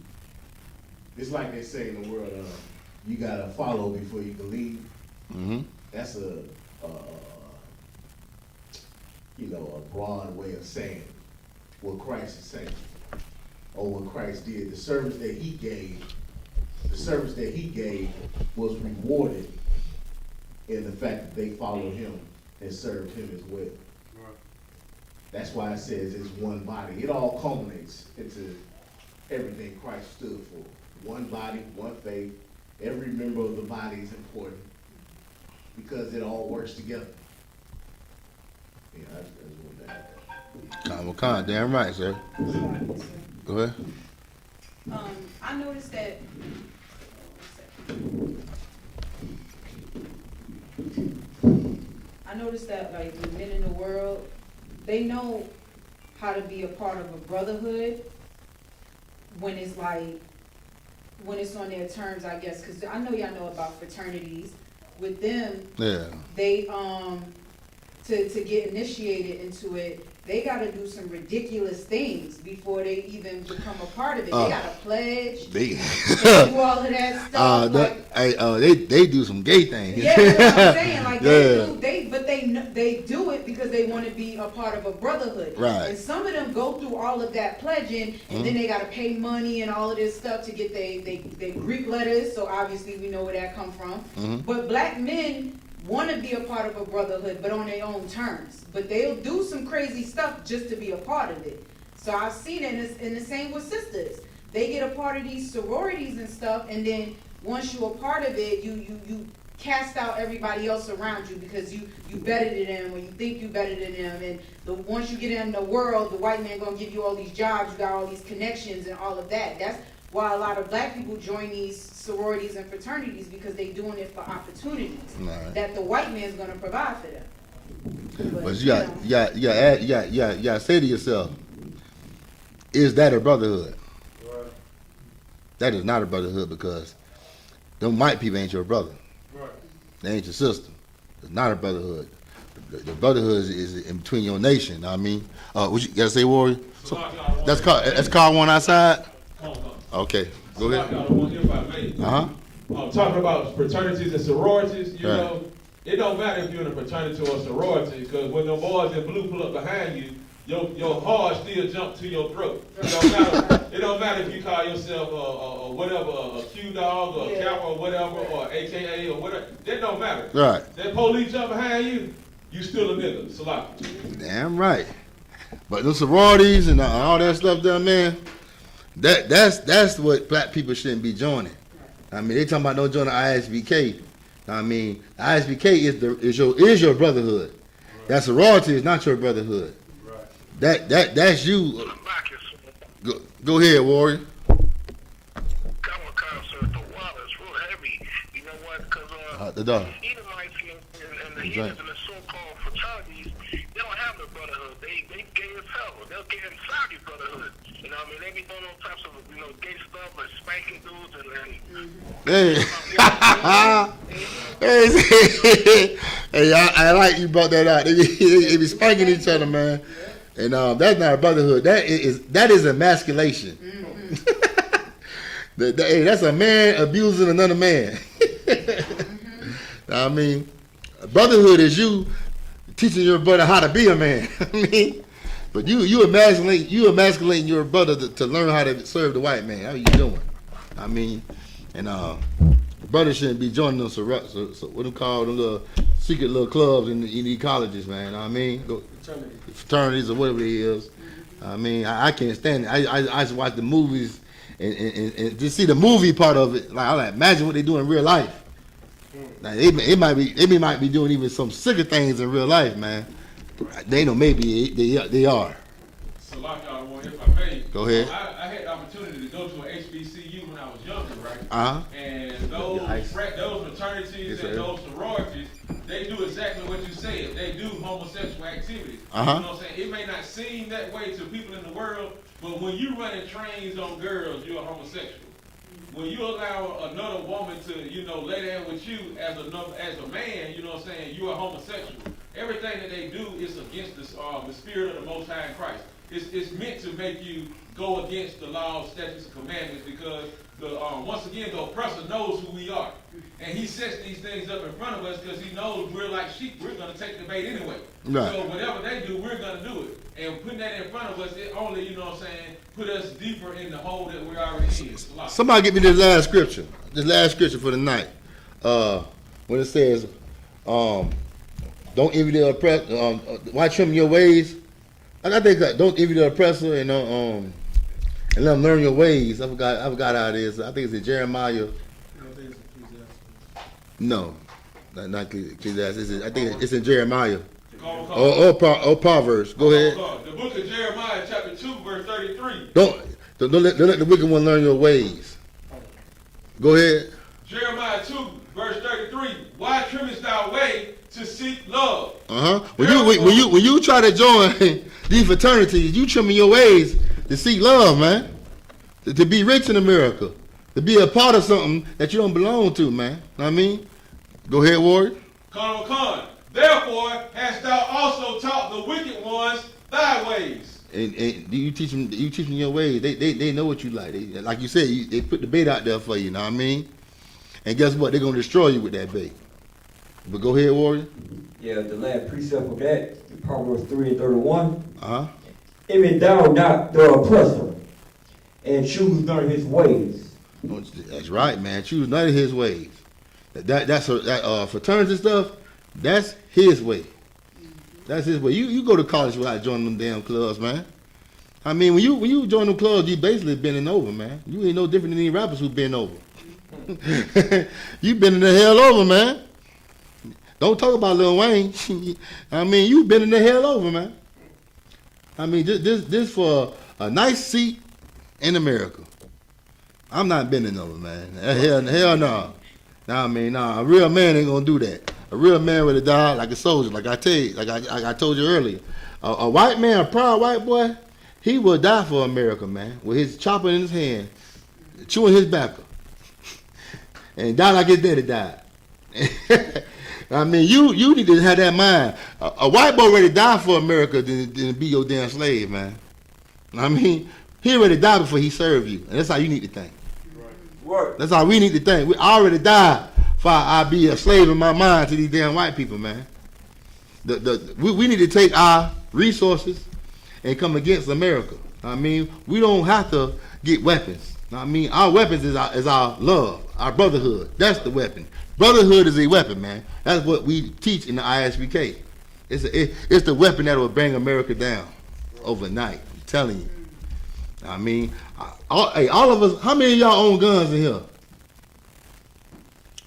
Speaker 5: It's like they say in the world, you gotta follow before you can lead.
Speaker 1: Mm-hmm.
Speaker 5: That's a broad way of saying what Christ is saying, or what Christ did. The service that he gave was rewarded in the fact that they followed him and served him as well.
Speaker 9: Right.
Speaker 5: That's why it says it's one body. It all culminates into everything Christ stood for. One body, one faith. Every member of the body is important because it all works together. Yeah, that's what that.
Speaker 1: Con, damn right, sir. Go ahead.
Speaker 6: I noticed that. I noticed that, like, the men in the world, they know how to be a part of a brotherhood when it's like, when it's on their terms, I guess, because I know y'all know about fraternities. With them,
Speaker 1: Yeah.
Speaker 6: they to get initiated into it, they got to do some ridiculous things before they even become a part of it. They got to pledge. They do all of that stuff.
Speaker 1: They do some gay things.
Speaker 6: Yeah, that's what I'm saying. Like
Speaker 1: Yeah.
Speaker 6: they do it because they want to be a part of a brotherhood.
Speaker 1: Right.
Speaker 6: And some of them go through all of that pledging, and then they got to pay money and all of this stuff to get they Greek letters. So obviously we know where that come from. But black men want to be a part of a brotherhood, but on their own terms. But they'll do some crazy stuff just to be a part of it. So I've seen it, and the same with sisters. They get a part of these sororities and stuff, and then once you're a part of it, you cast out everybody else around you because you better than them, or you think you better than them. And once you get in the world, the white man gonna give you all these jobs, you got all these connections and all of that. That's why a lot of black people join these sororities and fraternities, because they doing it for opportunities that the white man's gonna provide for them.
Speaker 1: But you got say to yourself, is that a brotherhood?
Speaker 4: Right.
Speaker 1: That is not a brotherhood, because them white people ain't your brother.
Speaker 4: Right.
Speaker 1: They ain't your sister. It's not a brotherhood. The brotherhood is in between your nation. I mean, what you gotta say, Warrior? So, that's called one outside. Okay, go ahead.
Speaker 4: Talking about fraternities and sororities, you know, it don't matter if you're in a fraternity or a sorority, because when the boys in blue pull up behind you, your heart still jump to your throat. It don't matter if you call yourself a whatever, a Q dog or a Kappa or whatever, or AKA or whatever. That don't matter.
Speaker 1: Right.
Speaker 4: That police jump behind you, you still a nigga. Salah.
Speaker 1: Damn right. But the sororities and all that stuff down there, that's what black people shouldn't be joining. I mean, they talking about don't join the I.S.U.P.K. I mean, the I.S.U.P.K. is your brotherhood. Right. That sorority is not your brotherhood. Right. That's you. Go ahead, Warrior. The dog.
Speaker 2: Edomites and the heathens and the so-called fraternities, they don't have no brotherhood. They gay as hell. They'll get inside your brotherhood. You know what I mean? They be doing all types of, gay stuff, like spanking dudes
Speaker 1: Hey, I like you brought that out. They be spanking each other, man. And that's not a brotherhood. That is emasculation. That's a man abusing another man. I mean, brotherhood is you teaching your brother how to be a man. I mean, but you emasculating your brother to learn how to serve the white man. How are you doing? I mean, and brother shouldn't be joining them. So what do you call them little secret little clubs in the colleges, man? I mean, fraternities or whatever it is. I mean, I can't stand it. I just watch the movies and just see the movie part of it. Like, I like imagine what they do in real life. Like, they might be doing even some sicker things in real life, man. They know maybe they are.
Speaker 4: So, like y'all, if I may,
Speaker 1: go ahead.
Speaker 4: I had the opportunity to go to an HBCU when I was younger, right? And those fraternities and those sororities, they do exactly what you said. They do homosexual activities. You know what I'm saying? It may not seem that way to people in the world, but when you running trains on girls, you're a homosexual. When you allow another woman to, lay down with you as a man, you know what I'm saying, you're a homosexual. Everything that they do is against the spirit of the Most High in Christ. It's meant to make you go against the laws, statutes, and commandments, because once again, the oppressor knows who we are. And he sets these things up in front of us because he knows we're like sheep. We're going to take the bait anyway. Right. So whatever they do, we're going to do it. And putting that in front of us, it only, put us deeper in the hole that we're already in.
Speaker 1: Somebody give me this last scripture for the night. When it says, don't envy the oppressed, why trim your ways? I think don't envy the oppressor and and let them learn your ways. I forgot how it is. I think it's in Jeremiah. No, not Ecclesiastes. I think it's in Jeremiah. Or Proverbs. Go ahead.
Speaker 4: The book of Jeremiah, chapter 2, verse 33.
Speaker 1: Don't let the wicked one learn your ways. Go ahead.
Speaker 4: Jeremiah 2, verse 33. Why trimmest thou way to seek love?
Speaker 1: When you try to join these fraternities, you trimming your ways to seek love, man. To be rich in America. To be a part of something that you don't belong to, man. Know what I mean? Go ahead, Ward.
Speaker 4: Con. Therefore hast thou also taught the wicked ones thy ways.
Speaker 1: And you teach them your ways. They know what you like. Like you said, they put the bait out there for you. Know what I mean? And guess what? They're gonna destroy you with that bait. But go ahead, Warrior.
Speaker 7: Yeah, the last precept of that, Proverbs 3:31.
Speaker 1: If
Speaker 7: thou not the oppressor, and choose none of his ways.
Speaker 1: That's right, man. Choose none of his ways. That's fraternity stuff. That's his way. That's his way. You go to college without joining them damn clubs, man. I mean, when you join them clubs, you basically bending over, man. You ain't no different than any rappers who bend over. You bending the hell over, man. Don't talk about Lil Wayne. I mean, you bending the hell over, man. I mean, this for a nice seat in America. I'm not bending over, man. Hell no. Nah, a real man ain't gonna do that. A real man would have died like a soldier, like I told you earlier. A white man, a proud white boy, he will die for America, man, with his chopper in his hand, chewing his backer, and die like his daddy died. I mean, you need to have that mind. A white boy ready to die for America than be your damn slave, man. I mean, he ready to die before he serve you, and that's how you need to think.
Speaker 7: Right.
Speaker 1: That's how we need to think. We already died for I be a slave in my mind to these damn white people, man. We need to take our resources and come against America. I mean, we don't have to get weapons. I mean, our weapons is our love, our brotherhood. That's the weapon. Brotherhood is a weapon, man. That's what we teach in the I.S.U.P.K. It's the weapon that will bring America down overnight. I'm telling you. I mean, all of us. How many of y'all own guns in here?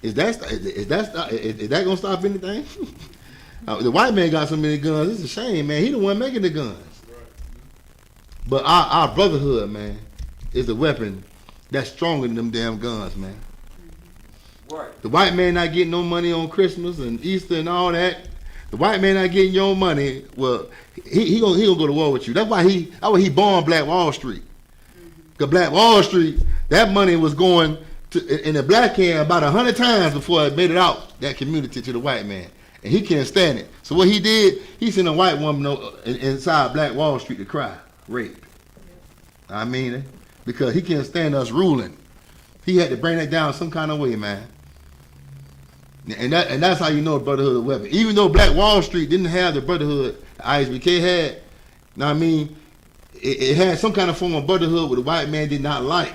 Speaker 1: Is that gonna stop anything? The white man got so many guns. It's a shame, man. He the one making the guns. But our brotherhood, man, is a weapon that's stronger than them damn guns, man.
Speaker 7: Right.
Speaker 1: The white man not getting no money on Christmas and Easter and all that. The white man not getting your money. Well, he gonna go to war with you. That's why he born Black Wall Street. Cause Black Wall Street, that money was going in the black hand about 100 times before it made it out that community to the white man, and he can't stand it. So what he did, he sent a white woman inside Black Wall Street to cry, rape. I mean, because he can't stand us ruling. He had to bring that down some kind of way, man. And that's how you know a brotherhood of weapon. Even though Black Wall Street didn't have the brotherhood the I.S.U.P.K. had, I mean, it had some kind of form of brotherhood where the white man did not like.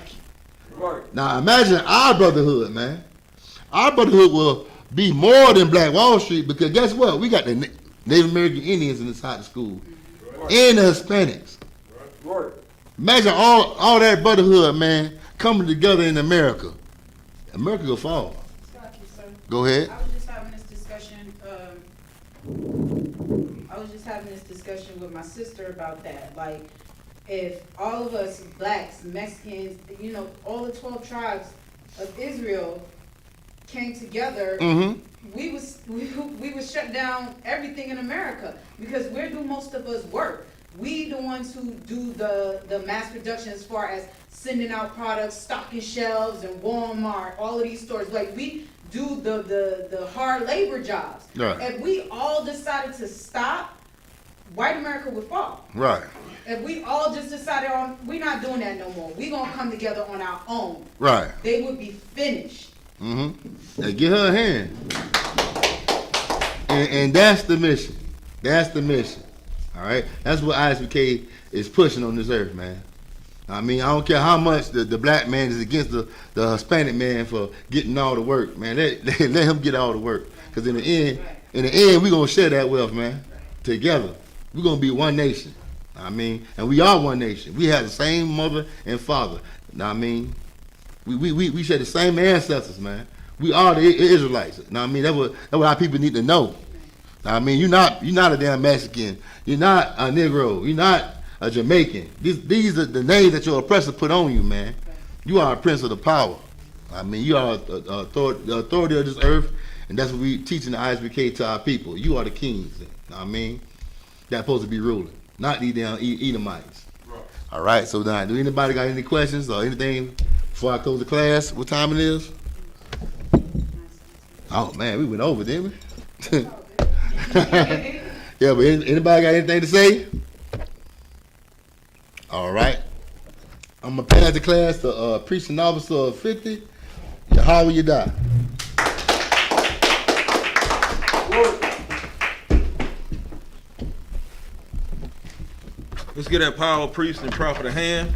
Speaker 7: Right.
Speaker 1: Now imagine our brotherhood, man. Our brotherhood will be more than Black Wall Street because guess what? We got the Native American Indians inside the school, and the Hispanics.
Speaker 7: Right.
Speaker 1: Imagine all that brotherhood, man, coming together in America. America will fall. Go ahead.
Speaker 6: I was just having this discussion with my sister about that. Like, if all of us blacks, Mexicans, all the 12 tribes of Israel came together, we would shut down everything in America because where do most of us work? We the ones who do the mass production as far as sending out products, stocking shelves, and Walmart, all of these stores. Like, we do the hard labor jobs.
Speaker 1: Right.
Speaker 6: If we all decided to stop, white America would fall.
Speaker 1: Right.
Speaker 6: If we all just decided we're not doing that no more, we're going to come together on our own.
Speaker 1: Right.
Speaker 6: They would be finished.
Speaker 1: Hey, give her a hand. And that's the mission. That's the mission. All right? That's what I.S.U.P.K. is pushing on this earth, man. I mean, I don't care how much the black man is against the Hispanic man for getting all the work, man. Let him get all the work. Because in the end, we're going to share that wealth, man, together. We're going to be one nation. I mean, and we are one nation. We have the same mother and father. Know what I mean? We share the same ancestors, man. We are the Israelites. Know what I mean? That's what our people need to know. Know what I mean? You're not a damn Mexican. You're not a Negro. You're not a Jamaican. These are the names that your oppressor put on you, man. You are a prince of the power. I mean, you are the authority of this earth, and that's what we teach in the I.S.U.P.K to our people. You are the kings. Know what I mean? That's supposed to be ruling, not these damn Edomites. Right. All right, so now, do anybody got any questions or anything before I close the class? What time it is? Oh, man, we went over, didn't we? Yeah, but anybody got anything to say? All right. I'm going to pass the class to preaching officer of 50, Yahanna.
Speaker 4: Let's get that power priest and prophet a hand.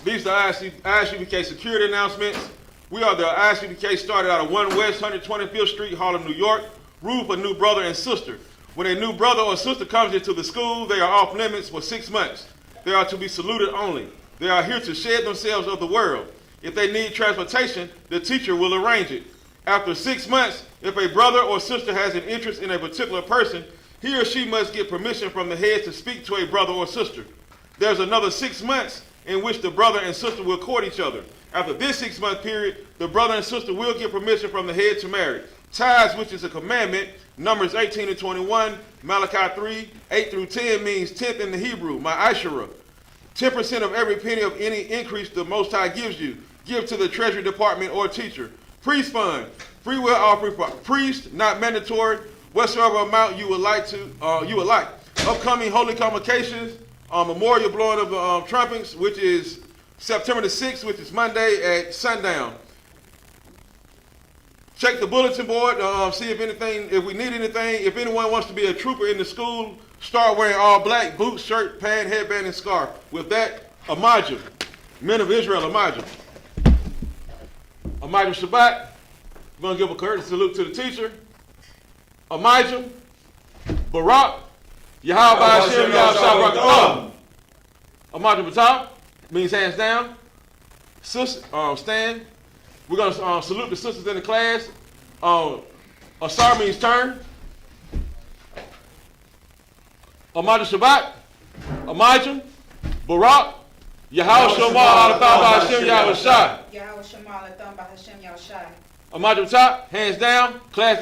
Speaker 4: These are the I.S.U.P.K security announcements. We are the I.S.U.P.K started out of 1 West 125th Street, Harlem, New York. Rule for new brother and sister. When a new brother or sister comes into the school, they are off limits for 6 months. They are to be saluted only. They are here to shed themselves of the world. If they need transportation, the teacher will arrange it. After 6 months, if a brother or sister has an interest in a particular person, he or she must get permission from the head to speak to a brother or sister. There's another 6 months in which the brother and sister will court each other. After this 6-month period, the brother and sister will get permission from the head to marry. Tithes, which is a commandment, Numbers 18 and 21, Malachi 3, 8 through 10 means 10th in the Hebrew, ma'ashara. 10% of every penny of any increase the Most High gives you, give to the Treasury Department or teacher. Priest fund, free will offering for priest, not mandatory, whatsoever amount you would like. Upcoming holy convocations, memorial blowing of the trumpets, which is September the 6th, which is Monday at sundown. Check the bulletin board, see if we need anything. If anyone wants to be a trooper in the school, start wearing all black, boots, shirt, pant, headband, and scarf. With that, Amajim, men of Israel, Amajim. Amajim Shabbat, we're going to give a courteous salute to the teacher. Amajim, Barak, Yahweh Hashem, Yahweh Amajim Batah means hands down. Sister, stand. We're going to salute the sisters in the class. Asar means turn. Amajim Shabbat, Amajim, Barak, Yahweh Shema, Alatah Hashem, Yahweh Shai.
Speaker 6: Yahweh Shema, Alatah Hashem, Yahweh Shai.
Speaker 4: Amajim Batah, hands down. Class